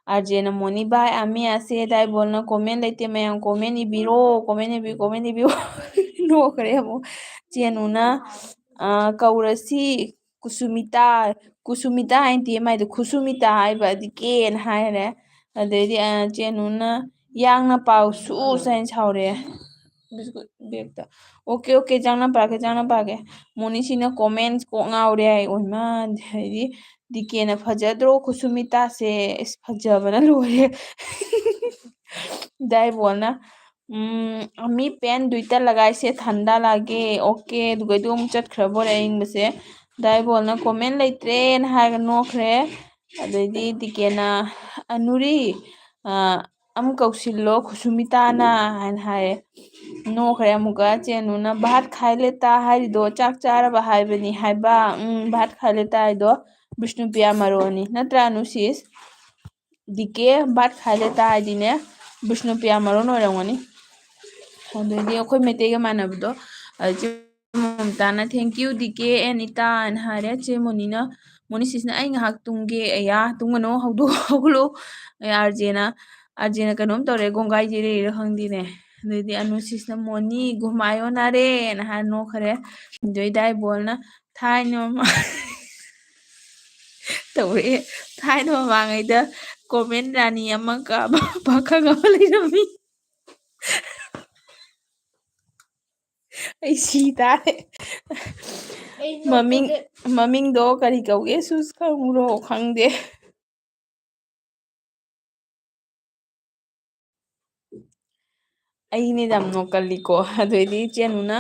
ꯑꯥꯔꯖꯦꯅ ꯃꯣꯅꯤ ꯕꯥꯏ ꯑꯃꯤ ꯑꯁꯦ ꯗꯥꯏꯕꯣꯜꯅ ꯀꯣꯃꯦꯟ ꯂꯩꯇꯦ ꯃꯌꯥꯝ ꯀꯣꯃꯦꯟ ꯏꯕꯤꯔꯣ ꯀꯣꯃꯦꯟ ꯏꯕꯤꯌꯣ ꯅꯣꯛꯈꯔꯦ ꯑꯃꯨꯛ ꯆꯦꯅꯨꯅ ꯀꯧꯔꯁꯤ ꯀꯨꯁꯨꯃꯤꯇꯥ ꯀꯨꯁꯨꯃꯤꯇꯥ ꯍꯥꯏꯅꯇꯦ ꯃꯥꯏꯗꯣ ꯈꯨꯁꯨꯃꯤꯇꯥ ꯍꯥꯏꯕ ꯗꯤꯀꯦꯅ ꯍꯥꯏꯔꯦ ꯑꯗꯩꯗꯤ ꯆꯦꯅꯨꯅ ꯌꯥꯡꯅ ꯄꯥꯎ ꯁꯨ ꯍꯥꯏꯅ ꯁꯥꯎꯔꯛꯑꯦ ꯕꯤꯁꯀꯨꯠ ꯕꯦꯛꯇ ꯑꯣꯀꯦ ꯆꯪꯅ ꯄꯥꯒꯦ ꯃꯣꯅꯤꯁꯤꯅ ꯀꯣꯃꯦꯟꯁ ꯀꯣꯛ ꯉꯥꯎꯔꯦ ꯍꯥꯏ ꯑꯣꯏꯃꯥ ꯍꯥꯏꯗꯤ ꯗꯤꯀꯦꯅ ꯐꯖꯗ꯭ꯔꯣ ꯈꯨꯁꯨꯃꯤꯇꯥꯁꯦ ꯏꯁ ꯐꯖꯕꯅ ꯂꯣꯏꯔꯦ ꯗꯥꯏꯕꯣꯜꯅ ꯑꯃꯤ ꯄꯦꯟ ꯗꯨꯏꯇ ꯂꯒꯥꯏꯁꯦ ꯊꯟꯗꯥ ꯂꯥꯒꯦ ꯑꯣꯀꯦ ꯑꯗꯨꯒꯩꯗꯨ ꯑꯃꯨꯛ ꯆꯠꯈ꯭ꯔꯕꯣꯔꯦ ꯑꯌꯤꯡꯕꯁꯦ ꯗꯥꯏꯕꯣꯜꯅ ꯀꯣꯃꯦꯟ ꯂꯩꯇ꯭ꯔꯦꯅ ꯍꯥꯏꯔꯒ ꯅꯣꯛꯈ꯭ꯔꯦ ꯑꯗꯩꯗꯤ ꯗꯤꯀꯦꯅ ꯑꯅꯨꯔꯤ ꯑꯃꯨꯛ ꯀꯧꯁꯤꯜꯂꯣ ꯈꯨꯁꯨꯃꯤꯇꯥꯅ ꯍꯥꯏꯅ ꯍꯥꯏꯌꯦ ꯅꯣꯛꯈ꯭ꯔꯦ ꯑꯃꯨꯛꯀ ꯆꯦꯅꯨꯅ ꯚꯥꯠ ꯈꯥꯏꯂꯦꯇꯥ ꯍꯥꯏꯔꯤꯗꯣ ꯆꯥꯛ ꯆꯥꯔꯕ ꯍꯥꯏꯕꯅꯤ ꯍꯥꯏꯕ ꯚꯥꯠ ꯈꯥꯏꯂꯦꯇꯥ ꯍꯥꯏꯗꯣ ꯕꯤꯁꯅꯨꯄꯤꯌꯥ ꯃꯔꯣꯅꯤ ꯅꯠꯇ꯭ꯔꯥ ꯑꯅꯨꯁꯤꯁ ꯗꯤꯀꯦ ꯚꯥꯠ ꯈꯥꯏꯂꯦꯇꯥ ꯍꯥꯏꯗꯤꯅꯦ ꯕꯤꯁꯅꯨꯄꯤꯌꯥ ꯃꯔꯣꯟ ꯑꯣꯏꯔꯝꯒꯅꯤ ꯑꯗꯩꯗꯤ ꯑꯩꯈꯣꯏ ꯃꯩꯇꯩꯒ ꯃꯥꯟꯅꯕꯗꯣ ꯆꯦ ꯃꯣꯃꯤꯇꯥꯅ ꯊꯦꯡꯀ꯭ꯌꯨ ꯗꯤꯀꯦ ꯑꯦꯟ ꯏꯇꯥꯅ ꯍꯥꯏꯔꯦ ꯆꯦ ꯃꯣꯅꯤꯅ ꯃꯣꯅꯤꯁꯤꯁꯅ ꯑꯩ ꯉꯥꯏꯍꯥꯛ ꯇꯨꯝꯒꯦ ꯑꯌꯥ ꯇꯨꯝꯒꯅꯨ ꯍꯧꯒꯠꯂꯨ ꯑꯥꯔꯖꯦꯅ ꯀꯩꯅꯣꯝ ꯇꯧꯔꯦ ꯒꯣꯡꯒꯥꯏ ꯆꯤꯔꯤꯔꯥ ꯈꯪꯗꯦꯅꯦ ꯑꯗꯩꯗꯤ ꯑꯅꯨꯁꯤꯁꯅ ꯃꯣꯅꯤ ꯒꯨꯃꯥꯏꯌꯣꯅꯥꯔꯦꯅ ꯍꯥꯏꯔ ꯅꯣꯛꯈꯔꯦ ꯑꯗꯩ ꯗꯥꯏꯕꯣꯜꯅ ꯊꯥꯏꯅ ꯇꯧꯔꯛꯑꯦ ꯊꯥꯏꯅ ꯃꯃꯥꯡꯉꯩꯗ ꯀꯣꯃꯦꯟ ꯔꯥꯅꯤ ꯑꯃꯒ ꯄꯥꯈꯪ ꯑꯃ ꯂꯩꯔꯝꯃꯤ ꯑꯩ ꯁꯤ ꯇꯥꯔꯦ ꯃꯃꯤꯡꯗꯣ ꯀꯔꯤ ꯀꯧꯒꯦ ꯁꯨꯁ ꯈꯪꯕ꯭ꯔꯣ ꯈꯪꯗꯦ ꯑꯩꯅꯦ ꯌꯥꯝ ꯅꯣꯛꯀꯜꯂꯤꯀꯣ ꯑꯗꯨꯑꯣꯏꯗꯤ ꯆꯦꯅꯨꯅ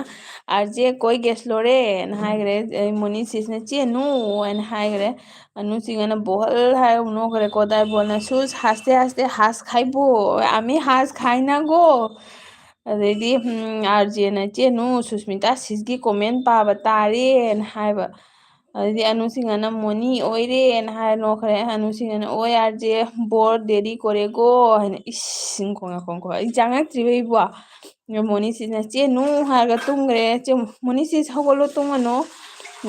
ꯑꯥꯔꯖꯦ ꯀꯣꯏ ꯒꯦꯁꯂꯣꯔꯦꯅ ꯍꯥꯏꯈ꯭ꯔꯦ ꯃꯣꯅꯤꯁꯤꯁꯅ ꯆꯦꯅꯨ ꯍꯥꯏꯅ ꯍꯥꯏꯈ꯭ꯔꯦ ꯑꯅꯨꯁꯤꯡꯍꯅ ꯕꯣꯍꯜ ꯍꯥꯏꯔꯒ ꯅꯣꯛꯈ꯭ꯔꯦꯀꯣ ꯗꯥꯏꯕꯣꯜꯅ ꯁꯨꯁ ꯍꯥꯁते হাঁস খাইবো আমি হাঁস খাই না গো ꯑꯗꯩꯗꯤ ꯑꯥꯔꯖꯦꯅ ꯆꯦꯅꯨ ꯁꯨꯁꯃꯤꯇꯥ ꯁꯤꯁꯒꯤ ꯀꯣꯃꯦꯟ ꯄꯥꯕ ꯇꯥꯔꯦꯅ ꯍꯥꯏꯕ ꯑꯗꯩꯗꯤ ꯑꯅꯨꯁꯤꯡꯍꯅ ꯃꯣꯅꯤ ꯑꯣꯏꯔꯦꯅ ꯍꯥꯏꯔ ꯅꯣꯛꯈ꯭ꯔꯦ ꯑꯅꯨꯁꯤꯡꯍꯅ ꯑꯣꯏ ꯑꯥꯔꯖꯦ ꯕꯣꯔ ꯗꯦꯗꯤ ꯀꯣꯔꯦꯒꯣ ꯍꯥꯏꯅ ꯏꯁ ꯉꯥꯏꯈꯣ ꯑꯩ ꯆꯪꯉꯛꯇ꯭ꯔꯤꯕ ꯏꯕꯣ ꯃꯣꯅꯤꯁꯤꯁꯅ ꯆꯦꯅꯨ ꯍꯥꯏꯔꯒ ꯇꯨꯝꯈ꯭ꯔꯦ ꯃꯣꯅꯤꯁꯤꯁ ꯍꯧꯒꯠꯂꯣ ꯇꯨꯝꯒꯅꯨ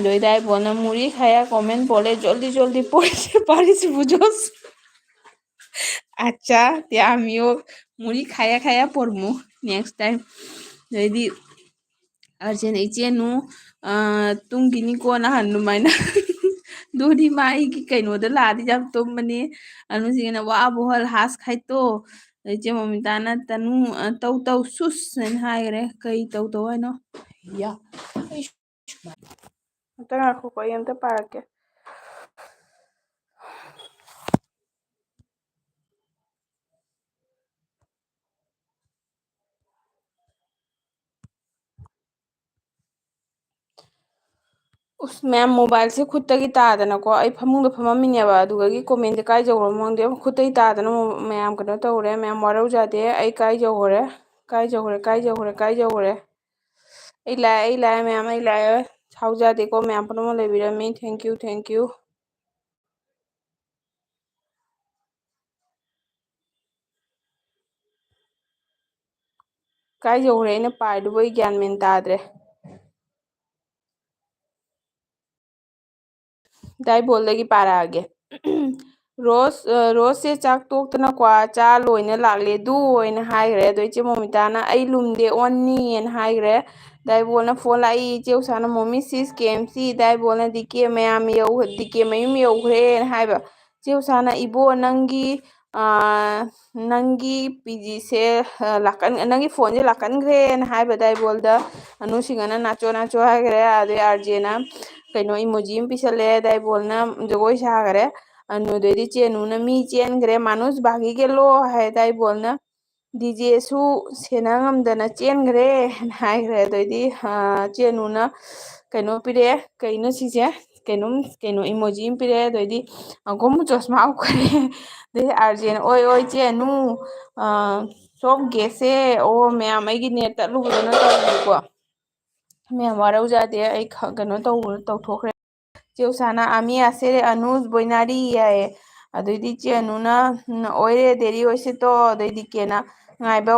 দইদাইবনা মুড়ি খায়া কমেন্ট বলে জলদি জলদি পড়তে পারিস বুঝোস আচ্ছা তে আমিও মুড়ি খায়া পড়মু নেক্সট টাইম যদি ꯑꯥꯔꯖꯦꯟ ꯏꯆꯦꯅꯨ ꯇꯨꯡꯒꯤꯅꯤꯀꯣ ꯅꯍꯥꯟ ꯑꯗꯨꯃꯥꯏꯅ ꯗꯨꯗꯤ ꯃꯥ ꯑꯩꯒꯤ ꯀꯩꯅꯣꯗ ꯂꯥꯛꯑꯗꯤ ꯌꯥꯝ ꯇꯨꯝꯕꯅꯤ ꯑꯅꯨꯁꯤꯡꯅ ꯋꯥ ꯕꯣꯍꯜ ꯍꯥꯁ ꯈꯥꯏꯇꯣ ꯑꯗꯩ ꯆꯦ ꯃꯣꯃꯤꯇꯥꯅ ꯇꯅꯨ ꯇꯧ ꯇꯧ ꯁꯨꯁ ꯍꯥꯏꯅ ꯍꯥꯏꯈ꯭ꯔꯦ ꯀꯩ ꯇꯧ ꯇꯧ ꯍꯥꯏꯅꯣ ꯌꯥ ꯑꯝꯇ ꯉꯥꯏꯈꯣꯀꯣ ꯑꯩ ꯑꯝꯇ ꯄꯥꯔꯛꯀꯦ ꯎꯁ ꯃꯌꯥꯝ ꯃꯣꯕꯥꯏꯜꯁꯦ ꯈꯨꯠꯇꯒꯤ ꯇꯥꯗꯅꯀꯣ ꯑꯩ ꯐꯃꯨꯡꯗ ꯐꯝꯃꯝꯃꯤꯅꯦꯕ ꯑꯗꯨꯗꯒꯤ ꯀꯣꯃꯦꯟꯁꯦ ꯀꯥꯏꯖꯈ꯭ꯔꯕ ꯈꯪꯗꯦ ꯈꯨꯠꯇꯒꯤ ꯇꯥꯗꯅ ꯃꯌꯥꯝ ꯀꯩꯅꯣ ꯇꯧꯔꯦ ꯃꯌꯥꯝ ꯋꯥꯔꯧꯖꯥꯗꯦ ꯑꯩ ꯀꯥꯏꯖꯈ꯭ꯔꯦ ꯀꯥꯏꯖꯈ꯭ꯔꯦ ꯀꯥꯏꯖꯈ꯭ꯔꯦ ꯀꯥꯏꯖꯈ꯭ꯔꯦ ꯑꯩ ꯂꯥꯛꯑꯦ ꯃꯌꯥꯝ ꯑꯩ ꯂꯥꯛꯑꯦ ꯁꯥꯎꯖꯗꯦꯀꯣ ꯃꯌꯥꯝ ꯄꯨꯝꯅꯃꯛ ꯂꯩꯕꯤꯔꯝꯃꯤ ꯊꯦꯡꯀ꯭ꯌꯨ ꯊꯦꯡꯀ꯭ꯌꯨ ꯀꯥꯏꯖꯧꯈ꯭ꯔꯦ ꯑꯩꯅ ꯄꯥꯏꯗꯨꯕꯨ ꯑꯩ ꯒ꯭ꯌꯥꯟ ꯃꯦꯟ ꯇꯥꯗ꯭ꯔꯦ ꯗꯥꯏꯕꯣꯜꯗꯒꯤ ꯄꯥꯔꯛꯑꯒꯦ ꯔꯣꯁꯁꯦ ꯆꯥꯛ ꯇꯣꯛꯇꯅ ꯀ꯭ꯋꯥ ꯆꯥ ꯂꯣꯏꯅ ꯂꯥꯛꯂꯦ ꯑꯗꯨ ꯑꯣꯏꯅ ꯍꯥꯏꯈ꯭ꯔꯦ ꯑꯗꯣ ꯏꯆꯦ ꯃꯣꯃꯤꯇꯥꯅ ꯑꯩ ꯂꯨꯝꯗꯦ ꯑꯣꯟꯅꯤꯅ ꯍꯥꯏꯈ꯭ꯔꯦ ꯗꯥꯏꯕꯣꯜꯅ ꯐꯣꯟ ꯂꯥꯛꯏ ꯏꯆꯦ ꯎꯁꯥꯅ ꯃꯣꯃꯤ ꯁꯤꯁ ꯀꯦꯝꯁꯤ ꯗꯥꯏꯕꯣꯜꯅ ꯗꯤꯀꯦ ꯃꯌꯥꯝ ꯗꯤꯀꯦ ꯃꯌꯨꯝ ꯌꯧꯈ꯭ꯔꯦꯅ ꯍꯥꯏꯕ ꯏꯆꯦ ꯎꯁꯥꯅ ꯏꯕꯣ ꯅꯪꯒꯤ ꯄꯤꯖꯤꯁꯦ ꯅꯪꯒꯤ ꯐꯣꯟꯁꯦ ꯂꯥꯛꯀꯟꯈ꯭ꯔꯦꯅ ꯍꯥꯏꯕ ꯗꯥꯏꯕꯣꯜꯗ ꯑꯅꯨꯁꯤꯡꯍꯅ ꯅꯥꯆꯣ ꯅꯥꯆꯣ ꯍꯥꯏꯈ꯭ꯔꯦ ꯑꯗꯩ ꯑꯥꯔꯖꯦꯅ ꯀꯩꯅꯣ ꯏꯃꯣꯖꯤ ꯑꯃ ꯄꯤꯁꯜꯂꯦ ꯗꯥꯏꯕꯣꯜꯅ ꯖꯒꯣꯏ ꯁꯥꯈꯔꯦ ꯑꯗꯩꯗꯤ ꯆꯦꯅꯨꯅ ꯃꯤ ꯆꯦꯟꯈ꯭ꯔꯦ ꯃꯥꯅꯨꯁ ꯚꯥꯒꯤꯒꯦꯂꯣ ꯍꯥꯏ ꯗꯥꯏꯕꯣꯜꯅ ꯗꯤꯖꯦꯁꯨ ꯁꯦꯟꯅ ꯉꯝꯗꯅ ꯆꯦꯟꯈ꯭ꯔꯦ ꯍꯥꯏꯈ꯭ꯔꯦ ꯑꯗꯩꯗꯤ ꯆꯦꯅꯨꯅ ꯀꯩꯅꯣ ꯄꯤꯔꯛꯑꯦ ꯀꯩꯅꯣ ꯁꯤꯁꯦ ꯀꯩꯅꯣ ꯏꯃꯣꯖꯤ ꯑꯃ ꯄꯤꯔꯛꯑꯦ ꯑꯗꯩꯗꯤ ꯒꯣꯃꯨ ꯆꯣꯁꯃꯥ ꯎꯞꯈꯔꯦ ꯑꯗꯩ ꯑꯥꯔꯖꯦꯅ ꯑꯣꯏ ꯑꯣꯏ ꯆꯦꯅꯨ ꯁꯣꯝ ꯒꯦꯁꯁꯦ ꯑꯣ ꯃꯌꯥꯝ ꯑꯩꯒꯤ ꯅꯦꯠ ꯇꯠꯂꯨꯕꯗꯅ ꯇꯧꯕꯅꯤꯀꯣ ꯃꯌꯥꯝ ꯋꯥꯔꯧꯖꯥꯗꯦ ꯑꯩ ꯀꯩꯅꯣ ꯇꯧꯊꯣꯛꯈ꯭ꯔꯦ ꯆꯦ ꯎꯁꯥꯅ ꯑꯃꯤ ꯑꯁꯦꯔꯦ ꯑꯅꯨꯁ ꯕꯣꯏꯅꯥꯔꯤ ꯌꯥꯏꯌꯦ ꯑꯗꯩꯗꯤ ꯆꯦ ꯑꯅꯨꯅ ꯑꯣꯏꯔꯦ ꯗꯦꯔꯤ ꯑꯣꯏꯁꯤꯠꯇꯣ ꯑꯗꯩꯗꯤ ꯀꯦꯅ ꯉꯥꯏꯕ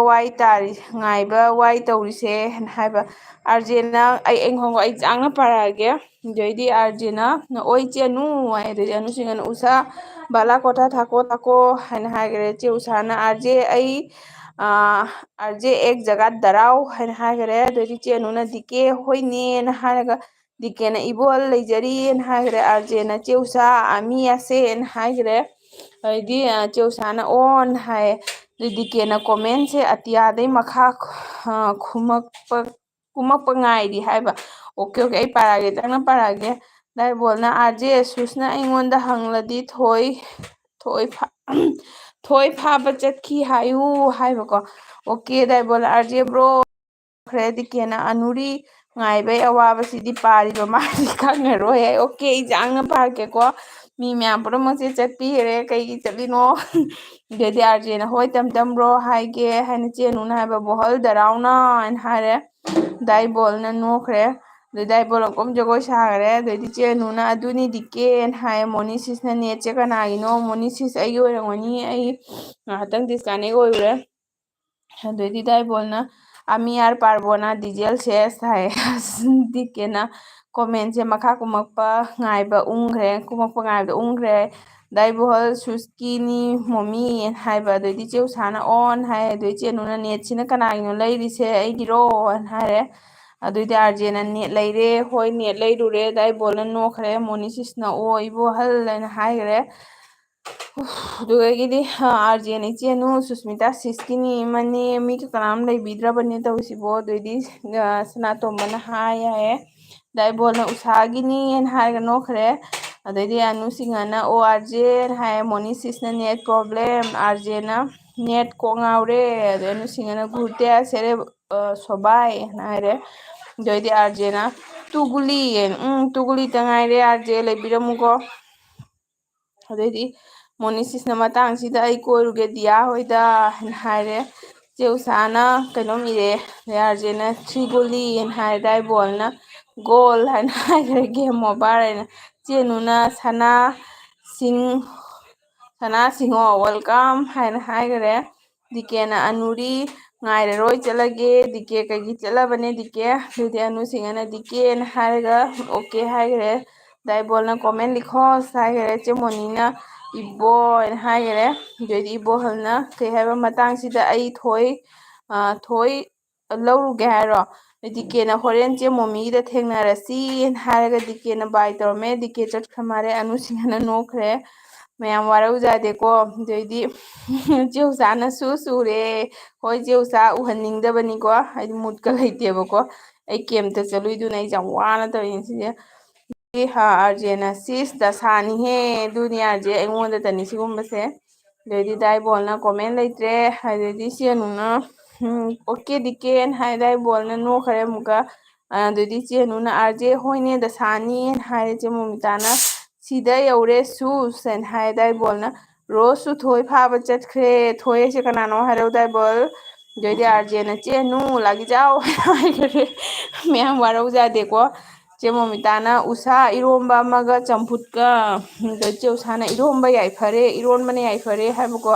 ꯋꯥꯏ ꯇꯧꯔꯤꯁꯦꯅ ꯍꯥꯏꯕ ꯑꯥꯔꯖꯦꯅ ꯑꯩ ꯆꯥꯡꯅ ꯄꯥꯔꯛꯑꯒꯦ ꯑꯗꯩꯗꯤ ꯑꯥꯔꯖꯦꯅ ꯑꯣꯏ ꯆꯦꯅꯨ ꯍꯥꯏ ꯑꯗꯩꯗꯤ ꯑꯅꯨꯁꯤꯡꯍꯅ ꯎꯁꯥ ꯕꯥꯂꯥ ꯀꯣꯊꯥ ꯊꯥꯀꯣ ꯊꯥꯀꯣ ꯍꯥꯏꯅ ꯍꯥꯏꯈ꯭ꯔꯦ ꯆꯦ ꯎꯁꯥꯅ ꯑꯥꯔꯖꯦ ꯑꯦꯛ ꯖꯒꯥ ꯗꯔꯥꯎ ꯍꯥꯏꯅ ꯍꯥꯏꯈꯔꯦ ꯑꯗꯩꯗꯤ ꯆꯦꯅꯨꯅ ꯗꯤꯀꯦ ꯍꯣꯏꯅꯦꯅ ꯍꯥꯏꯔꯒ ꯗꯤꯀꯦꯅ ꯏꯕꯣꯍꯜ ꯂꯩꯖꯔꯤꯅ ꯍꯥꯏꯈ꯭ꯔꯦ ꯑꯥꯔꯖꯦꯅ ꯆꯦꯎꯁꯥ ꯑꯃꯤ ꯑꯁꯦꯅ ꯍꯥꯏꯈ꯭ꯔꯦ ꯑꯗꯩꯗꯤ ꯆꯦꯎꯁꯥꯅ ꯑꯣꯟ ꯍꯥꯏꯌꯦ ꯑꯗꯩ ꯗꯤꯀꯦꯅ ꯀꯣꯃꯦꯟꯁꯦ ꯑꯇꯤꯌꯥꯗꯩ ꯃꯈꯥ ꯀꯨꯝꯃꯛꯄ ꯉꯥꯏꯔꯤ ꯍꯥꯏꯕ ꯑꯣꯀꯦ ꯑꯣꯀꯦ ꯑꯩ ꯄꯥꯔꯛꯑꯒꯦ ꯆꯪꯅ ꯄꯥꯔꯛꯑꯒꯦ ꯗꯥꯏꯕꯣꯜꯅ ꯑꯥꯔꯖꯦ ꯁꯨꯁꯅ ꯑꯩꯉꯣꯟꯗ ꯍꯪꯂꯗꯤ ꯊꯣꯏ ꯐꯥꯕ ꯆꯠꯈꯤ ꯍꯥꯏꯌꯨ ꯍꯥꯏꯕꯀꯣ ꯑꯣꯀꯦ ꯗꯥꯏꯕꯣꯜ ꯑꯥꯔꯖꯦ ꯕ꯭ꯔꯣ ꯈꯔꯦ ꯗꯤꯀꯦꯅ ꯑꯅꯨꯔꯤ ꯉꯥꯏꯕꯩ ꯑꯋꯥꯕꯁꯤꯗꯤ ꯄꯥꯔꯤꯕ ꯃꯥꯗꯤ ꯈꯪꯉꯔꯣꯏ ꯑꯩ ꯑꯣꯀꯦ ꯑꯩ ꯌꯥꯡꯅ ꯄꯥꯔꯛꯀꯦꯀꯣ ꯃꯤ ꯃꯌꯥꯝ ꯄꯨꯝꯅꯃꯛꯁꯦ ꯆꯠꯄꯤꯈꯔꯦ ꯀꯩꯒꯤ ꯆꯠꯂꯤꯅꯣ ꯑꯗꯩꯗꯤ ꯑꯥꯔꯖꯦꯅ ꯍꯣꯏ ꯇꯝꯕ꯭ꯔꯣ ꯍꯥꯏꯒꯦ ꯍꯥꯏꯅ ꯆꯦꯅꯨꯅ ꯍꯥꯏꯕ ꯕꯣꯍꯜꯗꯔꯥꯎꯅ ꯍꯥꯏꯅ ꯍꯥꯏꯔꯦ ꯗꯥꯏꯕꯣꯜꯅ ꯅꯣꯛꯈ꯭ꯔꯦ ꯑꯗꯩ ꯗꯥꯏꯕꯣꯜ ꯑꯃꯨꯛꯀ ꯖꯒꯣꯏ ꯁꯥꯈꯔꯦ ꯑꯗꯩꯗꯤ ꯆꯦꯅꯨꯅ ꯑꯗꯨꯅꯤ ꯗꯤꯀꯦꯅ ꯍꯥꯏꯌꯦ ꯃꯣꯅꯤꯁꯤꯁꯅ ꯅꯦꯠꯁꯦ ꯀꯅꯥꯒꯤꯅꯣ ꯃꯣꯅꯤꯁꯤꯁ ꯑꯩꯒꯤ ꯑꯣꯏꯔꯝꯒꯅꯤ ꯑꯩ ꯉꯥꯏꯍꯥꯛꯇꯪ ꯗꯤꯁꯀꯅꯦꯛ ꯑꯣꯏꯔꯨꯔꯦ ꯑꯗꯩꯗꯤ ꯗꯥꯏꯕꯣꯜꯅ ꯑꯃꯤꯌꯥꯔ ꯄꯥꯔꯕꯣꯅ ꯗꯤꯖꯦꯜ ꯁꯦꯁ ꯍꯥꯏ ꯗꯤꯀꯦꯅ ꯀꯣꯃꯦꯟꯁꯦ ꯃꯈꯥ ꯀꯨꯝꯃꯛꯄ ꯉꯥꯏꯕ ꯎꯪꯈ꯭ꯔꯦ ꯀꯨꯝꯃꯛꯄ ꯉꯥꯏꯕꯗ ꯎꯪꯈ꯭ꯔꯦ ꯗꯥꯏꯕꯣꯍꯜ ꯁꯨꯁꯀꯤꯅꯤ ꯃꯣꯃꯤꯅ ꯍꯥꯏꯕ ꯑꯗꯩꯗꯤ ꯆꯦ ꯎꯁꯥꯅ ꯑꯣꯟ ꯍꯥꯏ ꯑꯗꯩ ꯆꯦꯅꯨꯅ ꯅꯦꯠꯁꯤꯅ ꯀꯅꯥꯒꯤꯅꯣ ꯂꯩꯔꯤꯁꯦ ꯑꯩꯒꯤꯔꯣꯅ ꯍꯥꯏꯔꯦ ꯑꯗꯨꯏꯗꯤ ꯑꯥꯔꯖꯦꯅ ꯅꯦꯠ ꯂꯩꯔꯦ ꯍꯣꯏ ꯅꯦꯠ ꯂꯩꯔꯨꯔꯦ ꯗꯥꯏꯕꯣꯜꯅ ꯅꯣꯛꯈ꯭ꯔꯦ ꯃꯣꯅꯤꯁꯤꯁꯅ ꯑꯣ ꯏꯕꯣꯍꯜ ꯍꯥꯏꯅ ꯍꯥꯏꯈ꯭ꯔꯦ ꯑꯗꯨꯗꯒꯤꯗꯤ ꯑꯥꯔꯖꯦꯅ ꯏꯆꯦꯅꯨ ꯁꯨꯁꯃꯤꯇꯥ ꯁꯤꯁꯀꯤꯅꯤ ꯃꯅꯦ ꯃꯤꯒ ꯀꯅꯥꯝ ꯂꯩꯕꯤꯗ꯭ꯔꯕꯅꯦ ꯇꯧꯔꯤꯁꯤꯕꯣ ꯑꯗꯨꯏꯗꯤ ꯁꯅꯥꯇꯣꯝꯕꯅ ꯍꯥꯏ ꯍꯥꯏꯌꯦ ꯗꯥꯏꯕꯣꯜꯅ ꯎꯁꯥꯒꯤꯅꯤꯅ ꯍꯥꯏꯔꯒ ꯅꯣꯛꯈ꯭ꯔꯦ ꯑꯗꯩꯗꯤ ꯑꯅꯨꯁꯤꯡꯍꯅ ꯑꯣ ꯑꯥꯔꯖꯦ ꯍꯥꯏ ꯃꯣꯅꯤꯁꯤꯁꯅ ꯅꯦꯠ ꯄ꯭ꯔꯣꯕ꯭ꯂꯦꯝ ꯑꯥꯔꯖꯦꯅ ꯅꯦꯠ ꯀꯣꯛ ꯉꯥꯎꯔꯦ ꯑꯗꯩ ꯑꯅꯨꯁꯤꯡꯍꯅ ꯒꯨꯔꯨꯇꯦꯌꯥ ꯁꯦꯔꯦ ꯁꯣꯕꯥꯏꯅ ꯍꯥꯏꯔꯦ ꯑꯗꯩꯗꯤ ꯑꯥꯔꯖꯦꯅ ꯇꯨꯒꯨꯂꯤ ꯇꯨꯒꯨꯂꯤꯇ ꯉꯥꯏꯔꯦ ꯑꯥꯔꯖꯦ ꯂꯩꯕꯤꯔꯝꯃꯨꯀꯣ ꯑꯗꯩꯗꯤ ꯃꯣꯅꯤꯁꯤꯁꯅ ꯃꯇꯥꯡꯁꯤꯗ ꯑꯩ ꯀꯣꯏꯔꯨꯒꯦ ꯗꯤꯌꯥ ꯍꯣꯏꯗ ꯍꯥꯏꯅ ꯍꯥꯏꯔꯦ ꯆꯦ ꯎꯁꯥꯅ ꯀꯩꯅꯣꯝ ꯏꯔꯛꯑꯦ ꯑꯥꯔꯖꯦꯅ ꯊ꯭ꯔꯤꯒꯣꯂꯤꯅ ꯍꯥꯏꯔꯦ ꯗꯥꯏꯕꯣꯜꯅ ꯒꯣꯜ ꯍꯥꯏꯅ ꯍꯥꯏꯈ꯭ꯔꯦ ꯒꯦꯝ ꯑꯣꯚꯔ ꯍꯥꯏꯅ ꯆꯦꯅꯨꯅ ꯁꯤꯡ ꯁꯅꯥ ꯁꯤꯡꯍꯣ ꯋꯦꯜꯀꯝ ꯍꯥꯏꯅ ꯍꯥꯏꯈꯔꯦ ꯗꯤꯀꯦꯅ ꯑꯅꯨꯔꯤ ꯉꯥꯏꯔꯔꯣꯏ ꯆꯠꯂꯒꯦ ꯗꯤꯀꯦ ꯀꯩꯒꯤ ꯆꯠꯂꯕꯅꯦ ꯗꯤꯀꯦ ꯑꯗꯨꯗꯤ ꯑꯅꯨꯁꯤꯡꯍꯅ ꯗꯤꯀꯦꯅ ꯍꯥꯏꯔꯒ ꯑꯣꯀꯦ ꯍꯥꯏꯈꯔꯦ ꯗꯥꯏꯕꯣꯜꯅ ꯀꯣꯃꯦꯟ ꯂꯤꯈꯣꯁ ꯍꯥꯏꯈꯔꯦ ꯆꯦꯃꯣꯅꯤꯅ ꯏꯕꯣꯅ ꯍꯥꯏꯈꯔꯦ ꯑꯗꯩꯗꯤ ꯏꯕꯣꯍꯜꯅ ꯀꯩ ꯍꯥꯏꯕ ꯃꯇꯥꯡꯁꯤꯗ ꯑꯩ ꯊꯣꯏ ꯂꯧꯔꯨꯒꯦ ꯍꯥꯏꯔꯣ ꯗꯤꯀꯦꯅ ꯍꯣꯔꯦꯟ ꯆꯦ ꯃꯣꯃꯤꯒꯤꯗ ꯊꯦꯡꯅꯔꯁꯤꯅ ꯍꯥꯏꯔꯒ ꯗꯤꯀꯦꯅ ꯕꯥꯏ ꯇꯧꯔꯝꯃꯦ ꯗꯤꯀꯦ ꯆꯠꯈ꯭ꯔ ꯃꯥꯜꯂꯦ ꯑꯅꯨꯁꯤꯡꯍꯅ ꯅꯣꯛꯈ꯭ꯔꯦ ꯃꯌꯥꯝ ꯋꯥꯔꯧꯖꯗꯦꯀꯣ ꯑꯗꯩꯗꯤ ꯆꯦꯎꯆꯥꯅꯁꯨ ꯆꯨꯔꯦ ꯍꯣꯏ ꯆꯦꯎꯆꯥ ꯎꯍꯟꯅꯤꯡꯗꯕꯅꯤꯀꯣ ꯍꯥꯏꯗꯤ ꯃꯨꯠꯀ ꯂꯩꯇꯦꯕꯀꯣ ꯑꯩ ꯀꯦꯝꯇ ꯆꯠꯂꯨꯏꯗꯨꯅ ꯑꯩꯁꯦ ꯌꯥꯝ ꯋꯥꯅ ꯇꯧꯔꯤꯅꯦ ꯁꯤꯁꯦ ꯑꯥꯔꯖꯦꯅ ꯁꯤꯁ ꯗꯁꯥꯅꯤꯍꯦ ꯑꯗꯨꯅꯤ ꯑꯥꯔꯖꯦ ꯑꯩꯉꯣꯟꯗꯇꯅꯤ ꯁꯤꯒꯨꯝꯕꯁꯦ ꯑꯗꯩꯗꯤ ꯗꯥꯏꯕꯣꯜꯅ ꯀꯣꯃꯦꯟ ꯂꯩꯇ꯭ꯔꯦ ꯑꯗꯩꯗꯤ ꯆꯦꯅꯨꯅ ꯑꯣꯀꯦ ꯗꯤꯀꯦꯅ ꯍꯥꯏ ꯗꯥꯏꯕꯣꯜꯅ ꯅꯣꯛꯈ꯭ꯔꯦ ꯑꯃꯨꯛꯀ ꯑꯗꯩꯗꯤ ꯆꯦꯅꯨꯅ ꯑꯥꯔꯖꯦ ꯍꯣꯏꯅꯦ ꯗꯁꯥꯅꯤꯅ ꯍꯥꯏꯔꯦ ꯆꯦ ꯃꯣꯃꯤꯇꯥꯅ ꯁꯤꯗ ꯌꯧꯔꯦ ꯁꯨꯁ ꯍꯥꯏ ꯗꯥꯏꯕꯣꯜꯅ ꯔꯣꯁꯁꯨ ꯊꯣꯏ ꯐꯥꯕ ꯆꯠꯈ꯭ꯔꯦ ꯊꯣꯏ ꯍꯥꯏꯁꯦ ꯀꯅꯥꯅꯣ ꯍꯥꯏꯔꯧ ꯗꯥꯏꯕꯣꯜ ꯑꯗꯩꯗꯤ ꯑꯥꯔꯖꯦꯅ ꯆꯦꯅꯨ ꯂꯥꯒꯤꯖꯥꯎ ꯍꯥꯏꯈ꯭ꯔꯦ ꯃꯌꯥꯝ ꯋꯥꯔꯧꯖꯗꯦꯀꯣ ꯆꯦ ꯃꯣꯃꯤꯇꯥꯅ ꯎꯁꯥ ꯏꯔꯣꯝꯕ ꯑꯃꯒ ꯆꯝꯐꯨꯠꯀ ꯆꯦꯎꯁꯥꯅ ꯏꯔꯣꯝꯕ ꯌꯥꯏꯐꯔꯦ ꯏꯔꯣꯟꯕꯅ ꯌꯥꯏꯐꯔꯦ ꯍꯥꯏꯕꯀꯣ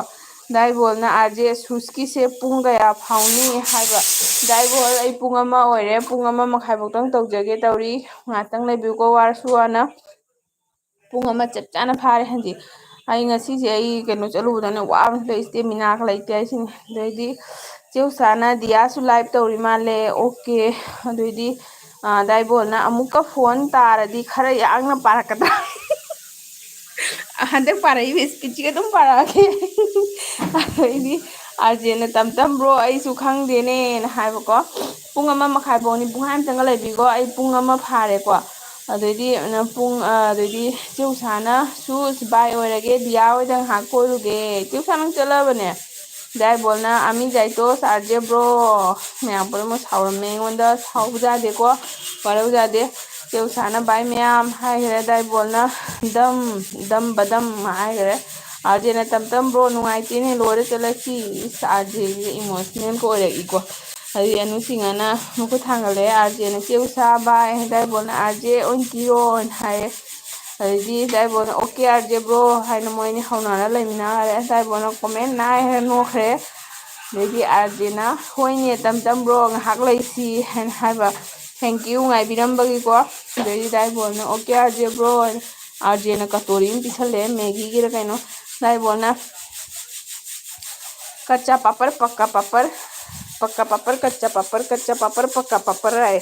ꯗꯥꯏꯕꯣꯜꯅ ꯑꯥꯔꯖꯦ ꯁꯨꯁꯀꯤꯁꯦ ꯄꯨꯡ ꯀꯌꯥ ꯐꯥꯎꯅꯤ ꯍꯥꯏꯕ ꯗꯥꯏꯕꯣꯜ ꯑꯩ ꯄꯨꯡ ꯑꯃ ꯑꯣꯏꯔꯦ ꯄꯨꯡ 1:30 ꯇꯧꯖꯒꯦ ꯇꯧꯔꯤ ꯉꯥꯛꯇꯪ ꯂꯩꯕꯤꯌꯨꯀꯣ ꯋꯥꯔꯁꯨ ꯋꯥꯅ ꯄꯨꯡ 1 ꯆꯞ ꯆꯥꯅ ꯐꯥꯔꯦ ꯍꯧꯖꯤꯛ ꯑꯩ ꯉꯁꯤꯁꯦ ꯑꯩ ꯀꯩꯅꯣ ꯆꯠꯂꯨꯕꯗꯅ ꯋꯥꯕꯁꯤꯗ ꯏꯁꯇꯦꯃꯤꯅꯥꯒ ꯂꯩꯇꯦ ꯍꯥꯏꯁꯤꯅꯤ ꯑꯗꯩꯗꯤ ꯆꯦꯎꯆꯥꯅ ꯗꯤꯌꯥꯁꯨ ꯂꯥꯏꯚ ꯇꯧꯔꯤ ꯃꯥꯜꯂꯦ ꯑꯣꯀꯦ ꯑꯗꯩꯗꯤ ꯗꯥꯏꯕꯣꯜꯅ ꯑꯃꯨꯛꯀ ꯐꯣꯟ ꯇꯥꯔꯗꯤ ꯈꯔ ꯌꯥꯡꯅ ꯄꯥꯔꯛꯀꯗ꯭ꯔꯥ ꯍꯟꯗꯛ ꯄꯥꯔꯛꯏꯕ ꯏꯁꯄꯤꯠꯁꯤꯒ ꯑꯗꯨꯝ ꯄꯥꯔꯛꯑꯒꯦ ꯑꯗꯩꯗꯤ ꯑꯥꯔꯖꯦꯅ ꯇꯝ ꯕ꯭ꯔꯣ ꯑꯩꯁꯨ ꯈꯪꯗꯦꯅꯦꯅ ꯍꯥꯏꯕꯀꯣ ꯄꯨꯡ 1:30 ꯐꯥꯎꯅꯤ ꯄꯨꯡꯈꯥꯏ ꯑꯃꯇꯪꯒ ꯂꯩꯕꯤꯀꯣ ꯑꯩ ꯄꯨꯡ 1 ꯐꯥꯔꯦꯀꯣ ꯑꯗꯩꯗꯤ ꯑꯗꯩꯗꯤ ꯆꯦꯎꯁꯥꯅꯁꯨ ꯕꯥꯏ ꯑꯣꯏꯔꯒꯦ ꯗꯤꯌꯥ ꯍꯣꯏꯗ ꯉꯥꯏꯍꯥꯛ ꯀꯣꯏꯔꯨꯒꯦ ꯆꯦꯎꯁꯥ ꯅꯪ ꯆꯠꯂꯕꯅꯦ ꯗꯥꯏꯕꯣꯜꯅ ꯑꯃꯤꯖꯥꯏꯇꯣꯁ ꯑꯥꯔꯖꯦ ꯕ꯭ꯔꯣ ꯃꯌꯥꯝ ꯄꯨꯝꯅꯃꯛ ꯁꯥꯎꯔꯝꯃꯦ ꯑꯩꯉꯣꯟꯗ ꯁꯥꯎꯕꯖꯥꯗꯦꯀꯣ ꯋꯥꯔꯧꯖꯥꯗꯦ ꯆꯦꯎꯁꯥꯅ ꯕꯥꯏ ꯃꯌꯥꯝ ꯍꯥꯏꯈ꯭ꯔꯦ ꯗꯥꯏꯕꯣꯜꯅ ꯗꯝ ꯍꯥꯏꯈ꯭ꯔꯦ ꯑꯥꯔꯖꯦꯅ ꯇꯝ ꯕ꯭ꯔꯣ ꯅꯨꯡꯉꯥꯏꯇꯦꯅꯦ ꯂꯣꯏꯔ ꯆꯠꯂꯁꯤ ꯑꯥꯔꯖꯦꯁꯦ ꯏꯃꯣꯁꯅꯦꯜꯒ ꯑꯣꯏꯔꯛꯏꯀꯣ ꯑꯗꯨꯗꯤ ꯑꯅꯨꯁꯤꯡꯅ ꯃꯈꯨꯠ ꯊꯥꯡꯒꯠꯂꯛꯑꯦ ꯑꯥꯔꯖꯦꯅ ꯆꯦꯎꯁꯥ ꯕꯥꯏ ꯗꯥꯏꯕꯣꯜꯅ ꯑꯥꯔꯖꯦ ꯑꯣꯏꯅ ꯍꯥꯏꯌꯦ ꯑꯗꯩꯗꯤ ꯗꯥꯏꯕꯣꯜꯅ ꯑꯣꯀꯦ ꯑꯥꯔꯖꯦ ꯕ꯭ꯔꯣ ꯍꯥꯏꯅ ꯃꯣꯏꯅꯤ ꯍꯧꯅꯔ ꯂꯩꯃꯤꯟꯅꯔꯦ ꯗꯥꯏꯕꯣꯜꯅ ꯀꯣꯃꯦꯟ ꯅꯥꯏ ꯍꯥꯏꯔ ꯅꯣꯛꯈ꯭ꯔꯦ ꯑꯗꯩꯗꯤ ꯑꯥꯔꯖꯦꯅ ꯍꯣꯏꯅꯦ ꯇꯝ ꯕ꯭ꯔꯣ ꯉꯥꯏꯍꯥꯛ ꯂꯩꯁꯤ ꯍꯥꯏꯅ ꯍꯥꯏꯕ ꯊꯦꯡꯀ꯭ꯌꯨ ꯉꯥꯏꯕꯤꯔꯝꯕꯒꯤꯀꯣ ꯑꯗꯩꯗꯤ ꯗꯥꯏꯕꯣꯜꯅ ꯑꯣꯀꯦ ꯑꯥꯔꯖꯦ ꯕ꯭ꯔꯣ ꯑꯥꯔꯖꯦꯅ ꯀꯇꯣꯔꯤ ꯑꯃ ꯄꯤꯁꯜꯂꯛꯑꯦ ꯃꯦꯒꯤꯒꯤꯔ ꯀꯩꯅꯣ ꯗꯥꯏꯕꯣꯜꯅ कच्चा पापड़ पक्का पापड़ कच्चा पापड़ पक्का पापड़ है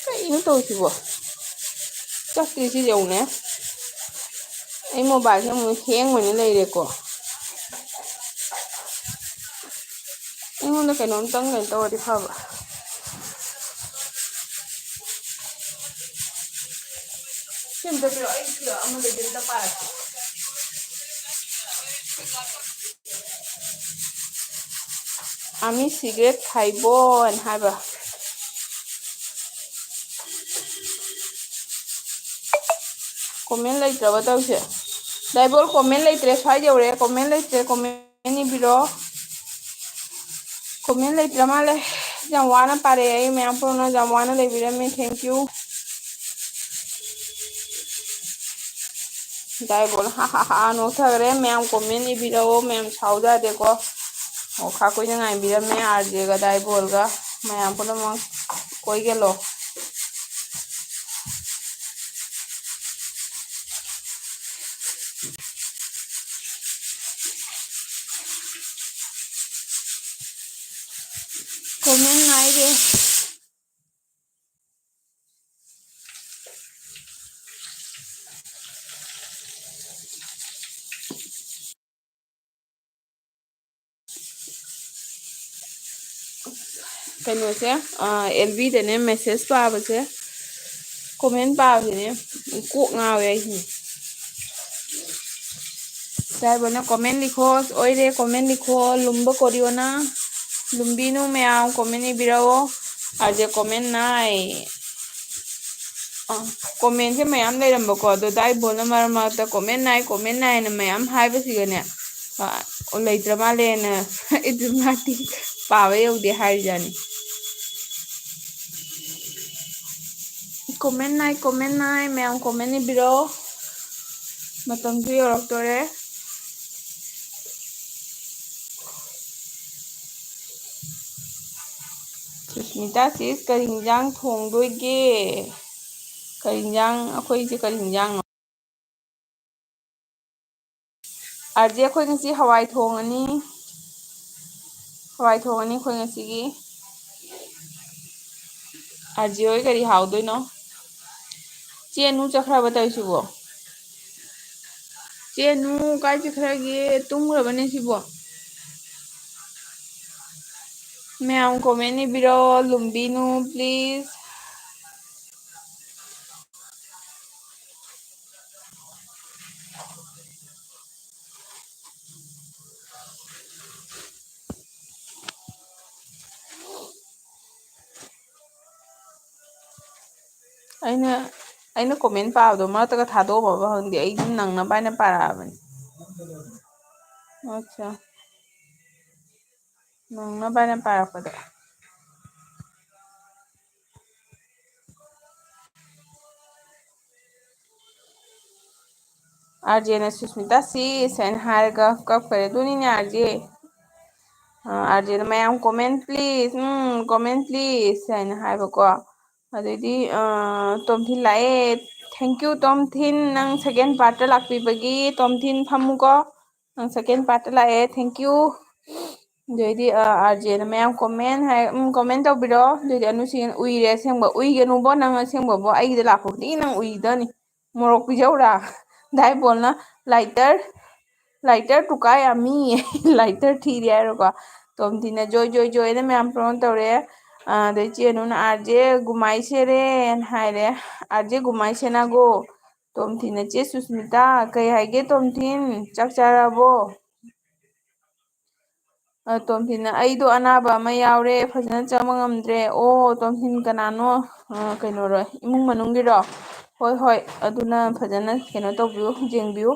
ꯀꯩꯅꯣ ꯇꯧꯔꯤꯁꯤꯕꯣ ꯆꯠꯇ꯭ꯔꯤꯁꯤ ꯌꯧꯅꯦ ꯑꯩ ꯃꯣꯕꯥꯏꯜꯁꯦ ꯑꯃꯨꯛ ꯍꯦꯡ ꯑꯣꯏꯅ ꯂꯩꯔꯦꯀꯣ ꯑꯩꯉꯣꯟꯗ ꯀꯩꯅꯣꯝꯇꯪ ꯀꯩꯅꯣ ꯇꯧꯔꯗꯤ ꯐꯕ ꯁꯤꯝꯇ ꯄꯤꯔꯛꯑꯣ ꯑꯩ ꯁꯤꯗ ꯑꯃꯗꯒꯤ ꯑꯝꯇ ꯄꯥꯔꯛꯀꯦ ꯑꯃꯤ ꯁꯤꯒꯔꯦꯠ ꯈꯥꯏꯕꯣꯟ ꯍꯥꯏꯕ ꯀꯣꯃꯦꯟ ꯂꯩꯇ꯭ꯔꯕ ꯇꯧꯁꯦ ꯗꯥꯏꯕꯣꯜ ꯀꯣꯃꯦꯟ ꯂꯩꯇ꯭ꯔꯦ ꯁ꯭ꯋꯥꯏ ꯌꯧꯔꯛꯑꯦ ꯀꯣꯃꯦꯟ ꯂꯩꯇ꯭ꯔꯦ ꯀꯣꯃꯦꯟ ꯏꯕꯤꯔꯣ ꯀꯣꯃꯦꯟ ꯂꯩꯇ꯭ꯔ ꯃꯥꯜꯂꯦ ꯌꯥꯝ ꯋꯥꯅ ꯄꯥꯔꯛꯑꯦ ꯑꯩ ꯃꯌꯥꯝ ꯄꯨꯝꯅꯃꯛ ꯌꯥꯝ ꯋꯥꯅ ꯂꯩꯕꯤꯔꯝꯃꯦ ꯊꯦꯡꯀ꯭ꯌꯨ ꯗꯥꯏꯕꯣꯜ ꯅꯣꯛꯊꯈꯔꯦ ꯃꯌꯥꯝ ꯀꯣꯃꯦꯟ ꯏꯕꯤꯔꯛꯑꯣ ꯃꯌꯥꯝ ꯁꯥꯎꯖꯗꯦꯀꯣ ꯈꯥ ꯀꯨꯏꯅ ꯉꯥꯏꯕꯤꯔꯝꯃꯦ ꯑꯥꯔꯖꯦꯒ ꯗꯥꯏꯕꯣꯜꯒ ꯃꯌꯥꯝ ꯄꯨꯝꯅꯃꯛ ꯀꯣꯏꯒꯂꯣ ꯀꯣꯃꯦꯟ ꯉꯥꯏꯔꯦ ꯀꯩꯅꯣꯁꯦ ꯑꯦꯜꯕꯤꯗꯅꯦ ꯃꯦꯁꯦꯖ ꯄꯥꯕꯁꯦ ꯀꯣꯃꯦꯟ ꯄꯥꯕꯁꯤꯅꯦ ꯀꯣꯛ ꯉꯥꯎꯋꯦ ꯑꯩꯁꯤꯅꯦ ꯗꯥꯏꯕꯣꯜꯅ ꯀꯣꯃꯦꯟ ꯂꯤꯈꯣ ꯑꯣꯏꯔꯦ ꯀꯣꯃꯦꯟ ꯂꯤꯈꯣ ꯂꯨꯝꯕ ꯀꯣꯔꯤꯑꯣꯅ ꯂꯨꯝꯕꯤꯅꯨ ꯃꯌꯥꯝ ꯀꯣꯃꯦꯟ ꯏꯕꯤꯔꯛꯑꯣ ꯑꯥꯔꯖꯦ ꯀꯣꯃꯦꯟ ꯅꯥꯏ ꯀꯣꯃꯦꯟꯁꯦ ꯃꯌꯥꯝ ꯂꯩꯔꯝꯕꯀꯣ ꯑꯗꯣ ꯗꯥꯏꯕꯣꯜꯅ ꯃꯔꯛ ꯃꯔꯛꯇ ꯀꯣꯃꯦꯟ ꯅꯥꯏꯅ ꯃꯌꯥꯝ ꯍꯥꯏꯕꯁꯤꯒꯅꯦ ꯂꯩꯇ꯭ꯔ ꯃꯥꯜꯂꯦꯅ ꯑꯩꯗꯨ ꯉꯇꯤ ꯄꯥꯕ ꯌꯧꯗꯦ ꯍꯥꯏꯔꯤꯖꯥꯠꯅꯤ ꯀꯣꯃꯦꯟ ꯅꯥꯏ ꯃꯌꯥꯝ ꯀꯣꯃꯦꯟ ꯏꯕꯤꯔꯛꯑꯣ ꯃꯇꯝꯁꯨ ꯌꯧꯔꯛꯇꯣꯔꯦ ꯁꯨꯁꯃꯤꯇꯥ ꯁꯤꯁ ꯀꯔꯤ ꯌꯦꯟꯖꯥꯡ ꯊꯣꯡꯗꯣꯏꯒꯦ ꯀꯔꯤ ꯌꯦꯟꯖꯥꯡ ꯑꯩꯈꯣꯏꯁꯦ ꯀꯔꯤ ꯌꯦꯟꯖꯥꯡꯅꯣ ꯑꯥꯔꯖꯦ ꯑꯩꯈꯣꯏ ꯉꯁꯤ ꯍꯋꯥꯏ ꯊꯣꯡꯉꯅꯤ ꯑꯩꯈꯣꯏ ꯉꯁꯤꯒꯤ ꯑꯥꯔꯖꯦ ꯍꯣꯏ ꯀꯔꯤ ꯍꯥꯎꯗꯣꯏꯅꯣ ꯆꯦꯅꯨ ꯆꯠꯈ꯭ꯔꯕ ꯇꯧꯔꯤꯁꯤꯕꯣ ꯆꯦꯅꯨ ꯀꯥꯏ ꯆꯠꯈ꯭ꯔꯒꯦ ꯇꯨꯝꯈ꯭ꯔꯕꯅꯦ ꯁꯤꯕꯣ ꯃꯌꯥꯝ ꯀꯣꯃꯦꯟ ꯏꯕꯤꯔꯣ ꯂꯨꯝꯕꯤꯅꯨ ꯄ꯭ꯂꯤꯖ ꯑꯩꯅ ꯀꯣꯃꯦꯟ ꯄꯥꯕꯗꯣ ꯃꯔꯛꯇꯒ ꯊꯥꯗꯣꯛꯑꯝꯃꯕ ꯈꯪꯗꯦ ꯑꯩ ꯑꯗꯨꯝ ꯅꯪꯅꯕ ꯍꯥꯏꯅ ꯄꯥꯔꯛꯑꯕꯅꯤ ꯑꯠꯆꯥ ꯅꯪꯅꯕ ꯍꯥꯏꯅ ꯄꯥꯔꯛꯄꯗꯣ ꯑꯥꯔꯖꯦꯅ ꯁꯨꯁꯃꯤꯇꯥ ꯁꯤꯁ ꯍꯥꯏꯅ ꯍꯥꯏꯔꯒ ꯀꯛꯈ꯭ꯔꯦ ꯑꯗꯨꯅꯤꯅꯦ ꯑꯥꯔꯖꯦ ꯑꯥꯔꯖꯦꯗ ꯃꯌꯥꯝ ꯀꯣꯃꯦꯟ ꯄ꯭ꯂꯤꯖ ꯀꯣꯃꯦꯟ ꯄ꯭ꯂꯤꯖ ꯍꯥꯏꯅ ꯍꯥꯏꯕꯀꯣ ꯑꯗꯩꯗꯤ ꯇꯣꯝꯊꯤꯟ ꯂꯥꯛꯑꯦ ꯊꯦꯡꯀ꯭ꯌꯨ ꯇꯣꯝꯊꯤꯟ ꯅꯪ ꯁꯦꯀꯦꯟ ꯄꯥꯔꯠꯇ ꯂꯥꯛꯄꯤꯕꯒꯤ ꯇꯣꯝꯊꯤꯟ ꯐꯝꯃꯨꯀꯣ ꯅꯪ ꯁꯦꯀꯦꯟ ꯄꯥꯔꯠꯇ ꯂꯥꯛꯑꯦ ꯊꯦꯡꯀ꯭ꯌꯨ ꯑꯗꯩꯗꯤ ꯑꯥꯔꯖꯦꯅ ꯃꯌꯥꯝ ꯀꯣꯃꯦꯟ ꯍꯥꯏ ꯀꯣꯃꯦꯟ ꯇꯧꯕꯤꯔꯛꯑꯣ ꯑꯗꯨꯏꯗꯤ ꯑꯅꯨꯁꯤꯅ ꯎꯏꯔꯦ ꯑꯁꯦꯡꯕ ꯎꯏꯒꯅꯨꯕꯣ ꯅꯪ ꯑꯁꯦꯡꯕꯕꯣ ꯑꯩꯒꯤꯗ ꯂꯥꯛꯄ ꯈꯨꯗꯤꯡ ꯅꯪ ꯎꯏꯗꯅꯤ ꯃꯣꯔꯣꯛ ꯄꯤꯖꯧꯔꯥ ꯗꯥꯏꯕꯣꯜꯅ ꯂꯥꯏꯇꯔ ꯇꯨꯀꯥꯏ ꯌꯥꯝꯃꯤ ꯂꯥꯏꯇꯔ ꯊꯤꯔꯦ ꯍꯥꯏꯔꯣꯀꯣ ꯇꯣꯝꯊꯤꯅ ꯖꯣꯏ ꯖꯣꯏ ꯖꯣꯏꯅ ꯃꯌꯥꯝ ꯄ꯭ꯔꯣꯃꯣꯠ ꯇꯧꯔꯦ ꯑꯗꯩ ꯆꯦꯅꯨꯅ ꯑꯥꯔꯖꯦ ꯒꯨꯃꯥꯏ ꯁꯦꯔꯦꯅ ꯍꯥꯏꯔꯦ ꯑꯥꯔꯖꯦ ꯒꯨꯃꯥꯏ ꯁꯦꯅꯥꯒꯣ ꯇꯣꯝꯊꯤꯅ ꯆꯦ ꯁꯨꯁꯃꯤꯇꯥ ꯀꯩ ꯍꯥꯏꯒꯦ ꯇꯣꯝꯊꯤꯟ ꯆꯥꯛ ꯆꯥꯔꯕꯣ ꯇꯣꯝꯊꯤꯟꯅ ꯑꯩꯗꯣ ꯑꯅꯥꯕ ꯑꯃ ꯌꯥꯎꯔꯦ ꯐꯖꯅ ꯆꯪꯕ ꯉꯝꯗ꯭ꯔꯦ ꯑꯣ ꯇꯣꯝꯊꯤꯟ ꯀꯅꯥꯅꯣ ꯀꯩꯅꯣꯔꯣ ꯏꯃꯨꯡ ꯃꯅꯨꯡꯒꯤꯔꯣ ꯍꯣꯏ ꯍꯣꯏ ꯑꯗꯨꯅ ꯐꯖꯅ ꯀꯩꯅꯣ ꯇꯧꯕꯤꯌꯨ ꯌꯦꯡꯕꯤꯌꯨ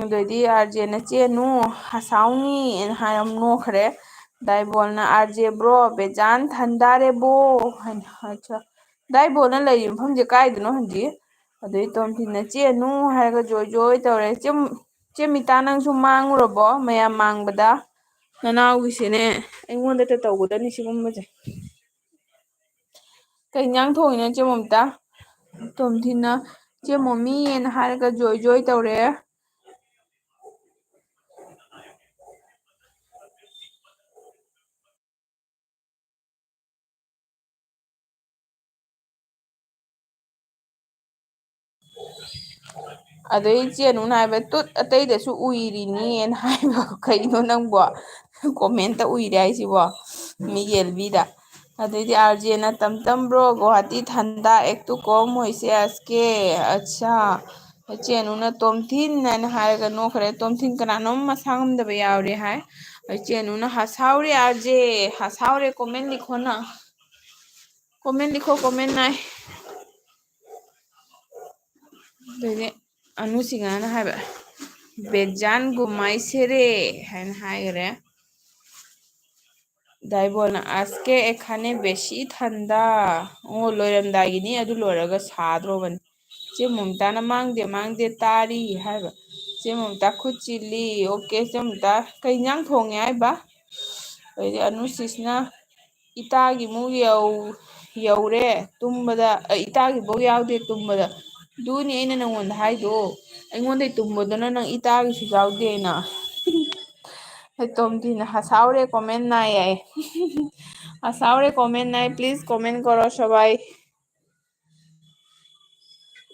ꯑꯗꯩꯗꯤ ꯑꯥꯔꯖꯦꯅ ꯆꯦꯅꯨ ꯍꯁꯥꯎꯅꯤꯅ ꯍꯥꯏꯔ ꯅꯣꯛꯈ꯭ꯔꯦ ꯗꯥꯏꯕꯣꯜꯅ ꯑꯥꯔꯖꯦ ꯕ꯭ꯔꯣ ꯕꯦꯖꯥꯟ ꯊꯟꯗꯥꯔꯦꯕꯣ ꯍꯥꯏꯅ ꯑꯠꯆꯥ ꯗꯥꯏꯕꯣꯜꯅ ꯂꯩꯔꯤꯕ ꯃꯐꯝꯁꯦ ꯀꯥꯏꯗꯅꯣ ꯍꯧꯖꯤ ꯑꯗꯩ ꯇꯣꯝꯊꯤꯟꯅ ꯆꯦꯅꯨ ꯍꯥꯏꯔꯒ ꯖꯣꯏ ꯖꯣꯏ ꯇꯧꯔꯦ ꯆꯦꯃꯤꯇꯥ ꯅꯪꯁꯨ ꯃꯥꯡꯉꯨꯔꯕꯣ ꯃꯌꯥꯝ ꯃꯥꯡꯕꯗ ꯅꯅꯥꯎꯒꯤꯁꯤꯅꯦ ꯑꯩꯉꯣꯟꯗꯇ ꯇꯧꯒꯗꯅꯤ ꯁꯤꯒꯨꯝꯕꯁꯦ ꯀꯩ ꯏꯟꯖꯥꯡ ꯊꯣꯡꯉꯤꯅꯣ ꯆꯦ ꯃꯣꯃꯤꯇꯥ ꯇꯣꯝꯊꯤꯟꯅ ꯆꯦ ꯃꯣꯃꯤꯅ ꯍꯥꯏꯔꯒ ꯖꯣꯏ ꯖꯣꯏ ꯇꯧꯔꯦ ꯑꯗꯩ ꯆꯦꯅꯨꯅ ꯍꯥꯏꯕ ꯇꯨꯠ ꯑꯇꯩꯗꯁꯨ ꯎꯏꯔꯤꯅꯤꯅ ꯍꯥꯏꯕ ꯀꯩꯅꯣ ꯅꯪꯕꯣ ꯀꯣꯃꯦꯟꯇ ꯎꯏꯔꯦ ꯍꯥꯏꯁꯤꯕꯣ ꯃꯤ ꯌꯦꯜꯕꯤꯗ ꯑꯗꯩꯗꯤ ꯑꯥꯔꯖꯦꯅ ꯇꯝꯇꯝꯕ꯭ꯔꯣ ꯒꯨꯍꯥꯇꯤ ꯊꯟꯗꯥ ꯑꯦꯛꯇꯨ ꯀꯣꯝ ꯍꯣꯏꯁꯦ ꯑꯁꯀꯦ ꯑꯠꯁꯥ ꯆꯦꯅꯨꯅ ꯇꯣꯝꯊꯤꯟ ꯍꯥꯏꯅ ꯍꯥꯏꯔꯒ ꯅꯣꯛꯈ꯭ꯔꯦ ꯇꯣꯝꯊꯤꯟ ꯀꯅꯥꯅꯣꯝ ꯃꯁꯥ ꯉꯝꯗꯕ ꯌꯥꯎꯔꯦ ꯍꯥꯏ ꯆꯦꯅꯨꯅ ꯍꯁꯥꯎꯔꯦ ꯑꯥꯔꯖꯦ ꯍꯁꯥꯎꯔꯦ ꯀꯣꯃꯦꯟ ꯂꯤꯈꯣꯅ ꯀꯣꯃꯦꯟ ꯂꯤꯈꯣ ꯀꯣꯃꯦꯟ ꯅꯥꯏ ꯑꯗꯩꯗꯤ ꯑꯅꯨꯁꯤꯡꯉꯥꯅ ꯍꯥꯏꯕ ꯕꯦꯖꯥꯟ ꯒꯨꯃꯥꯏ ꯁꯦꯔꯦ ꯍꯥꯏꯅ ꯍꯥꯏꯈꯔꯦ ꯗꯥꯏꯕꯣꯜꯅ ꯑꯁꯀꯦ ꯑꯦꯈꯥꯅꯦ ꯕꯦꯁꯤ ꯊꯟꯗ ꯑꯣ ꯂꯣꯏꯔꯝꯗꯥꯏꯒꯤꯅꯤ ꯑꯗꯨ ꯂꯣꯏꯔꯒ ꯁꯥꯗ꯭ꯔꯣꯕꯅꯤ ꯆꯦ ꯃꯣꯃꯤꯇꯥꯅ ꯃꯥꯡꯗꯦ ꯃꯥꯡꯗꯦ ꯇꯥꯔꯤ ꯍꯥꯏꯕ ꯆꯦ ꯃꯣꯃꯤꯇꯥ ꯈꯨꯠ ꯆꯤꯜꯂꯤ ꯑꯣꯀꯦ ꯆꯦ ꯃꯣꯃꯤꯇꯥ ꯀꯩ ꯏꯟꯖꯥꯡ ꯊꯣꯡꯉꯦ ꯍꯥꯏꯕ ꯑꯗꯩꯗꯤ ꯑꯅꯨꯁꯤꯁꯅ ꯏꯇꯥꯒꯤꯃꯨꯛ ꯌꯧꯔꯦ ꯇꯨꯝꯕꯗ ꯏꯇꯥꯒꯤꯐꯧ ꯌꯥꯎꯗꯦ ꯇꯨꯝꯕꯗ ꯑꯗꯨꯅꯤ ꯑꯩꯅ ꯅꯪꯉꯣꯟꯗ ꯍꯥꯏꯗꯣ ꯑꯩꯉꯣꯟꯗꯩ ꯇꯨꯝꯕꯗꯨꯅ ꯅꯪ ꯏꯇꯥꯒꯤꯁꯨ ꯌꯥꯎꯗꯦꯅ ꯇꯣꯝꯊꯤꯅ ꯍꯁꯥꯎꯔꯦ ꯀꯣꯃꯦꯟ नाइ है हंसाओ कमेंट नाइ प्लीज कमेंट करो सबाई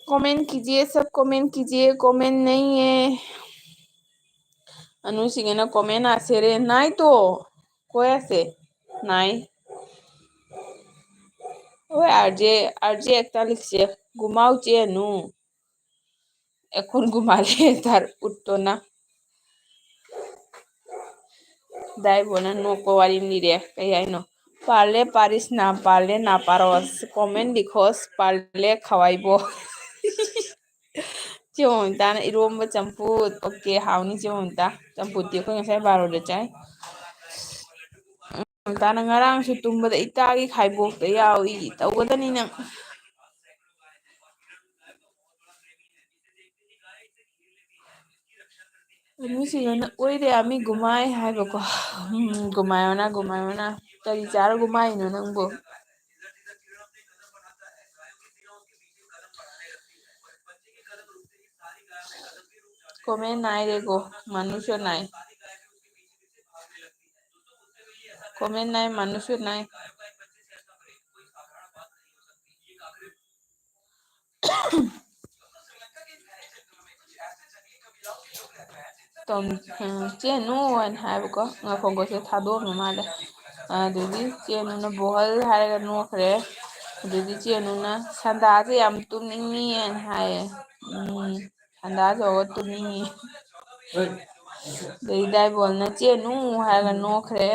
कमेंट कीजिए सब कमेंट कीजिए कमेंट नहीं है अनुसिंगना कमेंट आसे रे नाइ तो कोई आसे नाइ ओए आरजे একটা লিখছে ঘুমাও চেনু এখন ঘুমালে তার উঠতো না দাই বোনা নোকো ওয়ারি নিরে কই আইনো পারলে পারিস না পারলে না পারস কমেন্ট লিখোস পারলে খাওয়াইবো ꯆꯦꯃꯣꯝꯇꯥꯅ ꯏꯔꯣꯝꯕ ꯆꯝꯐꯨꯠ ꯑꯣꯀꯦ ꯍꯥꯎꯅꯤ ꯆꯦꯃꯣꯝꯇꯥ ꯆꯝꯐꯨꯠꯇꯤ ꯑꯩꯈꯣꯏ ꯉꯁꯥꯏ ꯕꯥꯔꯣꯗ ꯆꯥꯏ ꯃꯣꯝꯇꯥꯅ ꯉꯔꯥꯡꯁꯨ ꯇꯨꯝꯕꯗ ꯏꯇꯥꯒꯤ ꯈꯥꯏꯕꯣꯛꯇ ꯌꯥꯎꯏ ꯇꯧꯒꯗꯅꯤ ꯅꯪ ꯑꯅꯨꯁꯤꯡꯅ ꯑꯣꯏꯔꯦ ꯌꯥꯝꯃꯤ ꯒꯨꯃꯥꯏ ꯍꯥꯏꯕꯀꯣ ꯒꯨꯃꯥꯏꯌꯣꯅ ꯀꯔꯤ ꯆꯥꯔ ꯒꯨꯃꯥꯏꯅꯣ ꯅꯪꯕꯨ कमेंट नाय देखो मनुष्य नाय कमेंट नाय मनुष्य नाय ꯆꯦꯅꯨ ꯍꯥꯏꯅ ꯍꯥꯏꯕꯀꯣ ꯉꯥꯈꯣꯡꯒꯁꯦ ꯊꯥꯗꯣꯛꯑꯝꯃ ꯃꯥꯜꯂꯦ ꯑꯗꯨꯗꯤ ꯆꯦꯅꯨꯅ ꯕꯣꯍꯜ ꯍꯥꯏꯔꯒ ꯅꯣꯛꯈ꯭ꯔꯦ ꯑꯗꯨꯗꯤ ꯆꯦꯅꯨꯅ ꯁꯟꯗꯥꯁꯦ ꯌꯥꯝ ꯇꯨꯝꯅꯤꯡꯉꯤꯅ ꯍꯥꯏꯌꯦ ꯁꯟꯗꯥꯁꯦ ꯍꯧꯒꯠ ꯇꯨꯝꯅꯤꯡꯉꯤ ꯑꯗꯩ ꯗꯥꯏꯕꯣꯜꯅ ꯆꯦꯅꯨ ꯍꯥꯏꯔꯒ ꯅꯣꯛꯈ꯭ꯔꯦ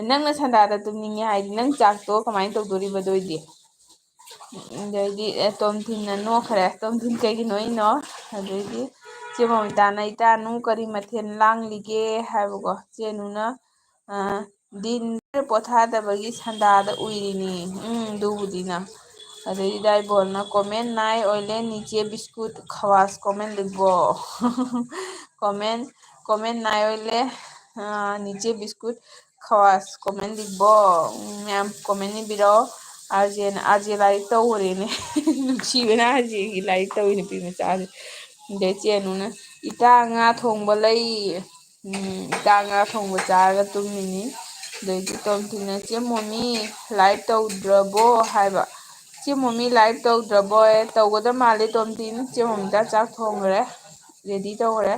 ꯅꯪꯅ ꯁꯟꯗꯥꯗ ꯇꯨꯝꯅꯤꯡꯉꯦ ꯍꯥꯏꯗꯤ ꯅꯪ ꯆꯥꯛꯇꯣ ꯀꯃꯥꯏꯅ ꯇꯧꯗꯣꯔꯤꯕ ꯑꯗꯨꯏꯗꯤ ꯑꯗꯩꯗꯤ ꯇꯣꯝꯊꯤꯟꯅ ꯅꯣꯛꯈ꯭ꯔꯦ ꯇꯣꯝꯊꯤꯟ ꯀꯩꯒꯤ ꯅꯣꯛꯏꯅꯣ ꯑꯗꯩꯗꯤ ꯆꯦ ꯃꯣꯃꯤꯇꯥꯅ ꯏꯇꯥꯅꯨ ꯀꯔꯤ ꯃꯊꯦꯜ ꯂꯥꯡꯂꯤꯒꯦ ꯍꯥꯏꯕꯀꯣ ꯆꯦꯅꯨꯅ ꯗꯤꯟ ꯄꯣꯊꯥꯗꯕꯒꯤ ꯁꯟꯗꯥꯗ ꯎꯏꯔꯤꯅꯤ ꯑꯗꯨꯕꯨꯗꯤꯅ ꯑꯗꯩ ꯗꯥꯏꯕꯣꯜꯅ ꯀꯣꯃꯦꯟ ꯅꯥꯏ ꯑꯣꯏꯂꯦ ꯅꯤꯆꯦ ꯕꯤस्कुट खवास कमेंट लिखबो कमेंट नाय ओइले नीचे बिस्कुट खवास कमेंट लिखबो मैम कमेंट इबीरो आरजे लाइक तꯧꯔꯦꯅꯦ ꯅꯨꯡꯁꯤꯕꯅ ꯑꯥꯔꯖꯦꯒꯤ ꯂꯥꯏꯔꯤꯛ ꯇꯧꯋꯤ ꯅꯨꯄꯤ ꯃꯆꯥꯁꯦ ꯑꯗꯩ ꯆꯦꯅꯨꯅ ꯏꯇꯥ ꯉꯥ ꯊꯣꯡꯕ ꯂꯩ ꯏꯇꯥ ꯉꯥ ꯊꯣꯡꯕ ꯆꯥꯔꯒ ꯇꯨꯝꯃꯤꯅꯤ ꯑꯗꯩꯗꯤ ꯇꯣꯝꯊꯤꯟꯅ ꯆꯦ ꯃꯣꯃꯤ ꯂꯥꯏꯛ ꯇꯧꯗ꯭ꯔꯕꯣ ꯍꯥꯏꯕ ꯆꯦ ꯃꯣꯃꯤ ꯂꯥꯏꯛ ꯇꯧꯗ꯭ꯔꯕꯣꯏ ꯇꯧꯒꯗꯕ ꯃꯥꯜꯂꯦ ꯇꯣꯝꯊꯤꯟ ꯆꯦ ꯃꯣꯃꯤꯇꯥ ꯆꯥꯛ ꯊꯣꯡꯈ꯭ꯔꯦ ꯔꯦꯗꯤ ꯇꯧꯈ꯭ꯔꯦ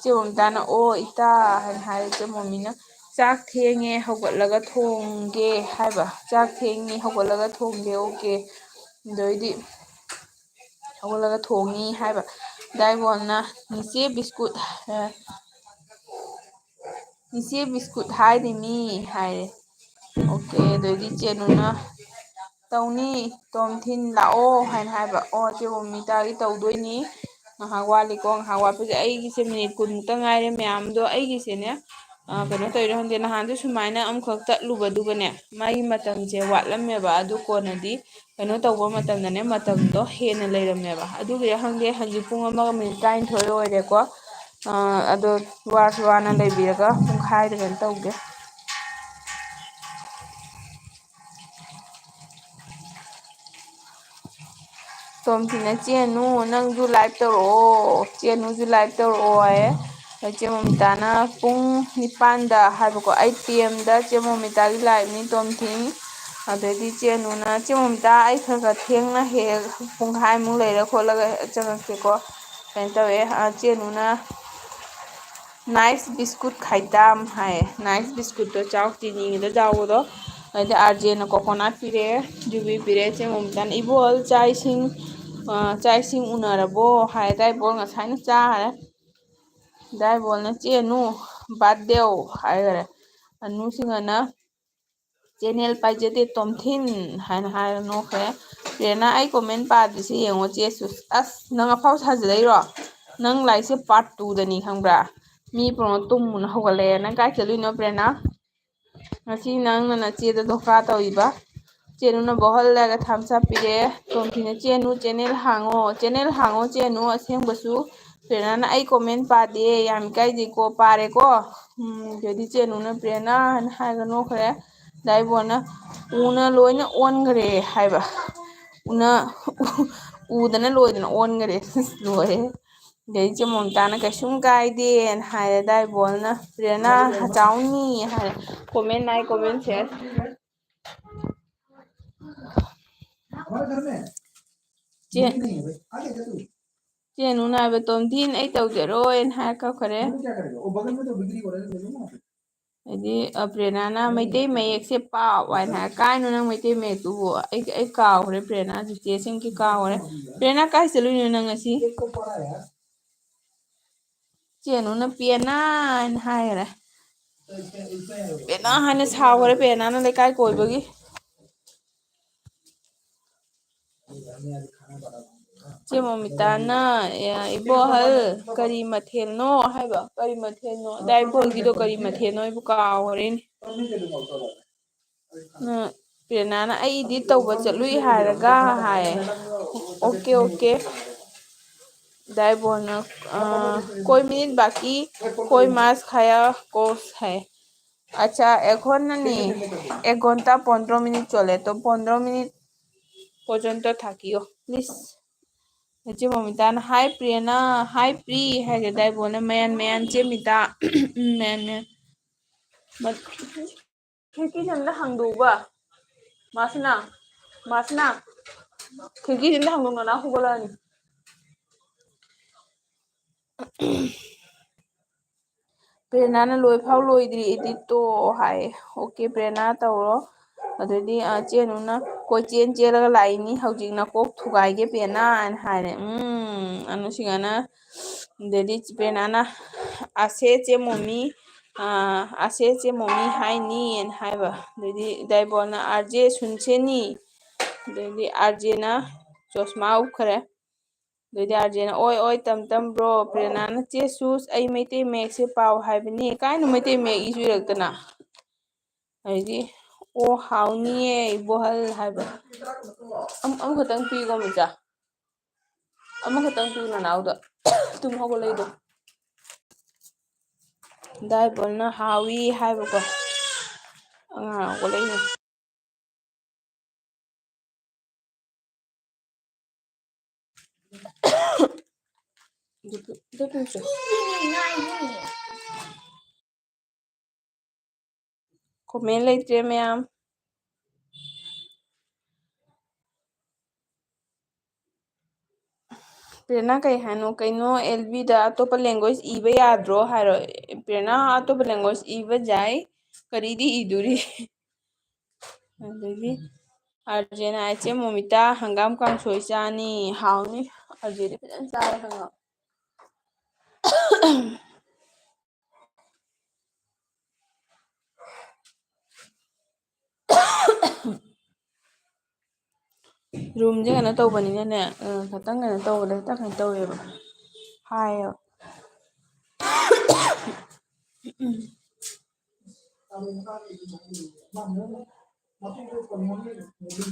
ꯆꯦ ꯃꯣꯃꯤꯇꯥꯅ ꯑꯣ ꯏꯇꯥ ꯍꯥꯏꯅ ꯍꯥꯏꯔꯦ ꯆꯦ ꯃꯣꯃꯤꯅ ꯆꯥꯛ ꯊꯦꯡꯉꯦ ꯍꯧꯒꯠꯂꯒ ꯊꯣꯡꯒꯦ ꯍꯥꯏꯕ ꯆꯥꯛ ꯊꯦꯡꯉꯦ ꯍꯧꯒꯠꯂꯒ ꯊꯣꯡꯒꯦ ꯑꯣꯀꯦ ꯑꯗꯩꯗꯤ ꯍꯧꯒꯠꯂꯒ ꯊꯣꯡꯉꯤ ꯍꯥꯏꯕ ꯗꯥꯏꯕꯣꯜꯅ ꯅꯤꯆꯦ ꯕꯤꯁꯀꯨꯠ ꯏꯆꯦ ꯕꯤꯁꯀꯨꯠ ꯍꯥꯏꯔꯤꯃꯤ ꯍꯥꯏꯔꯦ ꯑꯣꯀꯦ ꯑꯗꯩꯗꯤ ꯆꯦꯅꯨꯅ ꯇꯧꯅꯤ ꯇꯣꯝꯊꯤꯟ ꯂꯥꯛꯑꯣ ꯍꯥꯏꯅ ꯍꯥꯏꯕ ꯑꯣ ꯆꯦ ꯃꯣꯃꯤꯇꯥꯒꯤ ꯇꯧꯗꯣꯏꯅꯤ ꯉꯥꯏꯍꯥꯛ ꯋꯥꯠꯂꯤꯀꯣ ꯉꯥꯏꯍꯥꯛ ꯋꯥꯠꯄꯁꯦ ꯑꯩꯒꯤꯁꯦ ꯃꯤꯅꯤꯠ 10 ꯃꯨꯛꯇ ꯉꯥꯏꯔꯦ ꯃꯌꯥꯝꯗꯣ ꯑꯩꯒꯤꯁꯦꯅꯦ ꯀꯩꯅꯣ ꯇꯧꯔꯤꯔꯣ ꯈꯪꯗꯦ ꯅꯍꯥꯟꯁꯨ ꯁꯨꯃꯥꯏꯅ ꯑꯃꯈꯛ ꯇꯠꯂꯨꯕꯗꯨꯒꯅꯦ ꯃꯥꯒꯤ ꯃꯇꯝꯁꯦ ꯋꯥꯠꯂꯝꯃꯦꯕ ꯑꯗꯨ ꯀꯣꯟꯅꯗꯤ ꯀꯩꯅꯣ ꯇꯧꯕ ꯃꯇꯝꯗꯅꯦ ꯃꯇꯝꯗꯣ ꯍꯦꯟꯅ ꯂꯩꯔꯝꯃꯦꯕ ꯑꯗꯨꯒꯤꯔ ꯈꯪꯗꯦ ꯍꯧꯖꯤꯛ ꯄꯨꯡ 1 ꯃꯤꯅꯤꯠ 13 ꯑꯣꯏꯔꯦꯀꯣ ꯑꯗꯣ ꯋꯥꯔꯁꯨ ꯋꯥꯅ ꯂꯩꯕꯤꯔꯒ ꯄꯨꯡꯈꯥꯏꯗ ꯀꯩꯅꯣ ꯇꯧꯒꯦ ꯇꯣꯝꯊꯤꯟꯅ ꯆꯦꯅꯨ ꯅꯪꯁꯨ ꯂꯥꯏꯚ ꯇꯧꯔꯛꯑꯣ ꯆꯦꯅꯨꯁꯨ ꯂꯥꯏꯚ ꯇꯧꯔꯛꯑꯣ ꯍꯥꯏꯌꯦ ꯆꯦ ꯃꯣꯃꯤꯇꯥꯅ ꯄꯨꯡ 9ꯗ ꯍꯥꯏꯕꯀꯣ 8 PM ꯆꯦ ꯃꯣꯃꯤꯇꯥꯒꯤ ꯂꯥꯏꯚꯅꯤ ꯇꯣꯝꯊꯤꯟ ꯑꯗꯩꯗꯤ ꯆꯦꯅꯨꯅ ꯆꯦ ꯃꯣꯃꯤꯇꯥ ꯑꯩ ꯈꯔ ꯊꯦꯡꯅ ꯍꯦꯛ ꯄꯨꯡꯈꯥꯏꯃꯨꯛ ꯂꯩꯔ ꯈꯣꯠꯂꯒ ꯆꯪꯉꯛꯀꯦꯀꯣ ꯀꯩꯅꯣ ꯇꯧꯋꯦ ꯆꯦꯅꯨꯅ नाइस बिस्कुट खाइताम हाय नाइस बिस्कुट तो चाव चीनी जाओ आरजे न कोकोनट पीरे जुबी पीरे चे ममतान इबोल चाइसिंग उनरबो हाय दाई बोल ngसाइन चारे दाई बोल न चेनु बादेव हाय गरे अनु सिंगना चैनल पाइजदे तोमथिन हायन हाय नोखरे रेना आई कमेंट पादिसे येंगो चेसु अस नंग अफाव साजलैरो नंग लाइसे पार्ट 2 दनी खंगब्रा मी प्रोनो तुमुन हौगले नंग काय चलुइनो प्रेना ngasi nang na nache da doka tawiba chenu na bohol laga thamsa pire tomthina channel hango chenu asengbasu prena na ai comment pa de yam kai di ko pare ko jadi chenu na prena ha ga no khare dai bona una loina ongre haiba una udana loidana ongre loe dei che montana ka shum kaide haire dai bolna prena hatauni haire comment nai comment share चेनु नाब तोमथिन आई तौजरोन हाय कखरे ꯍꯥꯏꯗꯤ ꯄ꯭ꯔꯦꯔꯅꯥꯅ ꯃꯩꯇꯩ ꯃꯌꯦꯛꯁꯦ ꯄꯥꯎ ꯍꯥꯏꯅ ꯍꯥꯏ ꯀꯥꯏꯅꯣ ꯅꯪ ꯃꯩꯇꯩ ꯃꯌꯦꯛꯇꯨꯕꯨ ꯑꯩ ꯀꯥꯎꯈ꯭ꯔꯦ ꯄ꯭ꯔꯦꯔꯅꯥ ꯆꯤꯆꯦꯁꯤꯡꯒꯤ ꯀꯥꯎꯈ꯭ꯔꯦ ꯄ꯭ꯔꯦꯔꯅꯥ ꯀꯥꯏ ꯆꯠꯂꯨꯏꯅꯣ ꯅꯪ ꯉꯁꯤ ꯆꯦꯅꯨꯅ ꯄꯦꯅꯥ ꯍꯥꯏꯅ ꯍꯥꯏꯈꯔꯦ ꯄꯦꯅꯥ ꯍꯥꯏꯅ ꯁꯥꯎꯈ꯭ꯔꯦ ꯄꯦꯅꯥꯅ ꯂꯩꯀꯥꯏ ꯀꯣꯏꯕꯒꯤ ꯆꯦ ꯃꯣꯃꯤꯇꯥꯅ ꯏꯕꯣꯍꯜ ꯀꯔꯤ ꯃꯊꯦꯜꯅꯣ ꯍꯥꯏꯕ ꯀꯔꯤ ꯃꯊꯦꯜꯅꯣ ꯗꯥꯏꯕꯣꯜꯒꯤꯗꯣ ꯀꯔꯤ ꯃꯊꯦꯜꯅꯣ ꯑꯩꯕꯨ ꯀꯥꯎꯈ꯭ꯔꯦꯅꯦ ꯄꯦꯅꯥꯅ ꯑꯩ ꯏꯗꯤꯠ ꯇꯧꯕ ꯆꯠꯂꯨꯏ ꯍꯥꯏꯔꯒ ꯍꯥꯏ ओके ओके दाइबोना कोई मिनट बाकी कोई मास खाया कोर्स है अच्छा এখন নানি 1 ঘন্টা 15 মিনিট চলে তো 15 মিনিট পর্যন্ত থাকিও প্লিজ चे ममितान हाय प्रियना हाय प्री है दाई बोने मैन चे मिता मैन खिड़की जमना हंगदुबा मासना खिड़की जमना हंगदुना हुगलानी ꯄ꯭ꯔꯦꯔꯅꯥꯅ ꯂꯣꯏꯐꯥꯎ ꯂꯣꯏꯗ꯭ꯔꯤ ꯏꯗꯤꯠꯇꯣ ꯍꯥꯏꯌꯦ ꯑꯣꯀꯦ ꯄ꯭ꯔꯦꯔꯅꯥ ꯇꯧꯔꯣ ꯑꯗꯩꯗꯤ ꯆꯦꯅꯨꯅ ꯀꯣꯏꯆꯦꯟ ꯆꯦꯜꯂꯒ ꯂꯥꯛꯏꯅꯤ ꯍꯧꯖꯤꯛ ꯅꯀꯣꯛ ꯊꯨꯒꯥꯏꯒꯦ ꯄꯦꯅꯥꯅ ꯍꯥꯏꯔꯦ ꯑꯅꯨꯁꯤꯡꯍꯅ ꯑꯗꯩꯗꯤ ꯄ꯭ꯔꯦꯔꯅꯥꯅ ꯑꯁꯦ ꯆꯦ ꯃꯣꯃꯤ ꯑꯁꯦ ꯆꯦ ꯃꯣꯃꯤ ꯍꯥꯏꯅꯤꯅ ꯍꯥꯏꯕ ꯑꯗꯩꯗꯤ ꯗꯥꯏꯕꯣꯜꯅ ꯑꯥꯔꯖꯦ ꯁꯨꯟꯁꯦꯅꯤ ꯑꯗꯩꯗꯤ ꯑꯥꯔꯖꯦꯅ ꯆꯣꯁꯃꯥ ꯎꯞꯈꯔꯦ ꯑꯗꯩꯗꯤ ꯑꯥꯔꯖꯦꯅ ꯑꯣꯏ ꯑꯣꯏ ꯇꯝ ꯇꯝꯕ꯭ꯔꯣ ꯄ꯭ꯔꯦꯔꯅꯥꯅ ꯆꯦ ꯆꯨꯁ ꯑꯩ ꯃꯩꯇꯩ ꯃꯌꯦꯛꯁꯦ ꯄꯥꯎ ꯍꯥꯏꯕꯅꯤ ꯀꯥꯏꯅ ꯃꯩꯇꯩ ꯃꯌꯦꯛ ꯏꯁꯨ ꯏꯔꯛꯇꯅ ꯑꯗꯩꯗꯤ ꯑꯣ ꯍꯥꯎꯅꯤꯌꯦ ꯏꯕꯣꯍꯜ ꯍꯥꯏꯕ ꯑꯃꯈꯛꯇꯪ ꯄꯤꯀꯣ ꯃꯤꯆꯥ ꯑꯃꯈꯛꯇꯪ ꯄꯤꯌꯨ ꯅꯅꯥꯎꯗ ꯇꯨꯝ ꯍꯧꯒꯠꯂꯛꯏꯗꯣ ꯗꯥꯏꯕꯣꯜꯅ ꯍꯥꯎꯏ ꯍꯥꯏꯕꯀꯣ ꯑꯉꯥꯡ ꯍꯧꯒꯠꯂꯛꯏꯅꯦ ꯀꯣꯃꯦꯟ ꯂꯩꯇ꯭ꯔꯦ ꯃꯌꯥꯝ ꯄ꯭ꯔꯦꯔꯅꯥ ꯀꯩ ꯍꯥꯏꯅꯣ ꯀꯩꯅꯣ ꯑꯦꯜꯕꯤꯗ ꯑꯇꯣꯞꯄ ꯂꯦꯡꯒ꯭ꯋꯦꯖ ꯏꯕ ꯌꯥꯗ꯭ꯔꯣ ꯍꯥꯏꯔꯣ ꯄ꯭ꯔꯦꯔꯅꯥ ꯑꯇꯣꯞꯄ ꯂꯦꯡꯒ꯭ꯋꯦꯖ ꯏꯕ ꯌꯥꯏ ꯀꯔꯤꯗꯤ ꯏꯗꯨꯔꯤ ꯑꯗꯒꯤ ꯑꯥꯔꯖꯦꯅ ꯏꯆꯦ ꯃꯣꯃꯤꯇꯥ ꯍꯪꯒꯥꯝ ꯀꯥꯡꯁꯣꯏ ꯆꯥꯅꯤ ꯍꯥꯎꯅꯤ ꯑꯥꯔꯖꯦꯗꯤ ꯐꯖꯅ ꯆꯥꯔꯦ ꯍꯪꯒꯥꯝ ꯔꯨꯝꯁꯦ ꯀꯩꯅꯣ ꯇꯧꯕꯅꯤꯅꯅꯦ ꯈꯤꯇꯪ ꯀꯩꯅꯣ ꯇꯧꯕꯗ ꯈꯤꯇꯪ ꯀꯩꯅꯣ ꯇꯧꯋꯦꯕ ꯍꯥꯏꯌꯦꯕ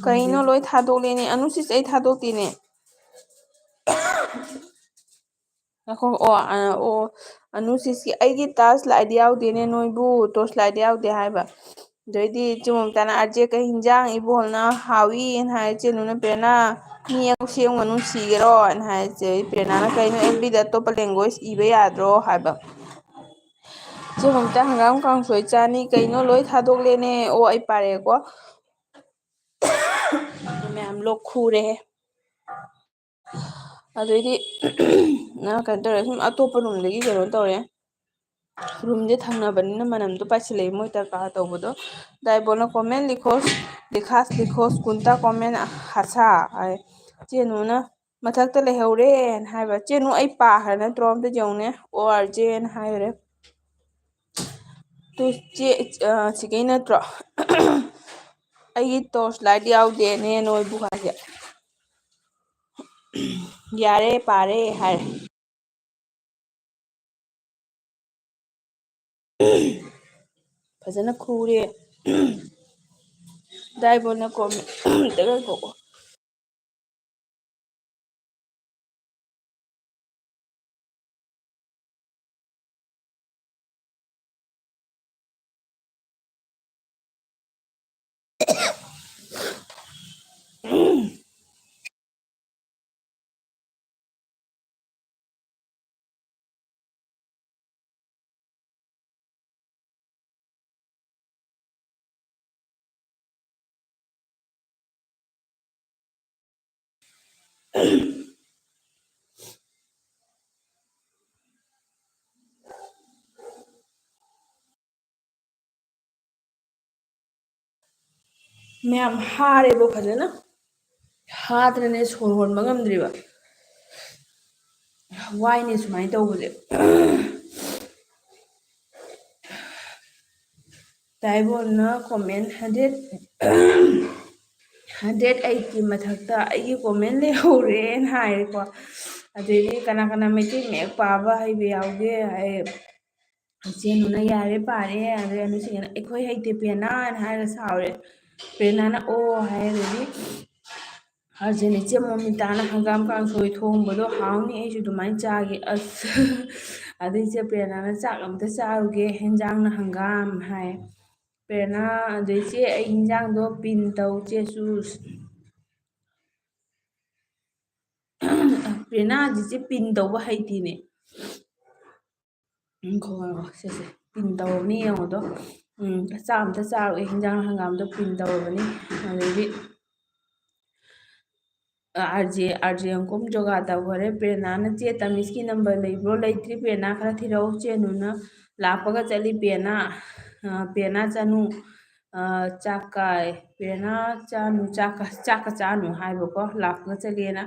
ꯀꯩꯅꯣ ꯂꯣꯏ ꯊꯥꯗꯣꯛꯂꯦꯅꯦ ꯑꯅꯨꯁꯤꯁ ꯑꯩ ꯊꯥꯗꯣꯛꯇꯦꯅꯦ ꯉꯥꯏꯈꯣ ꯑꯣ ꯑꯅꯨꯁꯤꯁꯀꯤ ꯑꯩꯒꯤ ꯇꯥꯁ ꯂꯥꯏꯗꯤ ꯌꯥꯎꯗꯦꯅꯦ ꯅꯣꯏꯕꯨ ꯇꯣꯁ ꯂꯥꯏꯠ ꯌꯥꯎꯗꯦ ꯍꯥꯏꯕ ꯑꯗꯩꯗꯤ ꯆꯦ ꯃꯣꯃꯤꯇꯥꯅ ꯑꯥꯔꯖꯦ ꯀꯩ ꯍꯤꯟꯖꯥꯡ ꯏꯕꯣꯍꯜꯅ ꯍꯥꯎꯏꯅ ꯍꯥꯏ ꯆꯦꯅꯨꯅ ꯄ꯭ꯔꯦꯔꯅꯥ ꯃꯤ ꯑꯁꯦꯡꯕ ꯅꯨꯡꯁꯤꯒꯦꯔꯣꯅ ꯍꯥꯏꯁꯦ ꯄ꯭ꯔꯦꯔꯅꯥꯅ ꯀꯩꯅꯣ ꯑꯦꯜꯕꯤꯗ ꯑꯇꯣꯞꯄ ꯂꯦꯡꯒ꯭ꯋꯦꯖ ꯏꯕ ꯌꯥꯗ꯭ꯔꯣ ꯍꯥꯏꯕ ꯆꯦ ꯃꯣꯃꯤꯇꯥ ꯍꯪꯒꯥꯝ ꯀꯥꯡꯁꯣꯏ ꯆꯥꯅꯤ ꯀꯩꯅꯣ ꯂꯣꯏ ꯊꯥꯗꯣꯛꯂꯦꯅꯦ ꯑꯣ ꯑꯩ ꯄꯥꯔꯛꯑꯦꯀꯣ ꯃꯌꯥꯝ ꯂꯣꯛ ꯈꯨꯔꯦꯍꯦ ꯑꯗꯩꯗꯤ ꯀꯩꯅꯣ ꯇꯧꯔꯦ ꯁꯨꯝ ꯑꯇꯣꯞꯄ ꯔꯨꯝꯗꯒꯤ ꯀꯩꯅꯣ ꯇꯧꯔꯦ ꯔꯨꯝꯁꯦ ꯊꯪꯅꯕꯅꯤꯅ ꯃꯅꯝꯗꯣ ꯄꯥꯏꯁꯤꯜꯂꯛꯏ ꯃꯣꯏ ꯗꯔꯀꯥꯔ ꯇꯧꯕꯗꯣ ꯗꯥꯏꯕꯣꯜꯅ ꯀꯣꯃꯦꯟ ꯂꯤꯈꯣꯁ ꯂꯤꯈꯥꯁ ꯂꯤꯈꯣꯁ ꯀꯨꯟꯇꯥ ꯀꯣꯃꯦꯟ ꯍꯥꯁꯥ ꯍꯥꯏ ꯆꯦꯅꯨꯅ ꯃꯊꯛꯇ ꯂꯩꯍꯧꯔꯦꯅ ꯍꯥꯏꯕ ꯆꯦꯅꯨ ꯑꯩ ꯄꯥꯈ꯭ꯔ ꯅꯠꯇ꯭ꯔꯣ ꯑꯝꯇ ꯌꯦꯡꯉꯨꯅꯦ ꯑꯣ ꯑꯥꯔ ꯖꯦꯅ ꯍꯥꯏꯈꯔꯦ ꯇꯨ ꯆꯦ ꯁꯤꯒꯩ ꯅꯠꯇ꯭ꯔꯣ ꯑꯩꯒꯤ ꯇꯣꯔꯁ ꯂꯥꯏꯠ ꯌꯥꯎꯗꯦꯅꯦ ꯅꯣꯏꯕꯨ ꯍꯥꯏꯁꯦ ꯌꯥꯔꯦ ꯄꯥꯔꯦ ꯍꯥꯏꯔꯦ ꯐꯖꯅ ꯈꯨꯔꯦ ꯗꯥꯏꯕꯣꯜꯅ ꯀꯣꯃꯦꯟ ꯑꯝꯇ ꯉꯥꯏꯈꯣꯀꯣ ꯃꯌꯥꯝ ꯍꯥꯔꯦꯕ ꯐꯖꯅ ꯍꯥꯗꯅꯅꯦ ꯁꯣꯔ ꯍꯣꯟꯕ ꯉꯝꯗ꯭ꯔꯤꯕ ꯋꯥꯏꯅꯦ ꯁꯨꯃꯥꯏꯅ ꯇꯧꯕꯁꯦ ꯗꯥꯏꯕꯣꯜꯅ ꯀꯣꯃꯦꯟ 180 ꯃꯊꯛꯇ ꯑꯩꯒꯤ ꯀꯣꯃꯦꯟ ꯂꯩꯍꯧꯔꯦꯅ ꯍꯥꯏꯔꯦꯀꯣ ꯑꯗꯩꯗꯤ ꯀꯅꯥ ꯀꯅꯥ ꯃꯩꯇꯩ ꯃꯌꯦꯛ ꯄꯥꯕ ꯍꯩꯕ ꯌꯥꯎꯒꯦ ꯍꯥꯏ ꯆꯦꯅꯨꯅ ꯌꯥꯔꯦ ꯄꯥꯔꯦ ꯑꯗꯩ ꯑꯅꯨꯁꯤꯡꯅ ꯑꯩꯈꯣꯏ ꯍꯩꯇꯦ ꯄꯦꯅꯥꯅ ꯍꯥꯏꯔꯒ ꯁꯥꯎꯔꯦ ꯄꯦꯔꯅꯥꯅ ꯑꯣ ꯍꯥꯏ ꯑꯗꯩꯗꯤ ꯑꯥꯔꯖꯦꯅ ꯏꯆꯦ ꯃꯣꯃꯤꯇꯥꯅ ꯍꯪꯒꯥꯝ ꯀꯥꯡꯁꯣꯏ ꯊꯣꯡꯕꯗꯣ ꯍꯥꯎꯅꯤ ꯑꯩꯁꯨ ꯑꯗꯨꯃꯥꯏꯅ ꯆꯥꯒꯦ ꯑꯁ ꯑꯗꯩ ꯏꯆꯦ ꯄ꯭ꯔꯦꯔꯅꯥꯅ ꯆꯥꯛ ꯑꯝꯇ ꯆꯥꯔꯨꯒꯦ ꯍꯦꯟꯖꯥꯡꯅ ꯍꯪꯒꯥꯝ ꯍꯥꯏ ꯄ꯭ꯔꯦꯔꯅꯥ ꯑꯗꯩ ꯆꯦ ꯑꯩ ꯍꯤꯟꯖꯥꯡꯗꯣ ꯄꯤꯟ ꯇꯧ ꯆꯦ ꯆꯨꯁ ꯄ꯭ꯔꯦꯔꯅꯥ ꯍꯧꯖꯤꯛꯁꯦ ꯄꯤꯟ ꯇꯧꯕ ꯍꯩꯇꯦꯅꯦ ꯁꯤꯁꯦ ꯄꯤꯟ ꯇꯧꯔꯕꯅꯤ ꯌꯦꯡꯉꯣꯗꯣ ꯆꯥꯛ ꯑꯝꯇ ꯆꯥꯔꯨꯒꯦ ꯍꯤꯟꯖꯥꯡ ꯍꯪꯒꯥꯝꯗꯣ ꯄꯤꯟ ꯇꯧꯔꯕꯅꯤ ꯑꯗꯩꯗꯤ ꯑꯥꯔꯖꯦ ꯑꯪꯀꯣꯝ ꯖꯣꯒꯥ ꯇꯧꯈꯔꯦ ꯄꯦꯔꯅꯥꯅ ꯆꯦ ꯇꯃꯤꯁꯀꯤ ꯅꯝꯕꯔ ꯂꯩꯕ꯭ꯔꯣ ꯂꯩꯇ꯭ꯔꯤ ꯄꯦꯔꯅꯥ ꯈꯔ ꯊꯤꯔꯛꯎ ꯆꯦꯅꯨꯅ ꯂꯥꯛꯄꯒ ꯆꯠꯂꯤ ꯄꯦꯔꯅꯥ ꯆꯥꯅꯨ ꯆꯥꯛꯀꯥꯏ ꯄꯦꯔꯅꯥ ꯆꯥꯅꯨ ꯆꯥꯛꯀ ꯆꯥꯅꯨ ꯍꯥꯏꯕꯀꯣ ꯂꯥꯛꯄꯒ ꯆꯠꯂꯦꯅ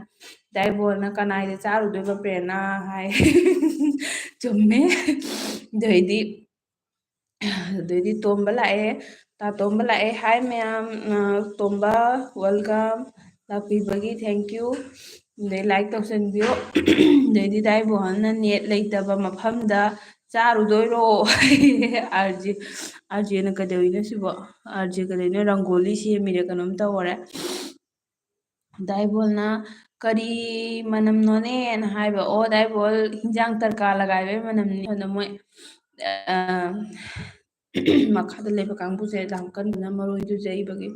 ꯗꯥꯏꯕꯣꯜꯅ ꯀꯅꯥꯏꯗ ꯆꯥꯔꯨꯗꯣꯏꯕ ꯄꯦꯔꯅꯥ ꯍꯥꯏ ꯆꯨꯝꯃꯦ ꯑꯗꯩꯗꯤ ꯇꯣꯝꯕ ꯂꯥꯛꯑꯦ ꯇꯣꯝꯕ ꯂꯥꯛꯑꯦ ꯍꯥꯏ ꯃꯌꯥꯝ ꯇꯣꯝꯕ ꯋꯦꯜꯀꯝ ꯂꯥꯛꯄꯤꯕꯒꯤ ꯊꯦꯡꯀ꯭ꯌꯨ ꯑꯗꯩ ꯂꯥꯏꯛ ꯇꯧꯁꯟꯕꯤꯌꯣ ꯑꯗꯩꯗꯤ ꯗꯥꯏꯕꯣꯍꯟꯅ ꯅꯦꯠ ꯂꯩꯇꯕ ꯃꯐꯝꯗ ꯆꯥꯔꯨꯗꯣꯏꯔꯣ ꯑꯥꯔꯖꯦꯅ ꯀꯩꯗꯧꯔꯤꯅꯣ ꯁꯤꯕꯣ ꯑꯥꯔꯖꯦ ꯀꯩꯗꯧꯔꯤꯅꯣ ꯔꯪꯒꯣꯂꯤ ꯁꯦꯝꯃꯤꯔ ꯀꯩꯅꯣꯝ ꯇꯧꯔꯦ ꯗꯥꯏꯕꯣꯜꯅ ꯀꯔꯤ ꯃꯅꯝꯅꯣꯅꯦꯅ ꯍꯥꯏꯕ ꯑꯣ ꯗꯥꯏꯕꯣꯜ ꯍꯤꯟꯖꯥꯡ ꯇꯔꯀꯥ ꯂꯒꯥꯏꯕꯩ ꯃꯅꯝꯅꯤ ꯑꯗꯨꯅ ꯃꯣꯏ ꯃꯈꯥꯗ ꯂꯩꯕ ꯀꯥꯡꯕꯨꯁꯦ ꯌꯥꯝ ꯀꯟꯕꯅ ꯃꯔꯣꯏ ꯇꯨꯖꯩꯕꯒꯤ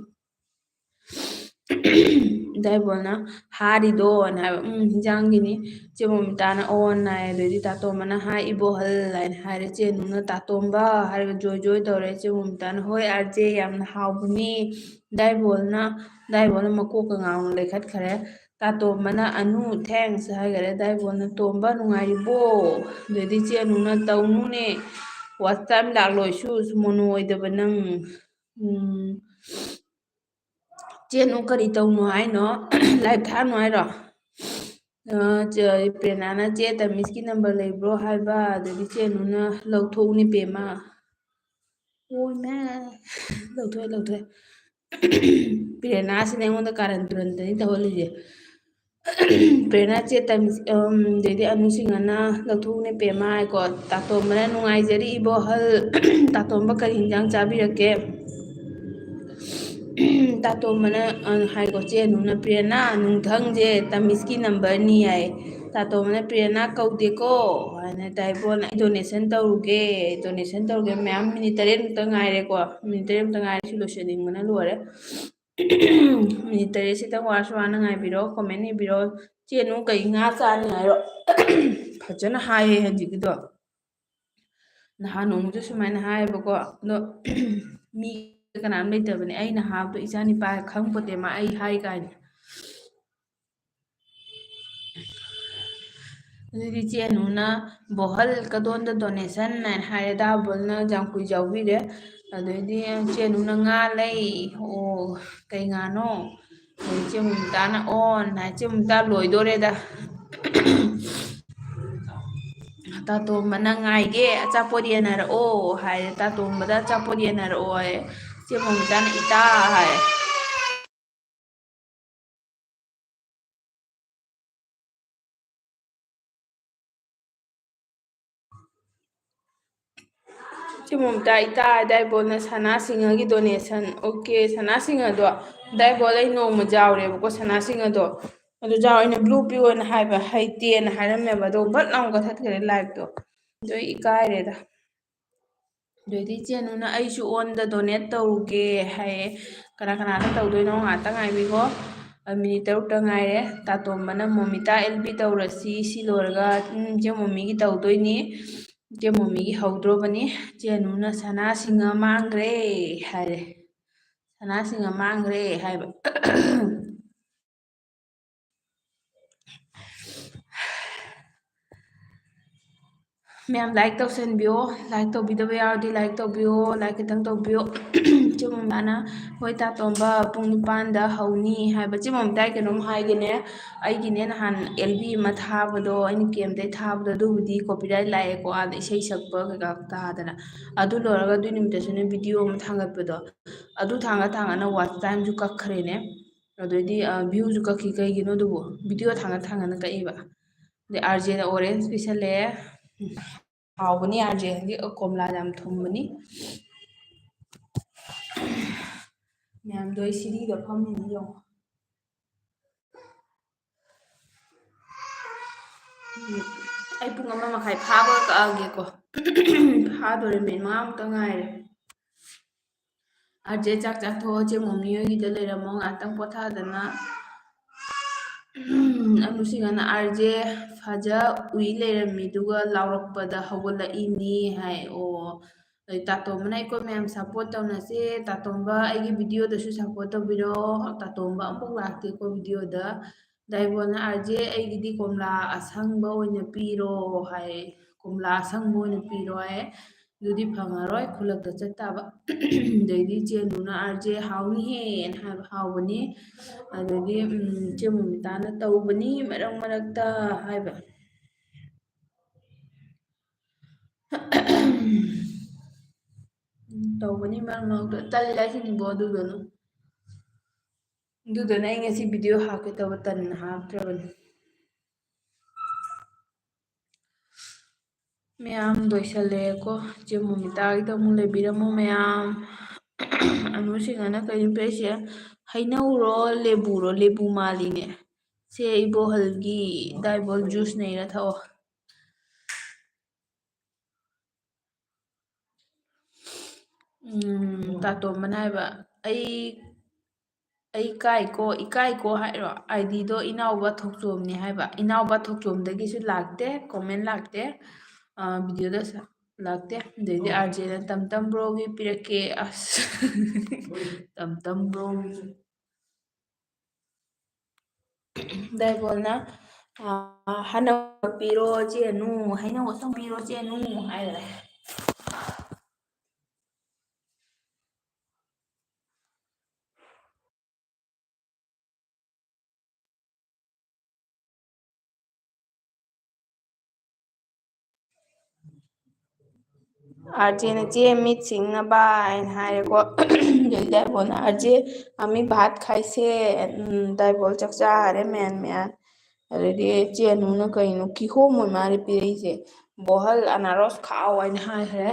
ꯗꯥꯏꯕꯣꯜꯅ ꯍꯥꯔꯤꯗꯣꯅ ꯍꯥꯏꯕ ꯍꯤꯟꯖꯥꯡꯒꯤꯅꯤ ꯆꯦ ꯃꯣꯃꯤꯇꯥꯅ ꯑꯣꯟꯅ ꯍꯥꯏ ꯑꯗꯩꯗꯤ ꯇꯥꯇꯣꯝꯕꯅ ꯍꯥꯏ ꯏꯕꯣꯍꯜ ꯍꯥꯏꯅ ꯍꯥꯏꯔꯦ ꯆꯦꯅꯨꯅ ꯇꯥꯇꯣꯝꯕ ꯍꯥꯏꯔꯒ ꯖꯣꯏ ꯇꯧꯔꯦ ꯆꯦ ꯃꯣꯃꯤꯇꯥꯅ ꯍꯣꯏ ꯑꯥꯔꯖꯦ ꯌꯥꯝꯅ ꯍꯥꯎꯕꯅꯤ ꯗꯥꯏꯕꯣꯜꯅ ꯃꯀꯣꯛꯀ ꯉꯥꯎꯅ ꯂꯩꯈꯠꯈꯔꯦ ꯇꯥꯇꯣꯝꯕꯅ ꯑꯅꯨ ꯊꯦꯡꯁ ꯍꯥꯏꯈꯔꯦ ꯗꯥꯏꯕꯣꯜꯅ ꯇꯣꯝꯕ ꯅꯨꯡꯉꯥꯏꯔꯤꯕꯣ ꯑꯗꯩꯗꯤ ꯆꯦꯅꯨꯅ ꯇꯧꯅꯨꯅꯦ ꯋꯥꯆ ꯇꯥꯏꯝ ꯂꯥꯛꯂꯣꯏꯁꯨ ꯃꯣꯅꯣ ꯑꯣꯏꯗꯕ ꯅꯪ ꯆꯦꯅꯨ ꯀꯔꯤ ꯇꯧꯅꯣ ꯍꯥꯏꯅꯣ ꯂꯥꯏꯚ ꯊꯥꯅꯣ ꯍꯥꯏꯔꯣ ꯄꯦꯔꯅꯥꯅ ꯆꯦ ꯇꯃꯤꯁꯀꯤ ꯅꯝꯕꯔ ꯂꯩꯕ꯭ꯔꯣ ꯍꯥꯏꯕ ꯑꯗꯒꯤ ꯆꯦꯅꯨꯅ ꯂꯧꯊꯣꯛꯎꯅꯤ ꯄꯦꯝꯃ ꯍꯣꯏ ꯃ ꯂꯧꯊꯣꯛꯑꯦ ꯄꯦꯔꯅꯥꯁꯤꯅ ꯑꯩꯉꯣꯟꯗ ꯀꯥꯔꯟ ꯇꯨꯔꯟꯗꯅꯤ ꯇꯧꯍꯜꯂꯤꯁꯦ ꯄꯦꯔꯅꯥ ꯆꯦ ꯇꯃꯤꯁ ꯑꯗꯩꯗꯤ ꯑꯅꯨꯁꯤꯡꯍꯅ ꯂꯧꯊꯣꯛꯎꯅꯦ ꯄꯦꯝꯃ ꯍꯥꯏꯀꯣ ꯇꯥꯇꯣꯝꯕꯅ ꯅꯨꯡꯉꯥꯏꯖꯔꯤ ꯏꯕꯣꯍꯜ ꯇꯥꯇꯣꯝꯕ ꯀꯔꯤ ꯍꯤꯟꯖꯥꯡ ꯆꯥꯕꯤꯔꯛꯀꯦ ꯇꯥꯇꯣꯝꯕꯅ ꯍꯥꯏꯀꯣ ꯆꯦꯅꯨꯅ ꯄꯦꯔꯅꯥ ꯅꯨꯡꯊꯪꯁꯦ ꯇꯃꯤꯁꯀꯤ ꯅꯝꯕꯔꯅꯤ ꯌꯥꯏ ꯇꯥꯇꯣꯝꯕꯅ ꯄꯦꯔꯅꯥ ꯀꯧꯗꯦꯀꯣ ꯍꯥꯏꯅ ꯗꯥꯏꯕꯣꯜꯅ ꯑꯩ ꯗꯣꯅꯦꯁꯟ ꯇꯧꯔꯨꯒꯦ ꯃꯌꯥꯝ ꯃꯤꯅꯤꯠ 3 ꯃꯨꯛꯇ ꯉꯥꯏꯔꯦꯀꯣ ꯃꯤꯅꯤꯠ 3 ꯃꯨꯛꯇ ꯉꯥꯏꯔꯦ ꯁꯤ ꯂꯣꯏꯁꯤꯟꯅꯤꯡꯕꯅ ꯂꯣꯏꯔꯦ ꯃꯤꯅꯤꯠ 3 ꯁꯤꯇꯪ ꯋꯥꯔꯁꯨ ꯋꯥꯅ ꯉꯥꯏꯕꯤꯔꯣ ꯀꯣꯃꯦꯟ ꯏꯕꯤꯔꯣ ꯆꯦꯅꯨ ꯀꯩ ꯉꯥ ꯆꯥꯅꯤ ꯍꯥꯏꯔꯣ ꯐꯖꯅ ꯍꯥꯏꯌꯦ ꯍꯧꯖꯤꯛꯀꯤꯗꯣ ꯅꯍꯥꯟ ꯅꯣꯡꯃꯁꯨ ꯁꯨꯃꯥꯏꯅ ꯍꯥꯏꯌꯦꯕꯀꯣ ꯑꯗꯣ ꯃꯤ ꯀꯅꯥꯝ ꯂꯩꯇꯕꯅꯦ ꯑꯩꯅ ꯍꯥꯏꯕꯗꯣ ꯏꯆꯥ ꯅꯤꯄꯥ ꯈꯪꯄꯣꯠꯇꯦ ꯃꯥ ꯑꯩ ꯍꯥꯏ ꯀꯥꯏꯅ ꯑꯗꯨꯗꯤ ꯆꯦꯅꯨꯅ ꯕꯣꯍꯜ ꯀꯗꯣꯟꯗ ꯗꯣꯅꯦꯁꯟ ꯍꯥꯏꯅ ꯍꯥꯏꯔꯦ ꯗꯥꯕꯣꯜꯅ ꯌꯥꯝ ꯀꯨꯏ ꯌꯥꯎꯕꯤꯔꯦ ꯑꯗꯩꯗꯤ ꯆꯦꯅꯨꯅ ꯉꯥ ꯂꯩ ꯑꯣ ꯀꯩ ꯉꯥꯅꯣ ꯆꯦ ꯃꯣꯃꯤꯇꯥꯅ ꯑꯣꯟ ꯍꯥꯏ ꯆꯦ ꯃꯣꯃꯤꯇꯥ ꯂꯣꯏꯗꯣꯔꯦꯗ ꯇꯥꯇꯣꯝꯕꯅ ꯉꯥꯏꯒꯦ ꯑꯆꯥꯄꯣꯠ ꯌꯦꯟꯅꯔꯛꯑꯣ ꯍꯥꯏꯔꯦ ꯇꯥꯇꯣꯝꯕꯗ ꯑꯆꯥꯄꯣꯠ ꯌꯦꯟꯅꯔꯛꯑꯣ ꯍꯥꯏ ꯆꯦ ꯃꯣꯃꯤꯇꯥꯅ ꯏꯇꯥ ꯍꯥꯏ ꯆꯦ ꯃꯣꯃꯤꯇꯥ ꯏꯇꯥ ꯗꯥꯏꯕꯣꯜꯅ ꯁꯅꯥ ꯁꯤꯡꯍꯒꯤ ꯗꯣꯅꯦꯁꯟ ꯑꯣꯀꯦ ꯁꯅꯥ ꯁꯤꯡꯍꯗꯣ ꯗꯥꯏꯕꯣꯜ ꯑꯩ ꯅꯣꯡꯃ ꯌꯥꯎꯔꯦꯕꯀꯣ ꯁꯅꯥ ꯁꯤꯡꯍꯗꯣ ꯑꯗꯨ ꯌꯥꯎ ꯑꯩꯅ ꯕ꯭ꯂꯨ ꯄꯤꯌꯣꯅ ꯍꯥꯏꯕ ꯍꯩꯇꯦꯅ ꯍꯥꯏꯔꯝꯃꯦꯕ ꯑꯗꯣ ꯚꯠ ꯂꯥꯎꯅ ꯀꯛꯊꯠꯈ꯭ꯔꯦ ꯂꯥꯏꯚꯇꯣ ꯑꯗꯨ ꯑꯩ ꯏꯀꯥꯏꯔꯦꯗ ꯑꯗꯨꯗꯩꯗꯤ ꯏꯆꯦꯅꯨꯅ ꯑꯩꯁꯨ ꯑꯣꯟꯗ ꯗꯣꯅꯦꯠ ꯇꯧꯔꯨꯒꯦ ꯍꯥꯏꯌꯦ ꯀꯅꯥ ꯇꯧꯗꯣꯏꯅꯣ ꯉꯥꯛꯇ ꯉꯥꯏꯕꯤꯈꯣ ꯃꯤꯅꯤꯠ 3ꯇ ꯉꯥꯏꯔꯦ ꯇꯥꯇꯣꯝꯕꯅ ꯃꯣꯃꯤꯇꯥ ꯑꯦꯜꯕꯤ ꯇꯧꯔꯁꯤ ꯁꯤ ꯂꯣꯏꯔꯒ ꯏꯆꯦ ꯃꯣꯃꯤꯒꯤ ꯇꯧꯗꯣꯏꯅꯤ ꯏꯆꯦ ꯃꯣꯃꯤꯒꯤ ꯍꯧꯗ꯭ꯔꯣꯕꯅꯤ ꯆꯦꯅꯨꯅ ꯁꯅꯥ ꯁꯤꯡꯍ ꯃꯥꯡꯈ꯭ꯔꯦ ꯍꯥꯏꯔꯦ ꯁꯅꯥ ꯁꯤꯡꯍ ꯃꯥꯡꯈ꯭ꯔꯦ ꯍꯥꯏꯕ ꯃꯌꯥꯝ ꯂꯥꯏꯛ ꯇꯧꯁꯟꯕꯤꯌꯣ ꯂꯥꯏꯛ ꯇꯧꯕꯤꯗꯕ ꯌꯥꯎꯔꯗꯤ ꯂꯥꯏꯛ ꯇꯧꯕꯤꯌꯣ ꯂꯥꯏꯛ ꯈꯤꯇꯪ ꯇꯧꯕꯤꯌꯣ ꯆꯦ ꯃꯣꯃꯤꯇꯥꯅ ꯍꯣꯏ ꯇꯥꯇꯣꯝꯕ ꯄꯨꯡ 9ꯗ ꯍꯧꯅꯤ ꯍꯥꯏꯕ ꯆꯦ ꯃꯣꯃꯤꯇꯥ ꯑꯩ ꯀꯩꯅꯣꯝ ꯍꯥꯏꯒꯦꯅꯦ ꯑꯩꯒꯤꯅꯦ ꯅꯍꯥꯟ ꯑꯦꯜꯕꯤ ꯑꯃ ꯊꯥꯕꯗꯣ ꯑꯩꯅ ꯀꯦꯝꯗꯩ ꯊꯥꯕꯗꯣ ꯑꯗꯨꯕꯨꯗꯤ ꯀꯣꯄꯤꯔꯥꯏꯠ ꯂꯥꯛꯑꯦꯀꯣ ꯑꯥꯗ ꯏꯁꯩ ꯁꯛꯄ ꯀꯩꯀꯥ ꯇꯥꯗꯅ ꯑꯗꯨ ꯂꯣꯏꯔꯒ ꯑꯗꯨꯏ ꯅꯨꯃꯤꯠꯇꯁꯨꯅꯦ ꯚꯤꯗꯤꯑꯣ ꯑꯃ ꯊꯥꯡꯒꯠꯄꯗꯣ ꯑꯗꯨ ꯊꯥꯡꯒꯠꯅ ꯋꯥꯆ ꯇꯥꯏꯝꯁꯨ ꯀꯛꯈ꯭ꯔꯦꯅꯦ ꯑꯗꯩꯗꯤ ꯚ꯭ꯌꯨꯁꯨ ꯀꯛꯈꯤ ꯀꯩꯒꯤꯅꯣ ꯑꯗꯨꯕꯨ ꯚꯤꯗꯤꯑꯣ ꯊꯥꯡꯒꯠꯅ ꯀꯛꯏꯕ ꯑꯗꯩ ꯑꯥꯔꯖꯦꯅ ꯑꯣꯔꯦꯟꯖ ꯄꯤꯁꯜꯂꯛꯑꯦ ꯍꯥꯎꯕꯅꯤ ꯑꯥꯔꯖꯦꯒꯤ ꯀꯣꯝꯂꯥ ꯌꯥꯝ ꯊꯨꯝꯕꯅꯤ ꯃꯌꯥꯝꯗꯣ ꯑꯩ ꯁꯤꯔꯤꯒ ꯐꯝꯃꯤꯅꯤ ꯌꯦꯡꯉꯣ ꯑꯩ ꯄꯨꯡ 1:30 ꯐꯥꯕꯒ ꯀꯛꯑꯒꯦꯀꯣ ꯐꯥꯗꯣꯔꯦ ꯃꯤꯅꯤꯠ 5 ꯃꯨꯛꯇ ꯉꯥꯏꯔꯦ ꯑꯥꯔꯖꯦ ꯆꯥꯛ ꯆꯥꯊꯣꯛꯑꯣ ꯆꯦ ꯃꯣꯃꯤ ꯍꯣꯏꯒꯤꯗ ꯂꯩꯔꯝꯃꯣ ꯉꯥꯛꯇꯪ ꯄꯣꯊꯥꯗꯅ ꯑꯅꯨꯁꯤꯡꯍꯅ ꯑꯥꯔꯖꯦ ꯐꯖ ꯎꯏ ꯂꯩꯔꯝꯃꯤ ꯑꯗꯨꯒ ꯂꯥꯎꯔꯛꯄꯗ ꯍꯧꯒꯠꯂꯛꯏꯅꯤ ꯍꯥꯏ ꯑꯣ ꯑꯗꯩ ꯇꯥꯇꯣꯝꯕꯅ ꯑꯩꯈꯣꯏ ꯃꯌꯥꯝ ꯁꯞꯄꯣꯔꯠ ꯇꯧꯅꯁꯦ ꯇꯥꯇꯣꯝꯕ ꯑꯩꯒꯤ ꯚꯤꯗꯤꯑꯣꯗꯁꯨ ꯁꯞꯄꯣꯔꯠ ꯇꯧꯕꯤꯔꯛꯑꯣ ꯇꯥꯇꯣꯝꯕ ꯑꯃꯐꯥꯎ ꯂꯥꯛꯇꯦꯀꯣ ꯚꯤꯗꯤꯑꯣꯗ ꯗꯥꯏꯕꯣꯟꯅ ꯑꯥꯔꯖꯦ ꯑꯩꯒꯤꯗꯤ ꯀꯣꯝꯂꯥ ꯑꯁꯪꯕ ꯑꯣꯏꯅ ꯄꯤꯔꯣ ꯍꯥꯏ ꯀꯣꯝꯂꯥ ꯑꯁꯪꯕ ꯑꯣꯏꯅ ꯄꯤꯔꯣ ꯍꯥꯏ ꯑꯗꯨꯗꯤ ꯐꯪꯉꯔꯣꯏ ꯈꯨꯜꯂꯛꯇ ꯆꯠꯇꯥꯕ ꯑꯗꯩꯗꯤ ꯆꯦꯅꯨꯅ ꯑꯥꯔꯖꯦ ꯍꯥꯎꯅꯤꯍꯦꯅ ꯍꯥꯏꯕ ꯍꯥꯎꯕꯅꯤ ꯑꯗꯩꯗꯤ ꯆꯦ ꯃꯣꯃꯤꯇꯥꯅ ꯇꯧꯕꯅꯤ ꯃꯔꯛ ꯃꯔꯛꯇ ꯍꯥꯏꯕ ꯇꯧꯕꯅꯤ ꯃꯔꯛ ꯃꯔꯛꯇ ꯇꯜꯂꯦ ꯍꯥꯏꯁꯤꯅꯤꯀꯣ ꯑꯗꯨꯗꯨꯅ ꯑꯩ ꯉꯁꯤ ꯚꯤꯗꯤꯑꯣ ꯍꯥꯞꯀꯦ ꯇꯧꯕ ꯇꯟꯅ ꯍꯥꯞꯇ꯭ꯔꯕꯅꯤ ꯃꯌꯥꯝ ꯂꯣꯏꯁꯜꯂꯛꯑꯦꯀꯣ ꯆꯦ ꯃꯣꯃꯤꯇꯥꯒꯤꯗ ꯑꯃꯨꯛ ꯂꯩꯕꯤꯔꯝꯃꯣ ꯃꯌꯥꯝ ꯑꯅꯨꯁꯤꯡꯅ ꯀꯩꯅꯣ ꯄꯤꯔꯛꯏꯁꯦ ꯍꯩꯅꯧꯔꯣ ꯂꯦꯕꯨꯔꯣ ꯂꯦꯕꯨ ꯃꯥꯜꯂꯤꯅꯦ ꯁꯦ ꯏꯕꯣꯍꯜꯒꯤ ꯗꯥꯏꯕꯣꯜ ꯖꯨꯁꯅꯦꯅ ꯊꯛꯑꯣ ꯇꯥꯇꯣꯝꯕꯅ ꯍꯥꯏꯕ ꯑꯩ ꯏꯀꯥꯏꯀꯣ ꯍꯥꯏꯔꯣ ꯑꯥꯏꯗꯤꯗꯣ ꯏꯅꯥꯎꯕ ꯊꯣꯛꯆꯣꯝꯅꯤ ꯍꯥꯏꯕ ꯏꯅꯥꯎꯕ ꯊꯣꯛꯆꯣꯝꯗꯒꯤꯁꯨ ꯂꯥꯛꯇꯦ ꯀꯣꯃꯦꯟ ꯂꯥꯛꯇꯦ ꯚꯤꯗꯤꯑꯣꯗ ꯂꯥꯛꯇꯦ ꯑꯗꯩꯗꯤ ꯑꯥꯔꯖꯦꯅ ꯇꯝꯇꯝꯕ꯭ꯔꯣꯒꯤ ꯄꯤꯔꯛꯀꯦ ꯑꯁ ꯇꯝꯇꯝꯕ꯭ꯔꯣꯒꯤ ꯗꯥꯏꯕꯣꯜꯅ ꯍꯟꯅ ꯄꯤꯔꯣ ꯆꯦꯅꯨ ꯍꯩꯅꯧ ꯑꯁꯪ ꯄꯤꯔꯣ ꯆꯦꯅꯨ ꯍꯥꯏꯔꯦ आरजे चे मीट सिंगनबा हायरेको ꯗꯥꯏꯕꯣꯜꯅ आरजे अमी भात खाइसे ꯗꯥꯏꯕꯣꯜ ꯆꯥꯛꯆꯥ ꯍꯥꯏꯔꯦ ꯃꯌꯥꯟ ꯃꯌꯥꯟ ꯑꯗꯩꯗꯤ ꯆꯦꯅꯨꯅ ꯀꯩꯅꯣ ꯀꯤꯍꯣꯝ ꯑꯣꯏ ꯃꯥꯜꯂꯦ ꯄꯤꯔꯛꯏꯁꯦ ꯕꯣꯍꯜ ꯑꯅꯥꯔꯣꯁ ꯈꯥꯎ ꯍꯥꯏꯅ ꯍꯥꯏꯈ꯭ꯔꯦ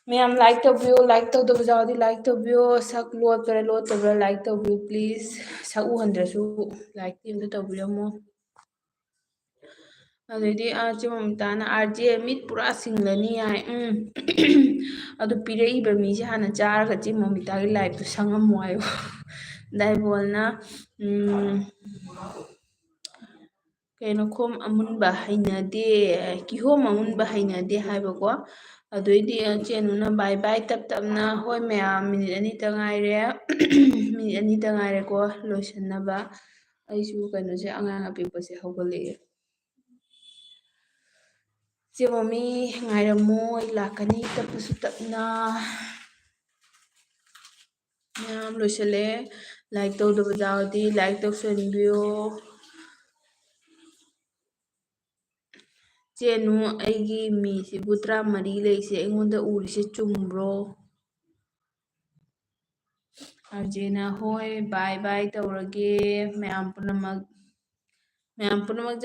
ꯃꯌꯥꯝ ꯂꯥꯏꯛ ꯇꯧꯕꯤꯌꯣ ꯂꯥꯏꯛ ꯇꯧꯗꯕꯁꯨ ꯌꯥꯎꯔꯗꯤ ꯂꯥꯏꯛ ꯇꯧꯕꯤꯌꯣ ꯁꯛ ꯂꯣꯠꯄ꯭ꯔꯥ ꯂꯣꯠꯇꯕ꯭ꯔꯥ ꯂꯥꯏꯛ ꯇꯧꯕꯤꯌꯨ ꯄ꯭ꯂꯤꯖ ꯁꯛ ꯎꯍꯟꯗ꯭ꯔꯁꯨ ꯂꯥꯏꯛꯇꯤ ꯑꯝꯇ ꯇꯧꯕꯤꯔꯝꯃꯣ ꯑꯗꯩꯗꯤ ꯆꯦ ꯃꯣꯃꯤꯇꯥꯅ ꯑꯥꯔꯖꯦ ꯃꯤꯠ ꯄꯨꯔꯥ ꯁꯤꯡꯂꯅꯤ ꯍꯥꯏ ꯑꯗꯨ ꯄꯤꯔꯛꯏꯕ ꯃꯤꯁꯦ ꯍꯥꯟꯅ ꯆꯥꯔꯒ ꯆꯦ ꯃꯣꯃꯤꯇꯥꯒꯤ ꯂꯥꯏꯐꯇꯨ ꯁꯪꯉꯝꯃꯣ ꯍꯥꯏꯌꯣ ꯗꯥꯏꯕꯣꯜꯅ ꯀꯩꯅꯣ ꯈꯣꯝ ꯑꯃꯨꯟꯕ ꯍꯩꯅꯗꯦ ꯀꯤꯍꯣꯝ ꯑꯃꯨꯟꯕ ꯍꯩꯅꯗꯦ ꯍꯥꯏꯕꯀꯣ ꯑꯗꯨꯏꯗꯤ ꯆꯦꯅꯨꯅ ꯕꯥꯏ ꯕꯥꯏ ꯇꯞ ꯇꯞꯅ ꯍꯣꯏ ꯃꯌꯥꯝ ꯃꯤꯅꯤꯠ ꯑꯅꯤꯇ ꯉꯥꯏꯔꯦ ꯃꯤꯅꯤꯠ ꯑꯅꯤꯇ ꯉꯥꯏꯔꯦꯀꯣ ꯂꯣꯏꯁꯤꯟꯅꯕ ꯑꯩꯁꯨ ꯀꯩꯅꯣꯁꯦ ꯑꯉꯥꯡ ꯑꯄꯤꯛꯄꯁꯦ ꯍꯧꯒꯠꯂꯛꯑꯦ ꯆꯦ ꯃꯣꯃꯤ ꯉꯥꯏꯔꯝꯃꯣ ꯑꯩ ꯂꯥꯛꯀꯅꯤ ꯇꯞꯅꯁꯨ ꯇꯞꯅ ꯃꯌꯥꯝ ꯂꯣꯏꯁꯤꯜꯂꯛꯑꯦ ꯂꯥꯏꯛ ꯇꯧꯗꯕ ꯌꯥꯎꯔꯗꯤ ꯂꯥꯏꯛ ꯇꯧꯁꯟꯕꯤꯌꯣ ꯆꯦꯅꯨ ꯑꯩꯒꯤ ꯃꯤꯁꯤꯕꯨ 14 ꯂꯩꯁꯦ ꯑꯩꯉꯣꯟꯗ ꯎꯔꯤꯁꯦ ꯆꯨꯝꯕ꯭ꯔꯣ ꯑꯥꯔꯖꯦꯅ ꯍꯣꯏ ꯕꯥꯏ ꯕꯥꯏ ꯇꯧꯔꯒꯦ ꯃꯌꯥꯝ ꯄꯨꯝꯅꯃꯛ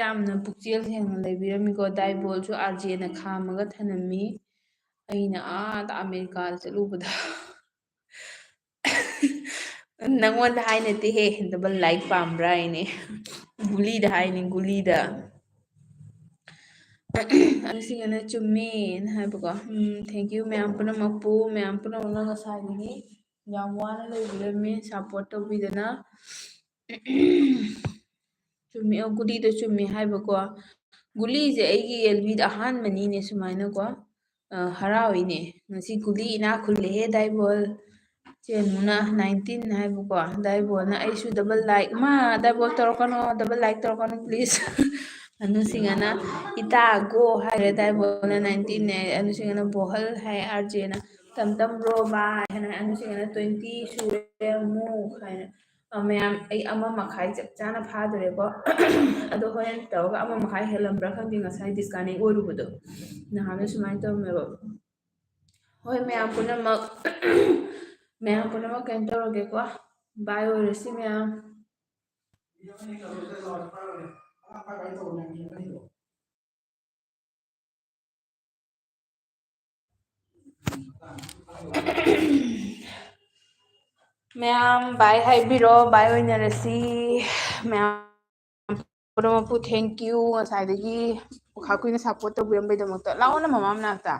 ꯌꯥꯝꯅ ꯄꯨꯛꯆꯦꯜ ꯁꯦꯡꯅ ꯂꯩꯕꯤꯔꯝꯃꯤꯀꯣ ꯗꯥꯏꯕꯣꯜꯁꯨ ꯑꯥꯔꯖꯦꯅ ꯈꯥꯝꯃꯒ ꯊꯅꯝꯃꯤ ꯑꯩꯅ ꯑꯥꯗ ꯑꯃꯦꯔꯤꯀꯥꯗ ꯆꯠꯂꯨꯕꯗ ꯅꯪꯉꯣꯟꯗ ꯍꯥꯏ ꯅꯠꯇꯦꯍꯦ ꯗꯕꯜ ꯂꯥꯏꯛ ꯄꯥꯝꯕ꯭ꯔꯥ ꯍꯥꯏꯅꯦ ꯒꯨꯂꯤꯗ ꯍꯥꯏꯅꯤ ꯒꯨꯂꯤꯗ ꯑꯁꯤꯒꯅ ꯆꯨꯝꯃꯦꯅ ꯍꯥꯏꯕꯀꯣ ꯊꯦꯡꯀ꯭ꯌꯨ ꯃꯌꯥꯝ ꯄꯨꯝꯅꯃꯛꯄꯨ ꯃꯌꯥꯝ ꯄꯨꯝꯅꯃꯛꯅ ꯉꯁꯥꯏꯗꯒꯤ ꯌꯥꯝ ꯋꯥꯅ ꯂꯩꯕꯤꯔꯝꯃꯤ ꯁꯞꯄꯣꯔꯠ ꯇꯧꯕꯤꯗꯅ ꯆꯨꯝꯃꯤ ꯒꯨꯂꯤꯗꯣ ꯆꯨꯝꯃꯤ ꯍꯥꯏꯕꯀꯣ ꯒꯨꯂꯤꯁꯦ ꯑꯩꯒꯤ ꯑꯦꯜꯕꯤꯗ ꯑꯍꯥꯟꯕꯅꯤꯅꯦ ꯁꯨꯃꯥꯏꯅꯀꯣ ꯍꯔꯥꯎꯏꯅꯦ ꯉꯁꯤ ꯒꯨꯂꯤ ꯏꯅꯥꯛ ꯈꯨꯜꯂꯦꯍꯦ ꯗꯥꯏꯕꯣꯜ ꯆꯦꯅꯨꯅ 19 ꯍꯥꯏꯕꯀꯣ ꯗꯥꯏꯕꯣꯜꯅ ꯑꯩꯁꯨ ꯗꯕꯜ ꯂꯥꯏꯛ ꯗꯥꯏꯕꯣꯜ ꯇꯧꯔꯛꯀꯅꯣ ꯗꯕꯜ ꯂꯥꯏꯛ ꯇꯧꯔꯛꯀꯅꯨ ꯄ꯭ꯂꯤꯖ ꯑꯅꯨꯁꯤꯡꯅ ꯏꯇꯥ ꯒꯣ ꯍꯥꯏꯔꯦ ꯗꯥꯏꯕꯣꯜꯅ 19 ꯑꯅꯨꯁꯤꯡꯅ ꯕꯣꯍꯜ ꯍꯥꯏ ꯑꯥꯔꯖꯦꯅ ꯇꯝꯇꯝꯕ꯭ꯔꯣ ꯕꯥꯏ ꯍꯥꯏꯅ ꯑꯅꯨꯁꯤꯡꯅ 20 ꯁꯨꯔꯦ ꯑꯃꯨꯛ ꯍꯥꯏꯅ ꯃꯌꯥꯝ ꯑꯩ 1:30 ꯆꯞ ꯆꯥꯅ ꯐꯥꯗꯣꯔꯦꯀꯣ ꯑꯗꯣ ꯍꯣꯔꯦꯟ ꯇꯧꯔꯒ 1:30 ꯍꯦꯜꯂꯝꯕ꯭ꯔꯥ ꯈꯪꯗꯦ ꯉꯁꯥꯏ ꯗꯤꯁꯀꯅꯦꯛ ꯑꯣꯏꯔꯨꯕꯗꯣ ꯅꯍꯥꯟꯅ ꯁꯨꯃꯥꯏꯅ ꯇꯧꯔꯝꯃꯦꯕ ꯍꯣꯏ ꯃꯌꯥꯝ ꯄꯨꯝꯅꯃꯛ ꯀꯩꯅꯣ ꯇꯧꯔꯒꯦꯀꯣ ꯕꯥꯏ ꯑꯣꯏꯔꯁꯤ ꯃꯌꯥꯝ ꯃꯌꯥꯝ ꯕꯥꯏ ꯍꯥꯏꯕꯤꯔꯣ ꯕꯥꯏ ꯑꯣꯏꯅꯔꯁꯤ ꯃꯌꯥꯝ ꯄꯨꯝꯅꯃꯛꯄꯨ ꯊꯦꯡꯀ꯭ꯌꯨ ꯉꯁꯥꯏꯗꯒꯤ ꯀꯨꯏꯅ ꯁꯞꯄꯣꯔꯠ ꯇꯧꯕꯤꯔꯝꯕꯩꯗꯃꯛꯇ ꯂꯥꯛꯑꯣꯅ ꯃꯃꯥ ꯃꯅꯥꯛꯇ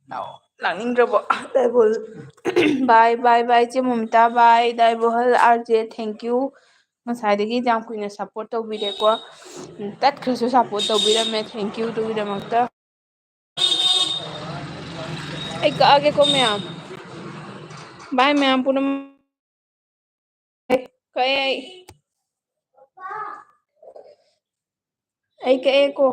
ꯂꯥꯛꯑꯣ ꯂꯥꯛꯅꯤꯡꯗ꯭ꯔꯕꯣ ꯗꯥꯏꯕꯣꯜ ꯕꯥꯏ ꯕꯥꯏ ꯕꯥꯏ ꯆꯦ ꯃꯣꯃꯤꯇꯥ ꯕꯥꯏ ꯗꯥꯏꯕꯣꯍꯜ ꯑꯥꯔꯖꯦ ꯊꯦꯡꯀ꯭ꯌꯨ ꯉꯁꯥꯏꯗꯒꯤ ꯌꯥꯝ ꯀꯨꯏꯅ ꯁꯞꯄꯣꯔꯠ ꯇꯧꯕꯤꯔꯦꯀꯣ ꯇꯠꯈ꯭ꯔꯁꯨ ꯁꯞꯄꯣꯔꯠ ꯇꯧꯕꯤꯔꯝꯃꯦ ꯊꯦꯡꯀ꯭ꯌꯨ ꯑꯗꯨꯒꯤꯗꯃꯛꯇ ꯑꯩ ꯀꯛꯑꯒꯦꯀꯣ ꯃꯌꯥꯝ ꯕꯥꯏ ꯃꯌꯥꯝ ꯄꯨꯝꯅꯃꯛ ꯀꯛꯑꯦ ꯑꯩ ꯑꯩ ꯀꯛꯑꯦ ꯀꯣ